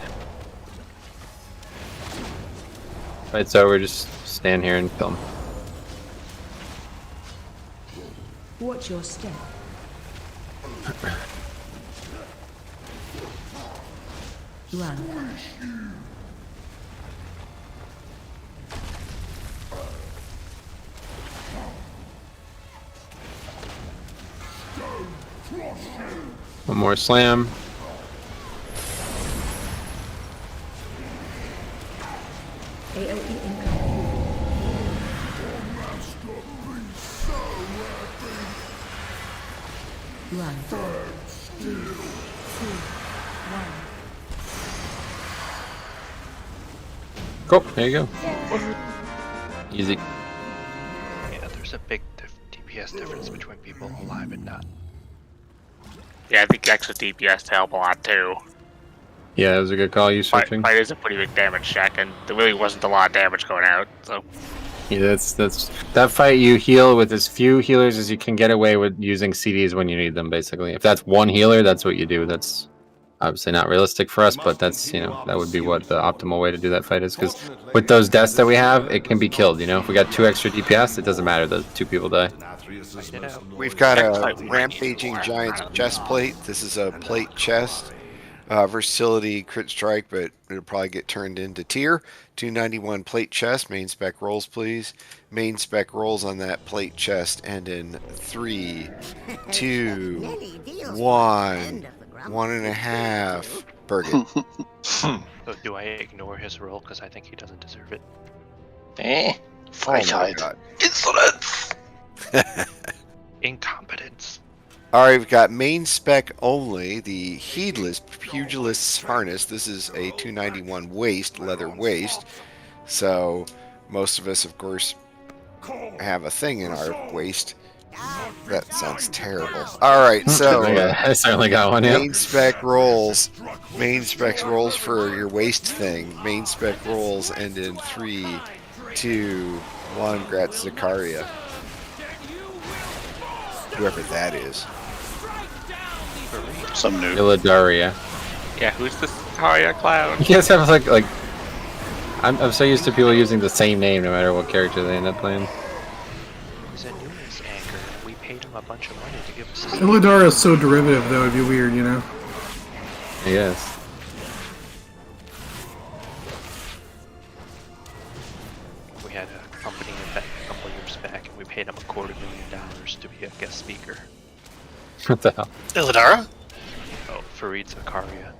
Fight's over, just stand here and kill him. Watch your step. Run. One more slam. Run. 3, 2, 1. Cool, there you go. Easy. Yeah, there's a big DPS difference between people alive and not. Yeah, I think extra DPS to help a lot too. Yeah, that was a good call. You switching? Fight is a pretty big damage check, and there really wasn't a lot of damage going out. So Yeah, that's that fight. You heal with as few healers as you can get away with using CDs when you need them. Basically, if that's one healer, that's what you do. That's obviously not realistic for us, but that's that would be what the optimal way to do that fight is. Because with those deaths that we have, it can be killed. If we got 2 extra DPS, it doesn't matter. Those 2 people die. We've got a rampaging giant's chest plate. This is a plate chest. Versatility crit strike, but it'll probably get turned into tier. 291 plate chest. Main spec rolls, please. Main spec rolls on that plate chest, and in 3, 2, 1, 1.5. Bergen. So do I ignore his roll because I think he doesn't deserve it? Insolence! Incompetence. Alright, we've got main spec only, the Heedless Pugilist's Harness. This is a 291 waist, leather waist. So, most of us, of course, have a thing in our waist. That sounds terrible. Alright, so... I certainly got one, yeah. Main spec rolls. Main spec rolls for your waist thing. Main spec rolls end in 3, 2, 1. Gratz Zakaria. Whoever that is. Some new. Illadaria. yeah, who's this Zarya clown? You guys have like I'm so used to people using the same name no matter what character they end up playing. He's a newness anchor. We paid him a bunch of money to give us. Illidara is so derivative, though. It'd be weird, Yes. We had a company event a couple years back, and we paid him $250,000 to be a guest speaker. What the hell? Illidara? Oh, Fareed Zakaria.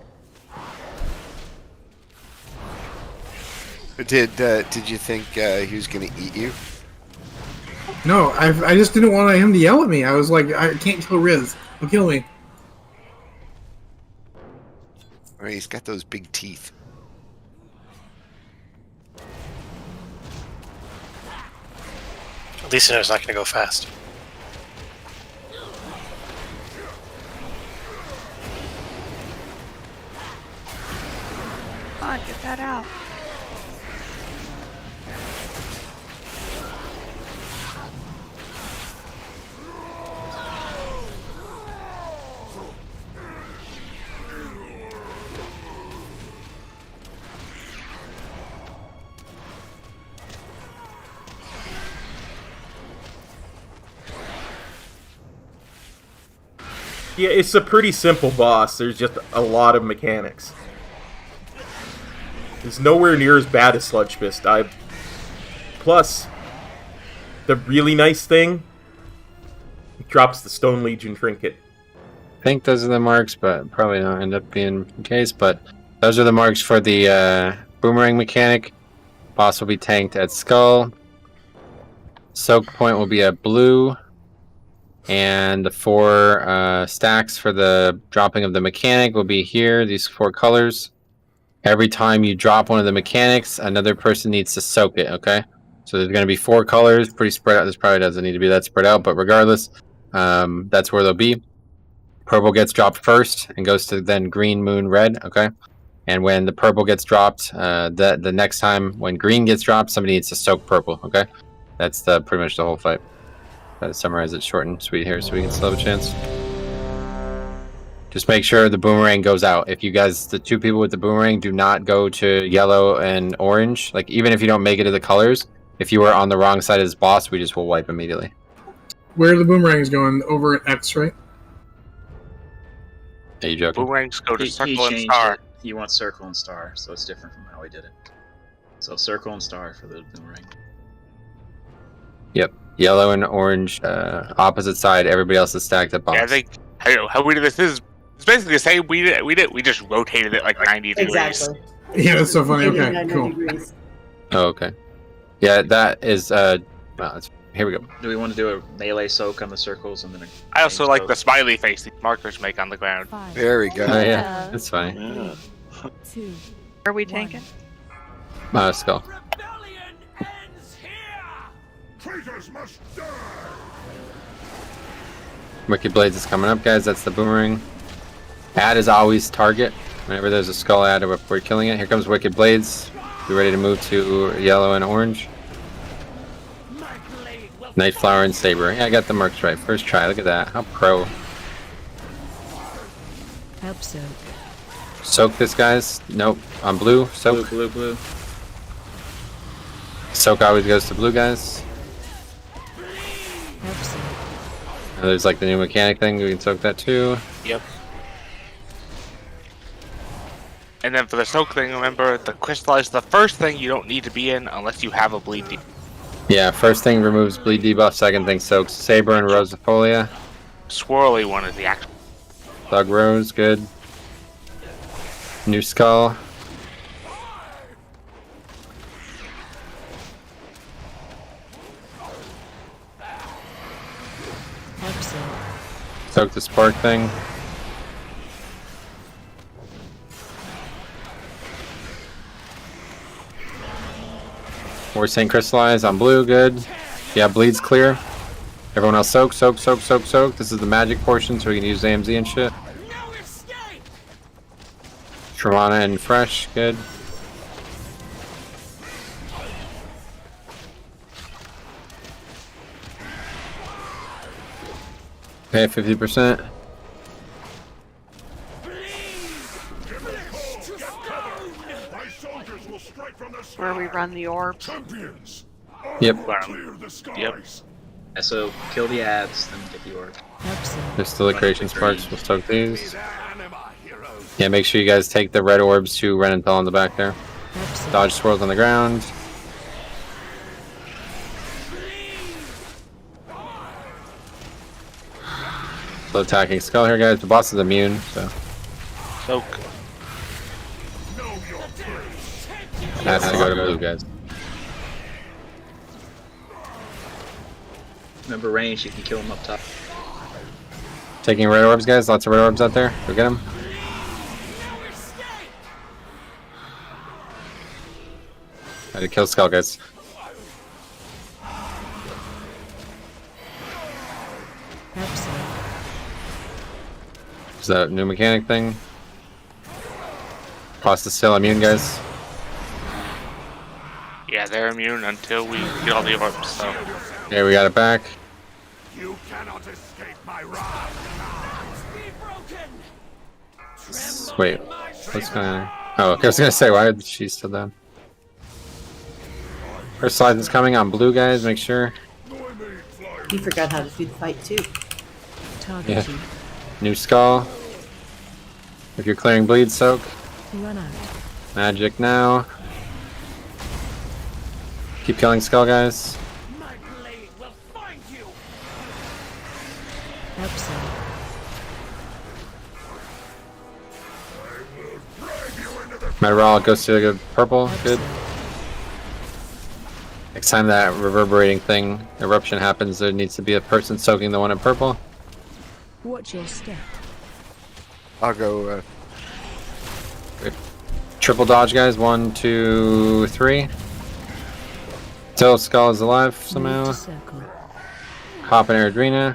Did you think he was going to eat you? No, I just didn't want him to yell at me. I was like, I can't kill Riz. He'll kill me. I mean, he's got those big teeth. At least you know it's not going to go fast. Come on, get that out. Yeah, it's a pretty simple boss. There's just a lot of mechanics. It's nowhere near as bad as Sludge Fist. Plus, the really nice thing, it drops the Stone Legion trinket. I think those are the marks, but probably not end up being the case. But those are the marks for the boomerang mechanic. Boss will be tanked at Skull. Soak point will be a blue. And the 4 stacks for the dropping of the mechanic will be here, these 4 colors. Every time you drop one of the mechanics, another person needs to soak it, okay? So there's going to be 4 colors, pretty spread out. This probably doesn't need to be that spread out, but regardless, that's where they'll be. Purple gets dropped first and goes to then green, moon, red, okay? And when the purple gets dropped, the next time when green gets dropped, somebody needs to soak purple, okay? That's pretty much the whole fight. Try to summarize it short and sweet here so we can still have a chance. Just make sure the boomerang goes out. If you guys, the 2 people with the boomerang, do not go to yellow and orange. Like, even if you don't make it to the colors, if you are on the wrong side of this boss, we just will wipe immediately. Where are the boomerangs going? Over at X, right? Are you joking? Boomerangs go to He circle and changed star. it. He wants circle and star, so it's different from how he did it. So circle and star for the boomerang. Yep. Yellow and orange, opposite side. Everybody else is stacked at box. Yeah, I think how we do this is it's basically the same. We just rotated it like 90 degrees. Exactly. Yeah, that's so funny. Okay, 90 cool. degrees. Oh, okay. Yeah, that is. Well, here we go. Do we want to do a melee soak on the circles and then a I also range like soak? the smiley face these markers make on the ground. Very good. Oh yeah, that's funny. Yeah. Where are we taking? Skull. Traitors must die. Wicked Blades is coming up, guys. That's the boomerang. Ad is always target. Whenever there's a skull ad, we're killing it. Here comes Wicked Blades. Be ready to move to yellow and orange. Nightflower and Saber. Yeah, I got the marks right. First try. Look at that. How pro. Help soak. Soak this, guys. Nope. On blue. Soak. Blue. Soak always goes to blue, guys. Help soak. There's like the new mechanic thing. We can soak that too. Yep. And then for the soak thing, remember the crystallize the first thing you don't need to be in unless you have a bleed deep. Yeah, first thing removes bleed debuff, second thing soaks Saber and Rosifolia. Swirly one is the actual. Thug Rose, good. New Skull. Help soak. Soak the spark thing. We're saying crystallize on blue, good. Yeah, bleed's clear. Everyone else soak. This is the magic portion, so we can use AMZ and shit. Sharana and fresh, good. Okay, 50%. Where we run the orbs. Yep. Yep. Yeah, so kill the ads, then get the orb. There's still the creation sparks. We'll soak these. Yeah, make sure you guys take the red orbs to Ren and Thel on the back there. Dodge swirls on the ground. Still attacking Skull here, guys. The boss is immune, so. Soak. Has to go to blue, guys. Remember range, you can kill him up top. Taking red orbs, guys. Lots of red orbs out there. Go get them. Try to kill Skull, guys. Is that new mechanic thing? Pasta still immune, guys. Yeah, they're immune until we get all the orbs. So. Okay, we got it back. You cannot escape my wrath. Wait, what's going on? Oh, okay, I was gonna say, why is she still down? First slide is coming on blue, guys. Make sure. You forgot how to do the fight too. Yeah. New Skull. If you're clearing bleed, soak. Run out. Magic now. Keep killing Skull, guys. Help soak. My raw goes to the purple. Good. Next time that reverberating thing, eruption happens, there needs to be a person soaking the one in purple. Watch your step. I'll go. Triple dodge, guys. 1, 2, 3. Till Skull is alive somehow. Hop in Erdrina.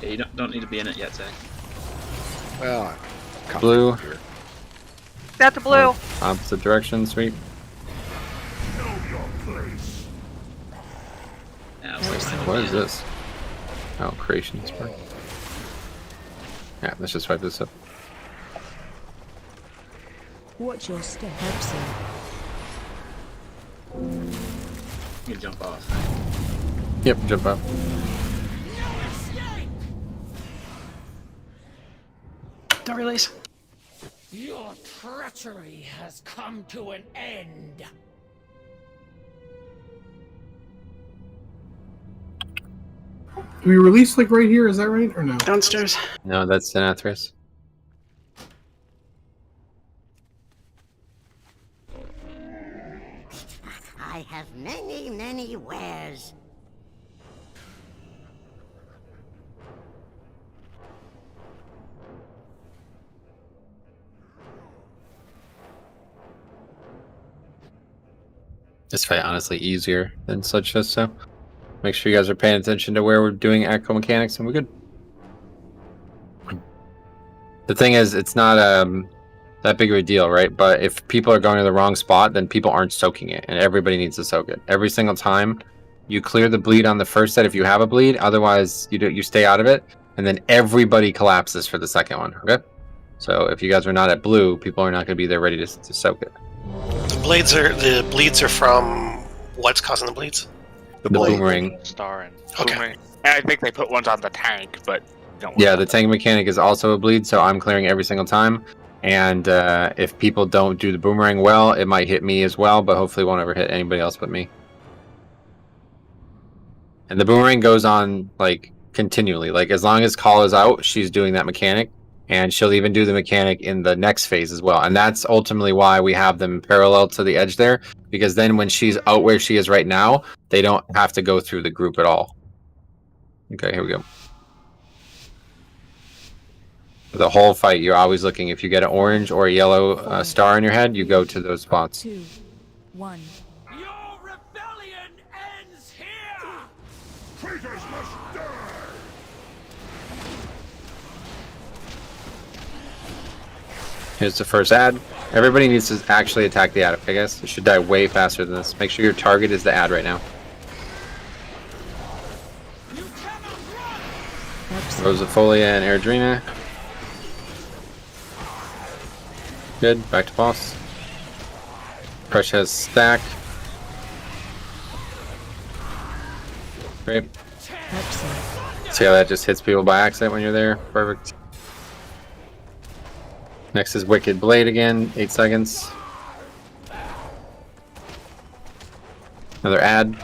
Yeah, you don't need to be in it yet, Zach. Well, Blue. Got the blue. Opposite direction, sweet. Yeah, What is this? Oh, creation spark. Yeah, let's just wipe this up. Watch your step. You can jump off. Yep, jump up. Don't release. Your treachery has come to an end. Do we release like right here? Is that right or no? Downstairs. No, that's Nathria's. I have many, many wares. This fight honestly easier than such as so. Make sure you guys are paying attention to where we're doing echo mechanics and we're good. The thing is, it's not that big of a deal, right? But if people are going to the wrong spot, then people aren't soaking it, and everybody needs to soak it. Every single time you clear the bleed on the first set if you have a bleed, otherwise you stay out of it, and then everybody collapses for the second one, okay? So if you guys are not at blue, people are not going to be there ready to soak it. The bleeds are from what's causing the bleeds? The boomerang. Star and Okay. boomerang. And I think they put ones on the tank, but don't. Yeah, the tank mechanic is also a bleed, so I'm clearing every single time. And if people don't do the boomerang well, it might hit me as well, but hopefully it won't ever hit anybody else but me. And the boomerang goes on like continually. Like as long as Call is out, she's doing that mechanic, and she'll even do the mechanic in the next phase as well. And that's ultimately why we have them parallel to the edge there, because then when she's out where she is right now, they don't have to go through the group at all. Okay, here we go. The whole fight, you're always looking. If you get an orange or a yellow star in your head, you go to those spots. 2, 1. Here's the first ad. Everybody needs to actually attack the ad, okay, guys? It should die way faster than this. Make sure your target is the ad right now. Rosifolia and Erdrina. Good. Back to boss. Crush has stack. Great. See how that just hits people by accident when you're there? Perfect. Next is Wicked Blade again. 8 seconds. Another ad.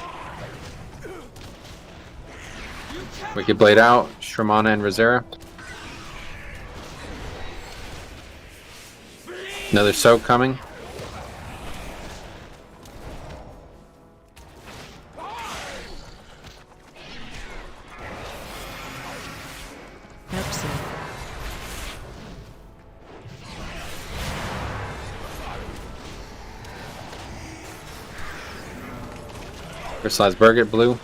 Wicked Blade out. Shramana and Rosera. Another soak coming. Crystallized Burget, blue.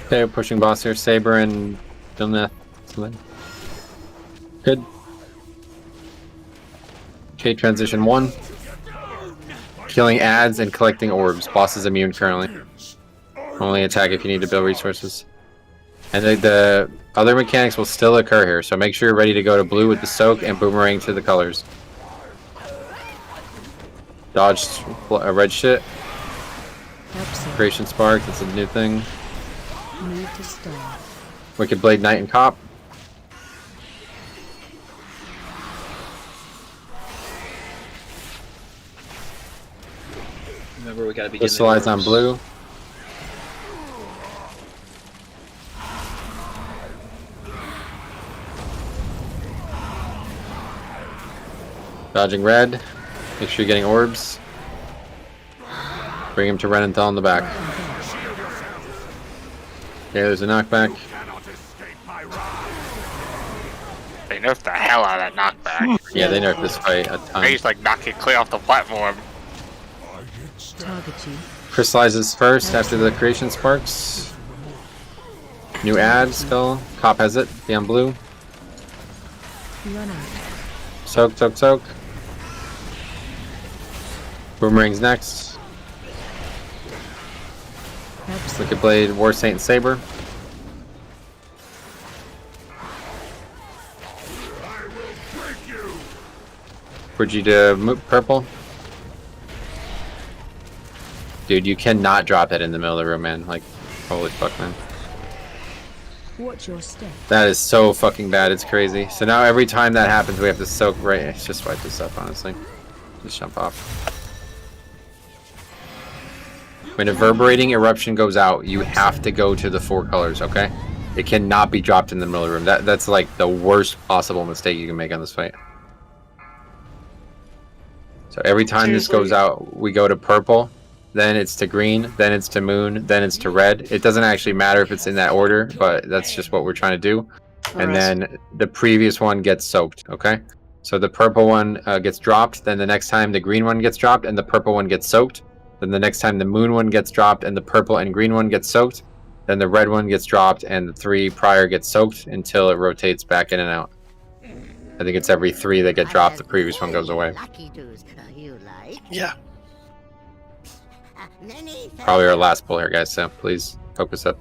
Okay, we're pushing boss here. Saber and Dilnath. Good. Okay, transition 1. Killing ads and collecting orbs. Boss is immune currently. Only attack if you need to build resources. And the other mechanics will still occur here, so make sure you're ready to go to blue with the soak and boomerang to the colors. Dodge a red shit. Creation Spark, that's a new thing. Move to start. Wicked Blade Knight and Cop. Remember, we gotta begin. Crystallize on blue. Dodging red. Make sure you're getting orbs. Bring him to Renanthal in the back. Okay, there's a knockback. They nerfed the hell out of that knockback. Yeah, they nerfed this fight a ton. They just like knock it clear off the platform. Crystallizes first after the creation sparks. New ad, skull. Cop has it. Be on blue. Soak, soak, soak. Boomerang's next. Wicked Blade, War Saint, and Saber. Purgy to purple. Dude, you cannot drop that in the middle of the room, man. Like, holy fuck, man. Watch your step. That is so fucking bad, it's crazy. So now every time that happens, we have to soak right. Let's just wipe this up, honestly. Just jump off. When a reverberating eruption goes out, you have to go to the 4 colors, okay? It cannot be dropped in the middle of the room. That's like the worst possible mistake you can make on this fight. So every time this goes out, we go to purple, then it's to green, then it's to moon, then it's to red. It doesn't actually matter if it's in that order, but that's just what we're trying to do. And then the previous one gets soaked, okay? So the purple one gets dropped, then the next time the green one gets dropped and the purple one gets soaked. Then the next time the moon one gets dropped and the purple and green one gets soaked. Then the red one gets dropped and the 3 prior get soaked until it rotates back in and out. I think it's every 3 that get dropped, the previous one goes away. Yeah. Probably our last pull here, guys, so please focus up.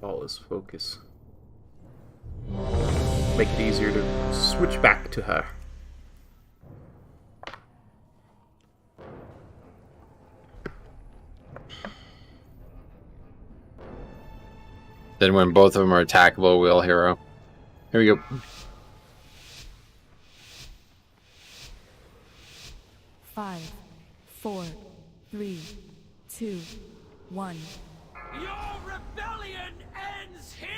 All is focus. Make it easier to switch back to her. Then when both of them are attackable, we'll hero. Here we go. Five, 4, 3, 2, 1. Your rebellion ends here!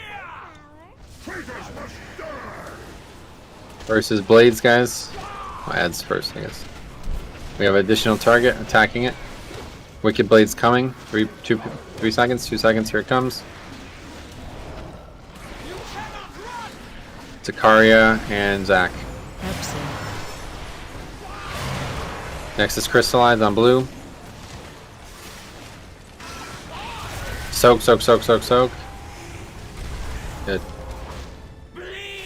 Versus blades, guys. Well, ads first, I guess. We have additional target attacking it. Wicked Blade's coming. 3 seconds. 2 seconds. Here it comes. Zakaria and Zach. Next is Crystallize on blue. Soak, soak, soak, soak, soak. Good.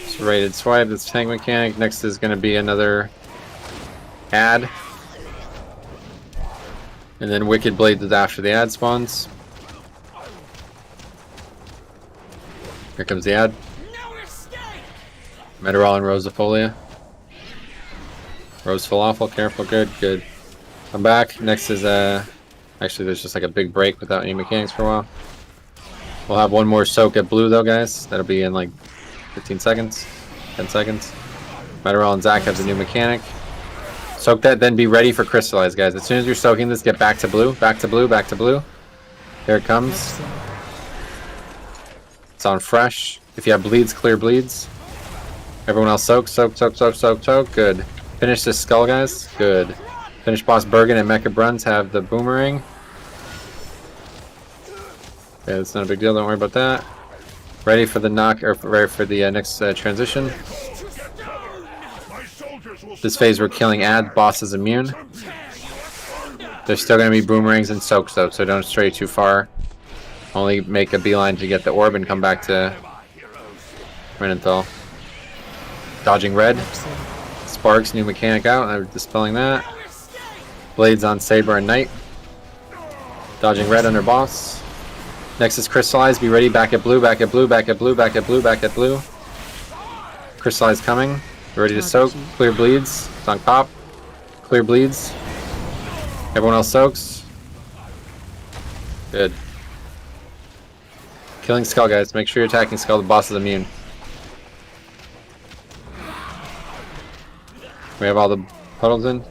Serrated swipe, that's tank mechanic. Next is going to be another ad. And then Wicked Blade is after the ad spawns. Here comes the ad. Meteorol and Rosifolia. Rose Falafel, careful, good, good. I'm back. Next is actually there's just like a big break without any mechanics for a while. We'll have one more soak at blue though, guys. That'll be in like 15 seconds, 10 seconds. Meteorol and Zach have the new mechanic. Soak that, then be ready for Crystallize, guys. As soon as you're soaking this, get back to blue, back to blue, back to blue. Here it comes. It's on fresh. If you have bleeds, clear bleeds. Everyone else soak, soak, soak, soak, soak, soak. Good. Finish this skull, guys. Good. Finish Boss Bergen and Mecha Bruns have the boomerang. Okay, that's not a big deal. Don't worry about that. Ready for the knock, or ready for the next transition. This phase we're killing ad. Boss is immune. There's still going to be boomerangs and soaks though, so don't stray too far. Only make a beeline to get the orb and come back to Renanthal. Dodging red. Sparks, new mechanic out. I'm dispelling that. Blades on Saber and Knight. Dodging red under boss. Next is Crystallize. Be ready. Back at blue, back at blue, back at blue, back at blue, back at blue. Crystallize coming. Ready to soak. Clear bleeds. It's on pop. Clear bleeds. Everyone else soaks. Good. Killing Skull, guys. Make sure you're attacking Skull. The boss is immune. We have all the Puddles in.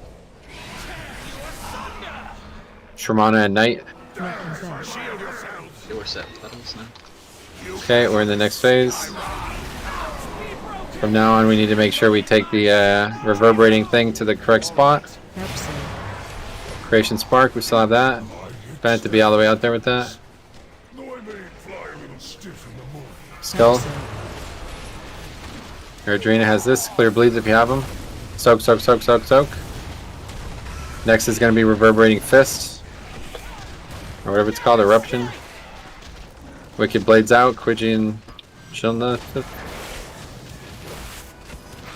Shermana and Knight. They were set puddles now. Okay, we're in the next phase. From now on, we need to make sure we take the reverberating thing to the correct spot. Creation Spark, we still have that. Plan to be all the way out there with that. Skull. Erdrina has this. Clear bleeds if you have them. Soak, soak, soak, soak, soak. Next is going to be Reverberating Fist. Or whatever it's called, Eruption. Wicked Blades out. Quidgy Shilna.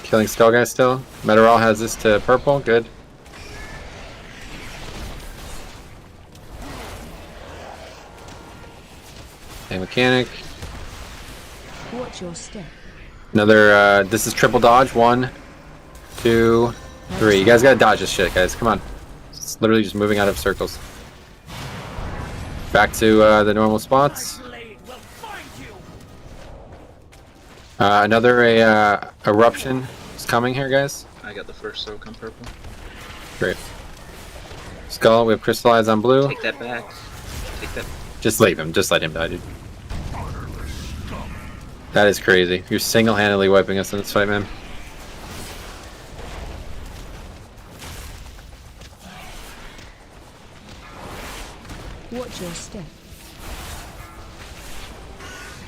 Killing Skull guy still. Metaral has this to purple. Good. A mechanic. Watch your step. Another, this is triple dodge. 1, 2, 3. You guys gotta dodge this shit, guys. Come on. It's literally just moving out of circles. Back to the normal spots. Another eruption is coming here, guys. I got the first soak on purple. Great. Skull, we have crystallize on blue. Take that back. Take that. Just leave him. Just let him die, dude. That is crazy. You're single-handedly wiping us in this fight, man. Watch your step.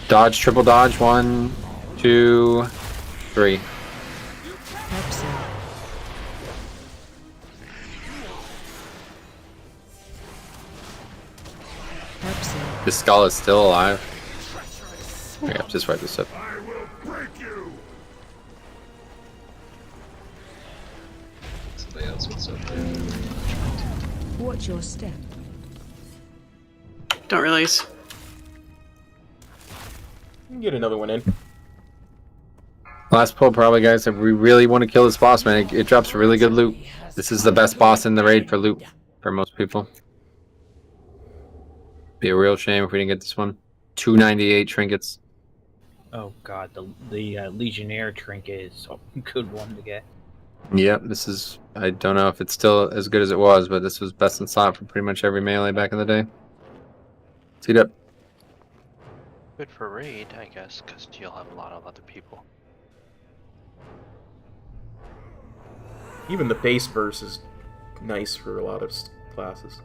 Dodge, triple dodge. 1, 2, 3. The skull is still alive. Okay, just wipe this up. Somebody else with soak. Watch your step. Don't release. You can get another one in. Last pull, probably, guys. If we really want to kill this boss, man, it drops really good loot. This is the best boss in the raid for loot for most people. Be a real shame if we didn't get this one. 298 trinkets. Oh god, the Legionnaire trinket is a good one to get. Yep, this is... I don't know if it's still as good as it was, but this was best in slot for pretty much every melee back in the day. Let's heat up. Good for raid, I guess, because you'll have a lot of other people. Even the base verse is nice for a lot of classes.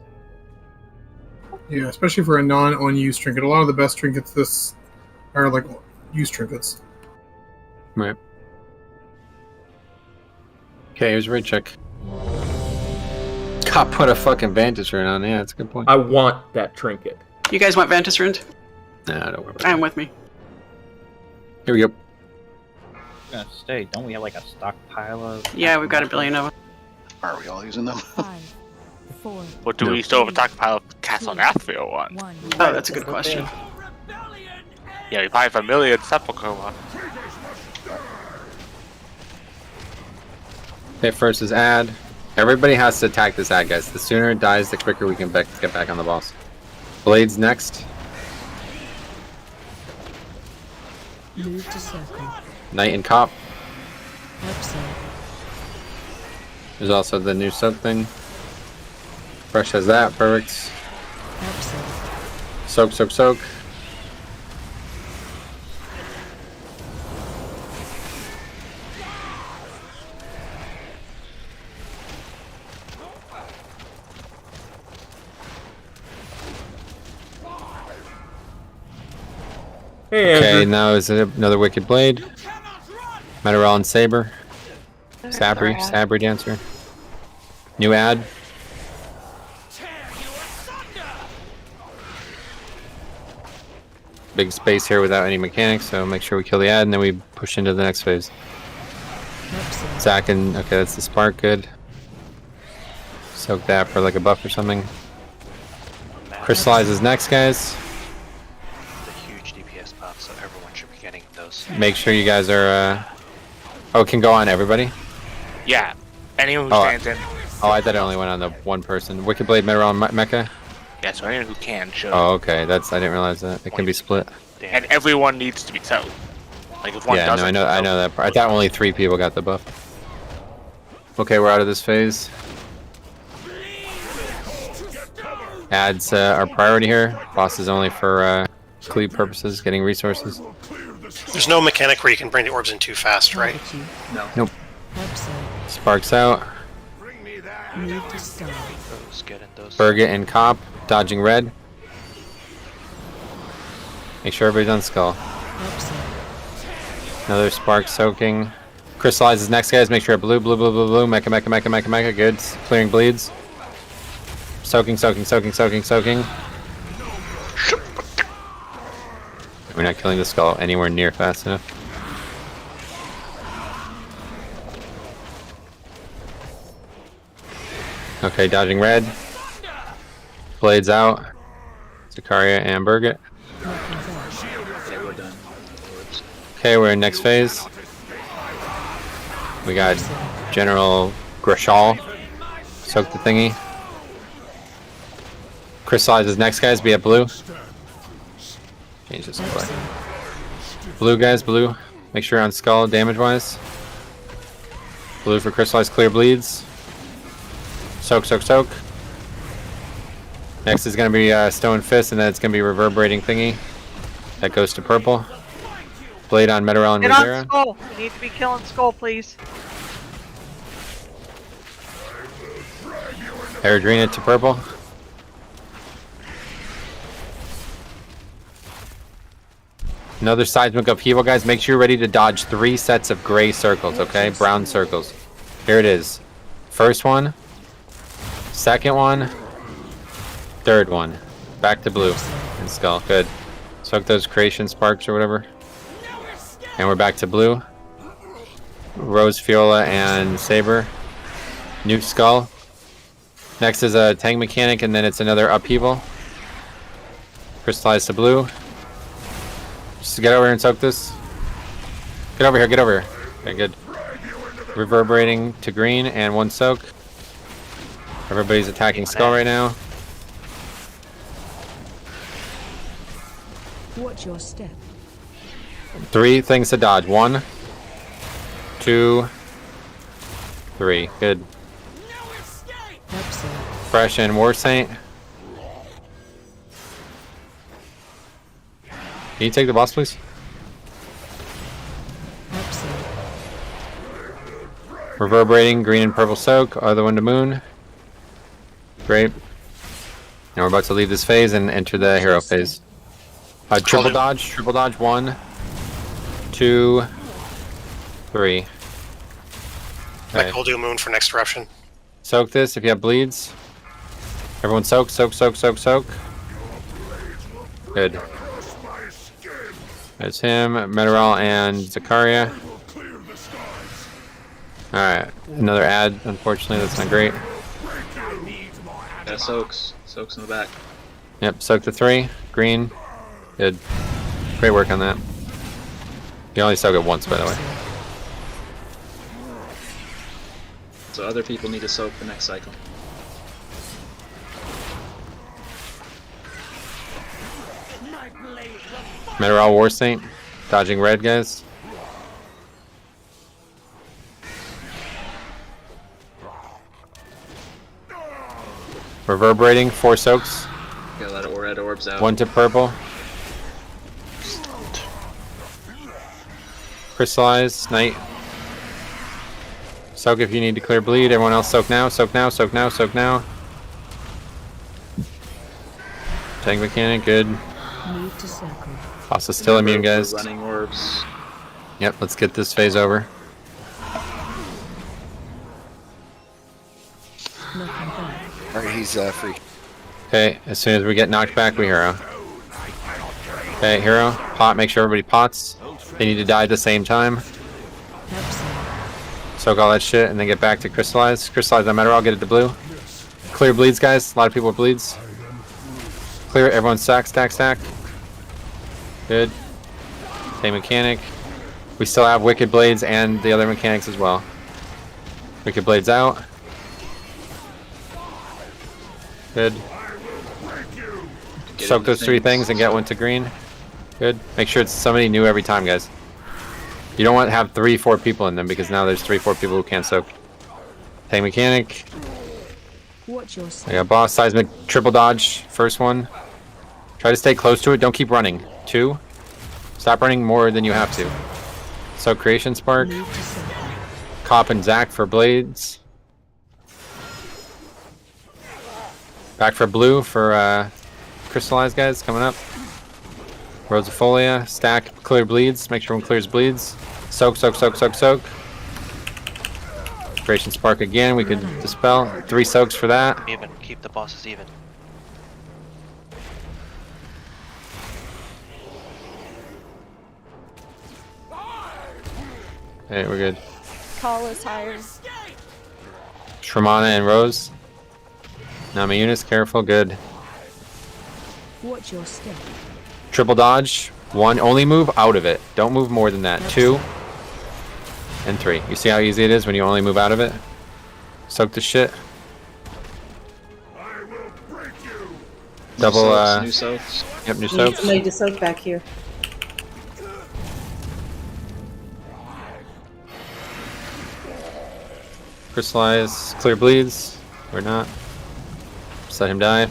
Yeah, especially for a non-unused trinket. A lot of the best trinkets this are like used trinkets. Right. Okay, here's a raid check. God, put a fucking Vantage Rune on. Yeah, that's a good point. I want that trinket. You guys want Vantage Rune? Nah, don't worry about it. I'm with me. Here we go. Gonna stay. Don't we have like a stockpile of? Yeah, we've got a billion of them. Are we all using them? 5, 4. What do we still have a stockpile of Castle Nathria one? Oh, that's a good question. Yeah, we probably have a million Sepulchre one. Okay, first is add. Everybody has to attack this ad, guys. The sooner it dies, the quicker we can get back on the boss. Blades next. Move to circle. Knight and Cop. Upset. There's also the new soak thing. Fresh has that, perfect. Upset. Soak, soak, soak. Hey, okay, Andrew. now is another Wicked Blade. Metaral and Saber. Sabri Dancer. New ad. Big space here without any mechanics, so make sure we kill the ad and then we push into the next phase. Zack and okay, that's the spark, good. Soak that for like a buff or something. Crystallize is next, guys. The huge DPS buff, so everyone should be getting those. Make sure you guys are oh, it can go on everybody? Yeah, anyone who stands in. Oh, I thought it only went on the one person. Wicked Blade, Metaral, and Mecha? Yeah, so anyone who can should. Oh, okay. I didn't realize that. It can be split. And everyone needs to be so. Like if one Yeah, no, doesn't. I know that part. I thought only 3 people got the buff. Okay, we're out of this phase. Adds our priority here. Boss is only for cleave purposes, getting resources. There's no mechanic where you can bring the orbs in too fast, right? No. Nope. Sparks out. Burget and Cop, dodging red. Make sure everybody's on skull. Another spark soaking. Crystallizes next, guys. Make sure blue. Mecha. Good. Clearing bleeds. Soaking. We're not killing the skull anywhere near fast enough. Okay, dodging red. Blades out. Zakaria and Burget. Okay, we're done. Okay, we're in next phase. We got General Grishal. Soak the thingy. Crystallizes next, guys. Be at blue. Change this play. Blue, guys, blue. Make sure you're on skull damage wise. Blue for crystallized clear bleeds. Soak. Next is going to be Stone Fist, and then it's going to be Reverberating Thingy. That goes to purple. Blade on Metarel and Get on Rivera. Skull. We need to be killing Skull, please. Eridrina to purple. Another seismic upheaval, guys. Make sure you're ready to dodge 3 sets of gray circles, okay? Brown circles. Here it is. First one. Second one. Third one. Back to blue and skull. Good. Soak those creation sparks or whatever. And we're back to blue. Rose, Fiola, and Saber. New skull. Next is a tank mechanic, and then it's another upheaval. Crystallize to blue. Just get over here and soak this. Get over here. Okay, good. Reverberating to green and 1 soak. Everybody's attacking skull right now. Watch your step. 3 things to dodge. 1, 2, 3. Good. Fresh and War Saint. Can you take the boss, please? Reverberating, green and purple soak. Other one to moon. Great. Now we're about to leave this phase and enter the hero phase. Triple dodge. 1, 2, 3. Okay. We'll do moon for next eruption. Soak this if you have bleeds. Everyone soak. Good. That's him, Metarel, and Zakaria. Alright, another ad, unfortunately, that's not great. Yeah, soaks in the back. Yep, soak the 3, green. Good. Great work on that. You only soak it once, by the way. So other people need to soak the next cycle. Metarel War Saint, dodging red, guys. Reverberating, 4 soaks. Got a lot of red orbs out. 1 to purple. Crystallize, Knight. Soak if you need to clear bleed. Everyone else soak now. Tank mechanic, good. Move to circle. Boss is still immune, guys. Running orbs. Yep, let's get this phase over. Alright, he's free. Okay, as soon as we get knocked back, we hero. Okay, hero, pot, make sure everybody pots. They need to die at the same time. Soak all that shit and then get back to crystallize. Crystallize no matter, I'll get it to blue. Clear bleeds, guys. A lot of people with bleeds. Clear, everyone stack. Good. Same mechanic. We still have Wicked Blades and the other mechanics as well. Wicked Blades out. Good. Soak those 3 things and get 1 to green. Good. Make sure it's somebody new every time, guys. You don't want to have 3-4 people in them because now there's 3-4 people who can't soak. Tank mechanic. Watch your I got boss seismic triple dodge. First one. Try to stay close to it. Don't keep running. 2. Stop running more than you have to. So creation spark. Cop and Zac for blades. Back for blue for crystallized guys coming up. Rosifolia, stack, clear bleeds. Make sure one clears bleeds. Soak, soak, soak, soak, soak. Creation spark again. We could dispel. 3 soaks for that. Even. Keep the bosses even. Hey, we're good. Call is higher. Shramana and Rose. Nami Eunice, careful, good. Watch your step. Triple dodge. 1, only move out of it. Don't move more than that. 2 and 3. You see how easy it is when you only move out of it? Soak the shit. Double, New soaks. Yep, new Need soaks. somebody to soak back here. Crystallize, clear bleeds. Or not. Just let him die.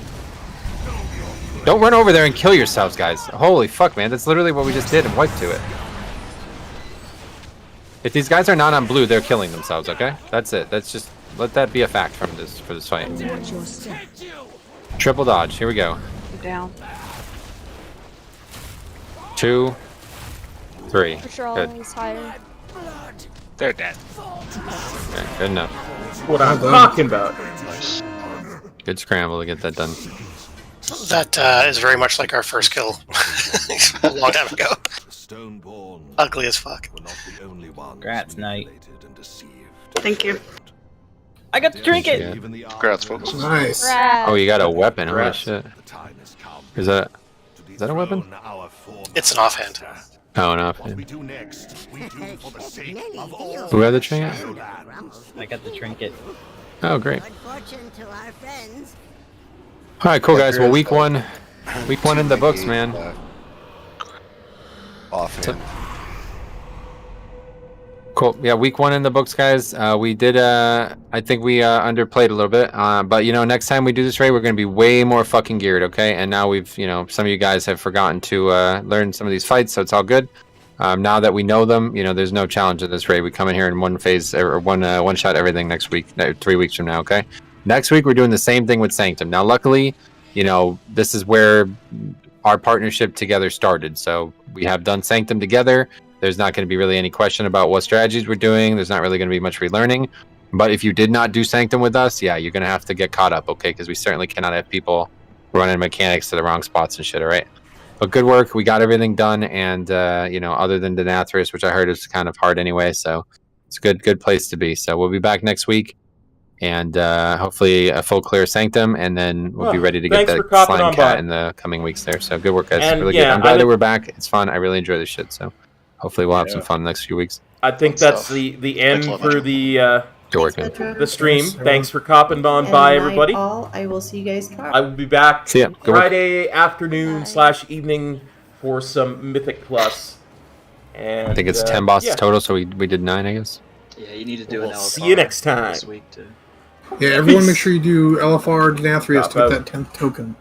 Don't run over there and kill yourselves, guys. Holy fuck, man. That's literally what we just did and wiped to it. If these guys are not on blue, they're killing themselves, okay? That's it. That's just... Let that be a fact from this for this fight. Watch your step. Triple dodge. Here we go. Down. 2, 3. Patrol Good. is higher. They're dead. Okay, good enough. What I'm talking about. Good scramble to get that done. That is very much like our first kill a long time ago. Ugly as fuck. Congrats, Knight. Thank you. I got the trinket! Congrats, folks. Nice. Oh, you got a weapon. Holy Congrats. shit. Is that a weapon? It's an offhand. Oh, no. Many Who had the trinket? I got the trinket. Oh, great. Good fortune to our friends. Alright, cool, guys. Well, week one in the books, man. Offhand. Cool. Yeah, week 1 in the books, guys. We did, I think we underplayed a little bit. But, you know, next time we do this raid, we're going to be way more fucking geared, okay? And now we've, you know, some of you guys have forgotten to learn some of these fights, so it's all good. Now that we know them, you know, there's no challenge in this raid. We come in here in one phase, or one shot everything next week, 3 weeks from now, okay? Next week, we're doing the same thing with Sanctum. Now, luckily, you know, this is where our partnership together started. So we have done Sanctum together. There's not going to be really any question about what strategies we're doing. There's not really going to be much relearning. But if you did not do Sanctum with us, yeah, you're going to have to get caught up, okay? Because we certainly cannot have people running mechanics to the wrong spots and shit, all right? But good work. We got everything done. And, you know, other than Denathrius, which I heard is kind of hard anyway. So it's a good place to be. So we'll be back next week. And hopefully a full clear Sanctum. And then we'll be ready to get that slime cat in the coming weeks there. So good work, guys. And, really yeah, good. I'm glad that we're back. It's fun. I really enjoy this shit. So hopefully we'll have some fun the next few weeks. I think that's the end for the stream. Thanks for copping on by, everybody. I will see you guys tomorrow. I will be back See ya. Good work. Friday afternoon / evening for some Mythic Plus. And I think it's 10 bosses total, so we did 9, I guess. Yeah, you need to do an LFR. See you next time. This week too. Yeah, everyone make sure you do LFR Denathrius to get that 10th token.